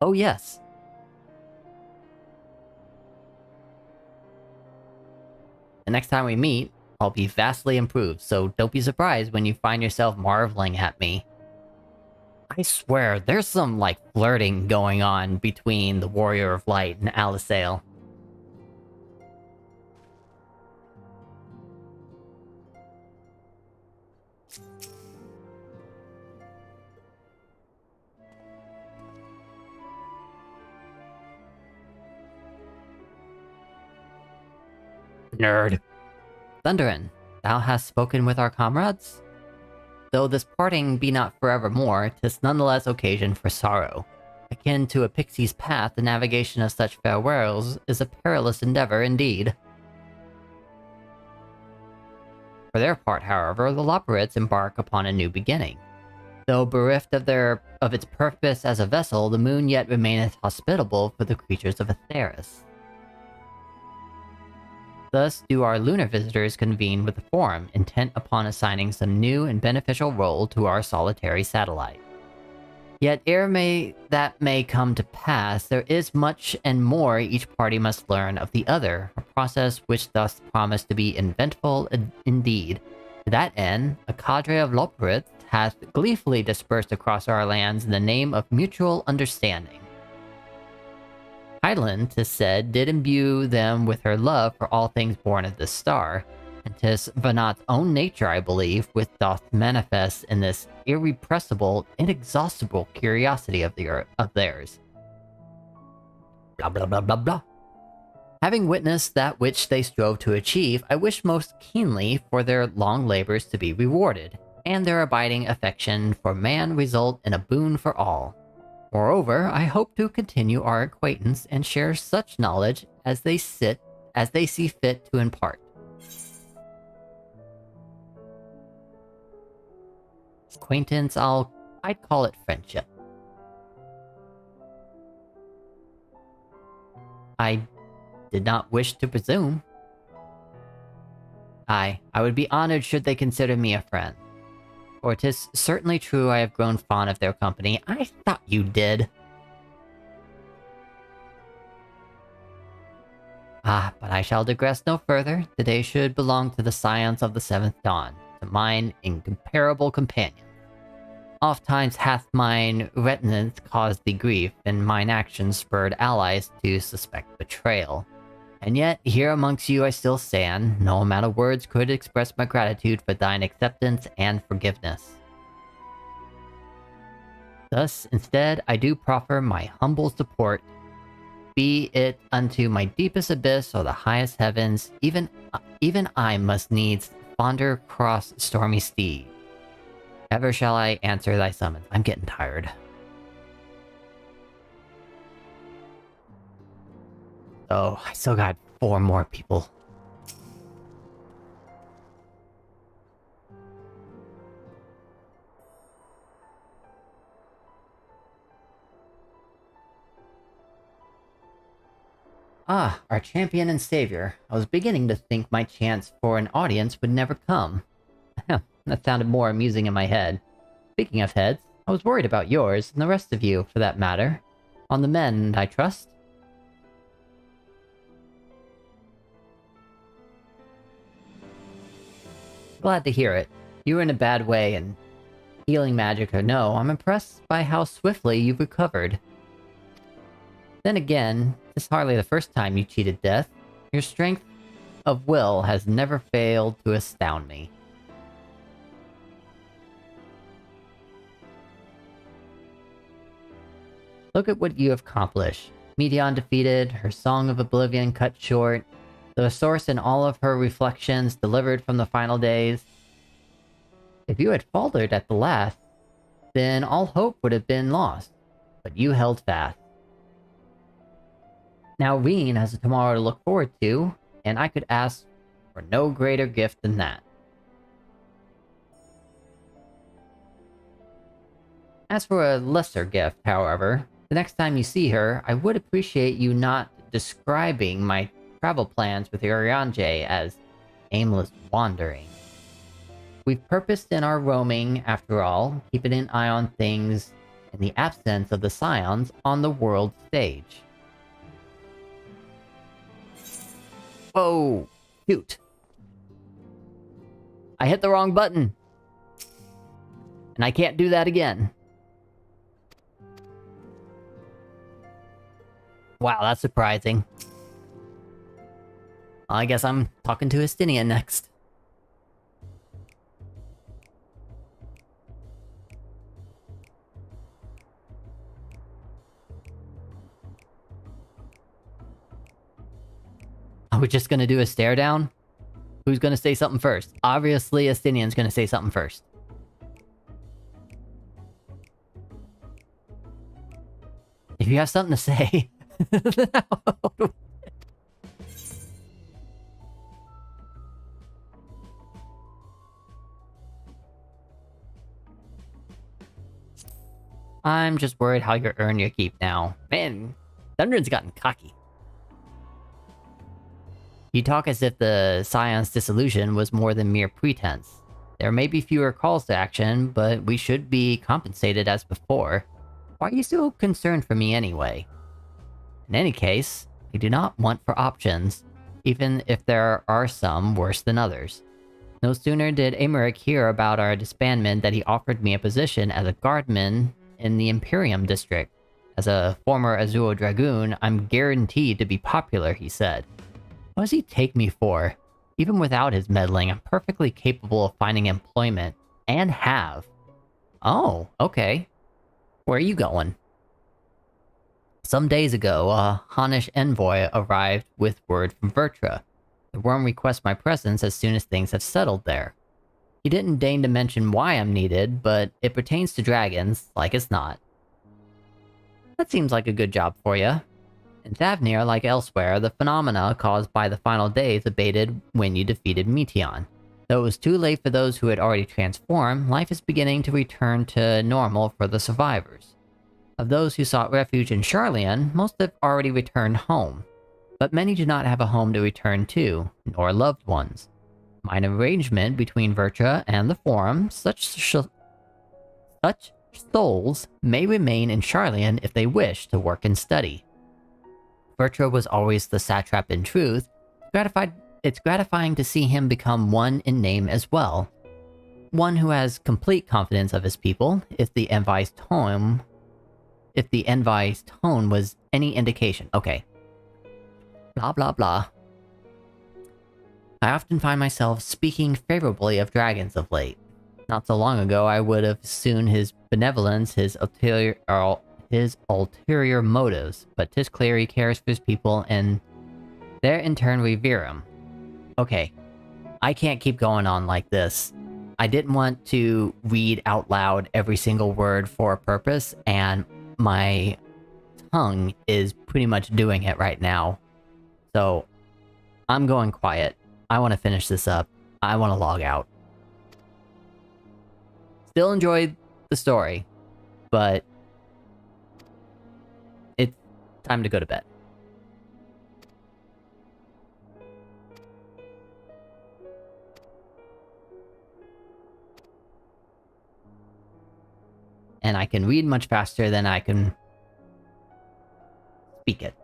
Oh yes. The next time we meet, I'll be vastly improved, so don't be surprised when you find yourself marveling at me. I swear, there's some, like, flirting going on between the Warrior of Light and Alicel. Nerd. Thunderin, thou hast spoken with our comrades? Though this parting be not forevermore, 'tis nonetheless occasion for sorrow. Akin to a pixie's path, the navigation of such farewells is a perilous endeavor indeed. For their part, however, the Loperids embark upon a new beginning. Though bereft of its purpose as a vessel, the moon yet remaineth hospitable for the creatures of Aetheris. Thus do our lunar visitors convene with the Forum, intent upon assigning some new and beneficial role to our solitary satellite. Yet ere that may come to pass, there is much and more each party must learn of the other, a process which thus promised to be eventful indeed. To that end, a cadre of Loperids hath gleefully dispersed across our lands in the name of mutual understanding. Hydaelyn, 'tis said, did imbue them with her love for all things born of this star, and 'tis Vanat's own nature, I believe, which doth manifest in this irrepressible, inexhaustible curiosity of theirs. Blah blah blah blah blah. Having witnessed that which they strove to achieve, I wish most keenly for their long labors to be rewarded, and their abiding affection for man result in a boon for all. Moreover, I hope to continue our acquaintance and share such knowledge as they see fit to impart. Acquaintance, I'd call it friendship. I did not wish to presume. I would be honored should they consider me a friend. For 'tis certainly true I have grown fond of their company. I thought you did. But I shall digress no further. Today should belong to the scions of the Seventh Dawn, to mine incomparable companions. Oft times hath mine reticence caused thee grief, and mine actions spurred allies to suspect betrayal. And yet, here amongst you I still stand. No amount of words could express my gratitude for thine acceptance and forgiveness. Thus, instead, I do proffer my humble support. Be it unto my deepest abyss or the highest heavens, even I must needs fonder cross stormy steed. Ever shall I answer thy summons. I'm getting tired. Oh, I still got 4 more people. Our champion and savior. I was beginning to think my chance for an audience would never come. That sounded more amusing in my head. Speaking of heads, I was worried about yours, and the rest of you, for that matter. On the mend, I trust? Glad to hear it. You were in a bad way, and healing magic or no, I'm impressed by how swiftly you've recovered. Then again, it's hardly the first time you cheated death. Your strength of will has never failed to astound me. Look at what you have accomplished. Meteon defeated, her Song of Oblivion cut short, the source in all of her reflections delivered from the final days. If you had faltered at the last, then all hope would have been lost. But you held fast. Now Reen has a tomorrow to look forward to, and I could ask for no greater gift than that. As for a lesser gift, however, the next time you see her, I would appreciate you not describing my travel plans with Urianger as aimless wandering. We've purposed in our roaming, after all, keeping an eye on things in the absence of the Scions on the world stage. Whoa! Shoot! I hit the wrong button! And I can't do that again. Wow, that's surprising. I guess I'm talking to Estinian next. Oh we're just gonna do a stare down? Who's gonna say something first? Obviously, Estinian's gonna say something first. If you have something to say... I'm just worried how you earn your keep now. Man, Thunderin's gotten cocky. You talk as if the Scion's dissolution was more than mere pretense. There may be fewer calls to action, but we should be compensated as before. Why are you so concerned for me anyway? In any case, I do not want for options, even if there are some worse than others. No sooner did Emmerich hear about our disbandment than he offered me a position as a guardman in the Imperium district. As a former Azul Dragoon, I'm guaranteed to be popular, he said. What does he take me for? Even without his meddling, I'm perfectly capable of finding employment. And have. Oh, okay. Where are you going? Some days ago, a Hannish envoy arrived with word from Vertra. The worm requests my presence as soon as things have settled there. He didn't deign to mention why I'm needed, but it pertains to dragons, like it's not. That seems like a good job for you. In Thavnir, like elsewhere, the phenomena caused by the final days abated when you defeated Meteon. Though it was too late for those who had already transformed, life is beginning to return to normal for the survivors. Of those who sought refuge in Sharlayan, most have already returned home. But many do not have a home to return to, nor loved ones. By an arrangement between Vertra and the Forum, such souls may remain in Sharlayan if they wish to work and study. Vertra was always the satrap in truth. It's gratifying to see him become one in name as well. One who has complete confidence of his people, if the Envy's tone was any indication. Okay. Blah blah blah. I often find myself speaking favorably of dragons of late. Not so long ago, I would have assumed his benevolence, his ulterior motives, but 'tis clear he cares for his people, and they in turn revere him. Okay, I can't keep going on like this. I didn't want to read out loud every single word for a purpose, and my tongue is pretty much doing it right now. So, I'm going quiet. I want to finish this up. I want to log out. Still enjoyed the story, but it's time to go to bed. And I can read much faster than I can speak it.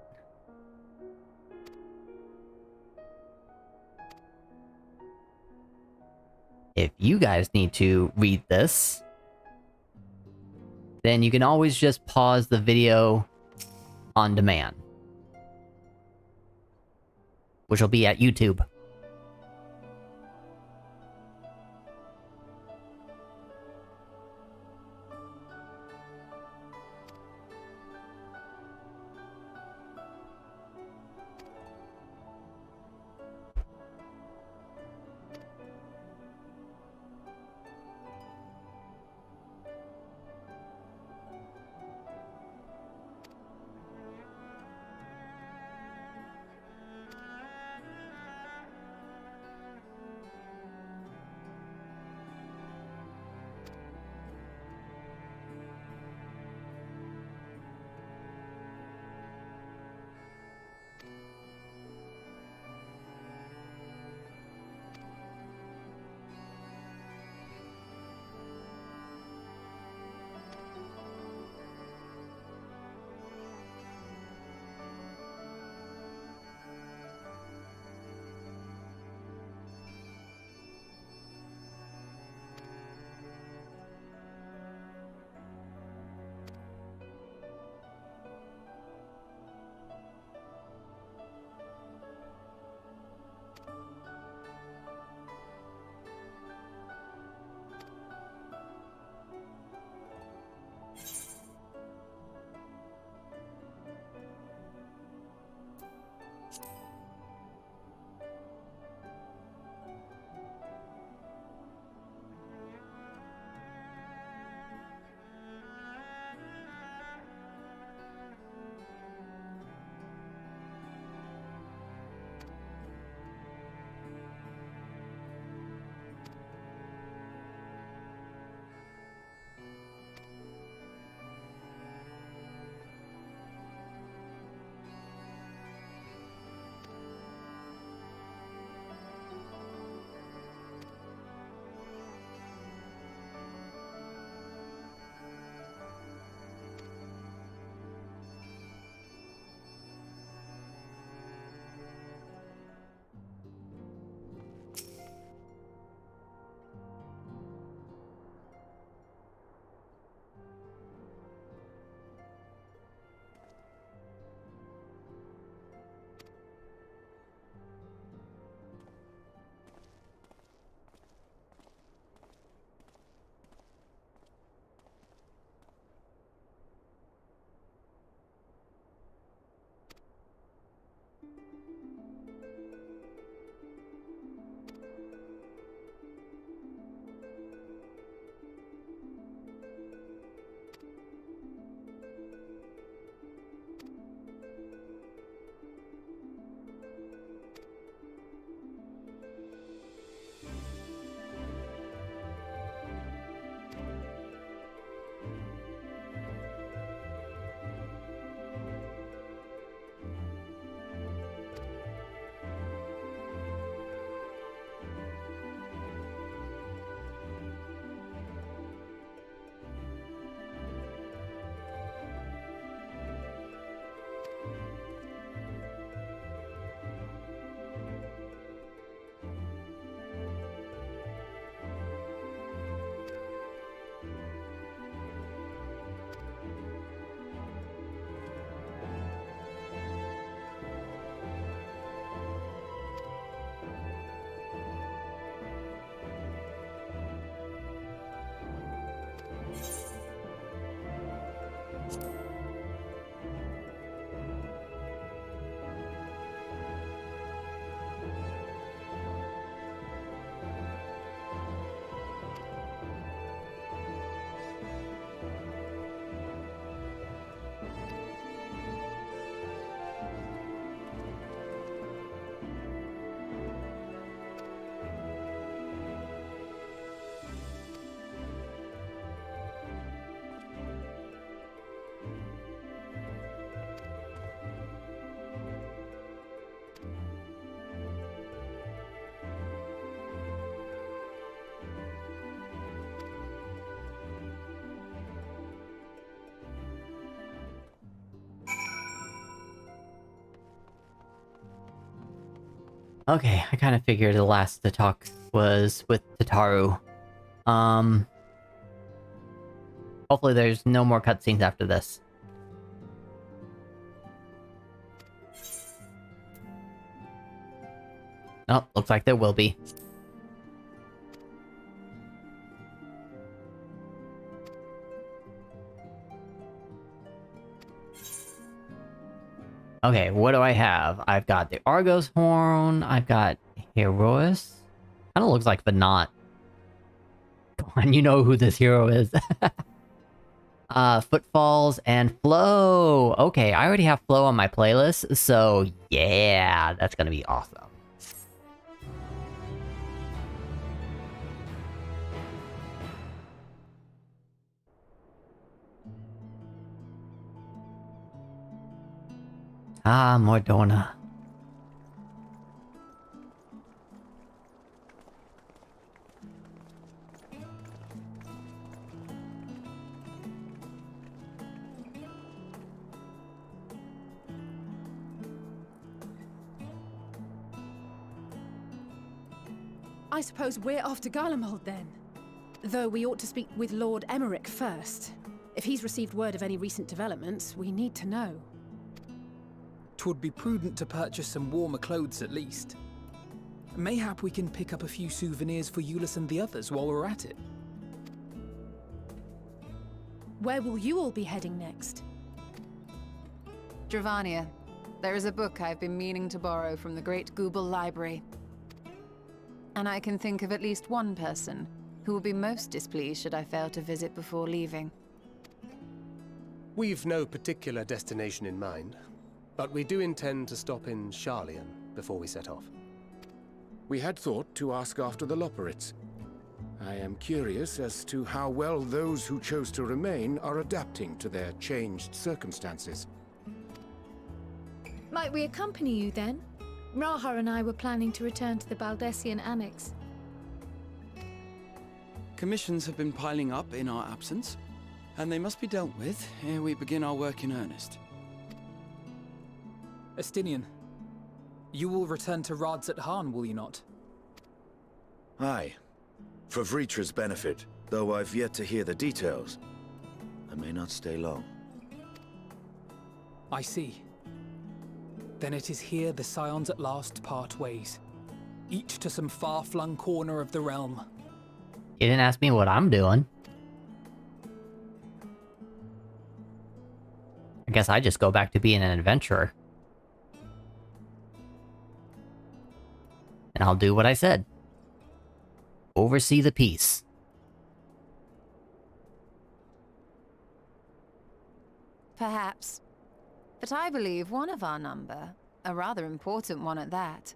If you guys need to read this, then you can always just pause the video on demand, which will be at YouTube. Okay, I kind of figured the last to talk was with Tataru. Hopefully there's no more cutscenes after this. Oh, looks like there will be. Okay, what do I have? I've got the Argos Horn, I've got Heroes. Kinda looks like Venat. Come on, you know who this hero is. Footfalls and Flow! Okay, I already have Flow on my playlist, so yeah, that's gonna be awesome. Ah, Mordona. I suppose we're off to Garlemald then. Though we ought to speak with Lord Emmerich first. If he's received word of any recent developments, we need to know. 'Twould be prudent to purchase some warmer clothes at least. Mayhap we can pick up a few souvenirs for Euless and the others while we're at it. Where will you all be heading next? Dravania. There is a book I've been meaning to borrow from the Great Google Library. And I can think of at least one person who will be most displeased should I fail to visit before leaving. We've no particular destination in mind, but we do intend to stop in Sharlayan before we set off. We had thought to ask after the Loporrits. I am curious as to how well those who chose to remain are adapting to their changed circumstances. Might we accompany you then? Raha and I were planning to return to the Baldessian Annex. Commissions have been piling up in our absence, and they must be dealt with ere we begin our work in earnest. Estinian, you will return to Radzat Han, will you not? Aye. For Vritra's benefit, though I've yet to hear the details. I may not stay long. I see. Then it is here the Scions at last part ways. Each to some far-flung corner of the realm. You didn't ask me what I'm doing. I guess I just go back to being an adventurer. And I'll do what I said. Oversee the peace. Perhaps. But I believe one of our number, a rather important one at that,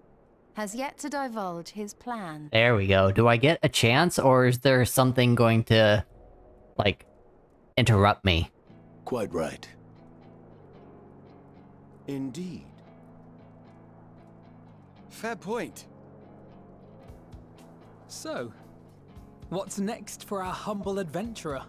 has yet to divulge his plan. There we go. Do I get a chance, or is there something going to, like, interrupt me? Quite right. Indeed. Fair point. So, what's next for our humble adventurer?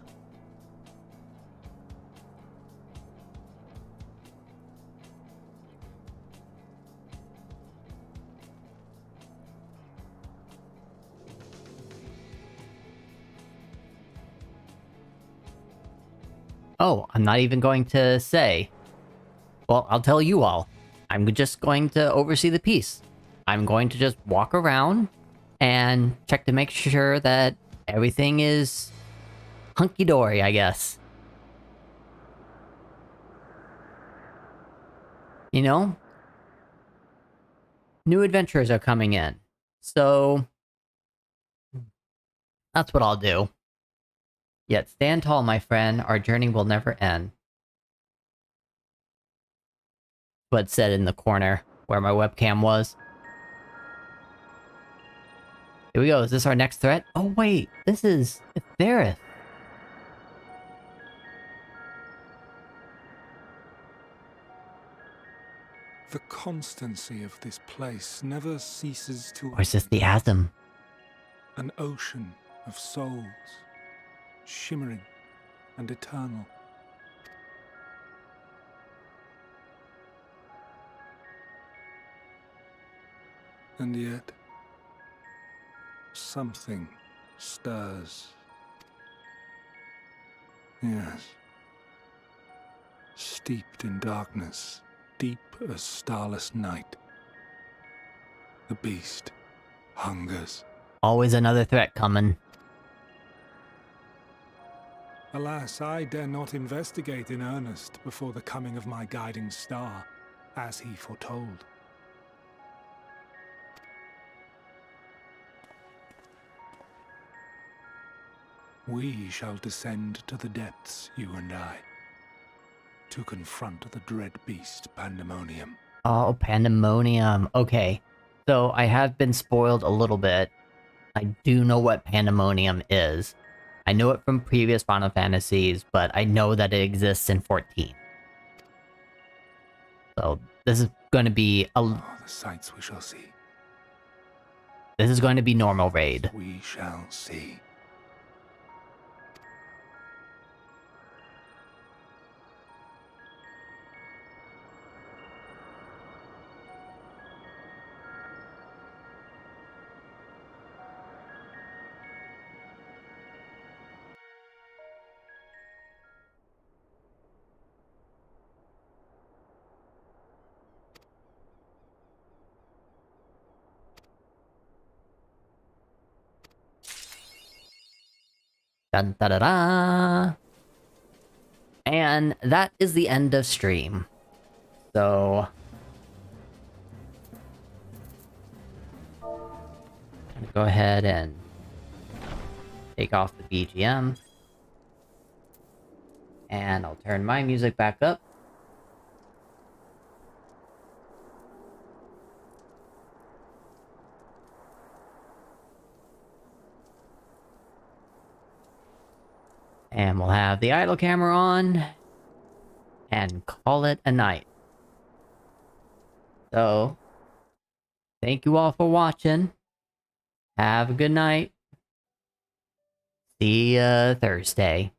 Oh, I'm not even going to say. Well, I'll tell you all. I'm just going to oversee the peace. I'm going to just walk around and check to make sure that everything is hunky-dory, I guess. You know? New adventurers are coming in. So that's what I'll do. Yet stand tall, my friend. Our journey will never end. What it said in the corner where my webcam was. Here we go. Is this our next threat? Oh wait, this is Aetherith. The constancy of this place never ceases to... Or is this the Asm? An ocean of souls, shimmering and eternal. And yet, something stirs. Yes. Steeped in darkness, deep as starless night. The beast hungers. Always another threat coming. Alas, I dare not investigate in earnest before the coming of my guiding star, as he foretold. We shall descend to the depths, you and I, to confront the dread beast Pandemonium. Oh, Pandemonium. Okay. So I have been spoiled a little bit. I do know what Pandemonium is. I know it from previous Final Fantasies, but I know that it exists in 14. So this is going to be a... Oh, the sights we shall see. This is going to be normal raid. We shall see. Dun da da da. And that is the end of stream. So I'm gonna go ahead and take off the BGM. And I'll turn my music back up. And we'll have the idle camera on. And call it a night. So, thank you all for watching. Have a good night. See ya Thursday.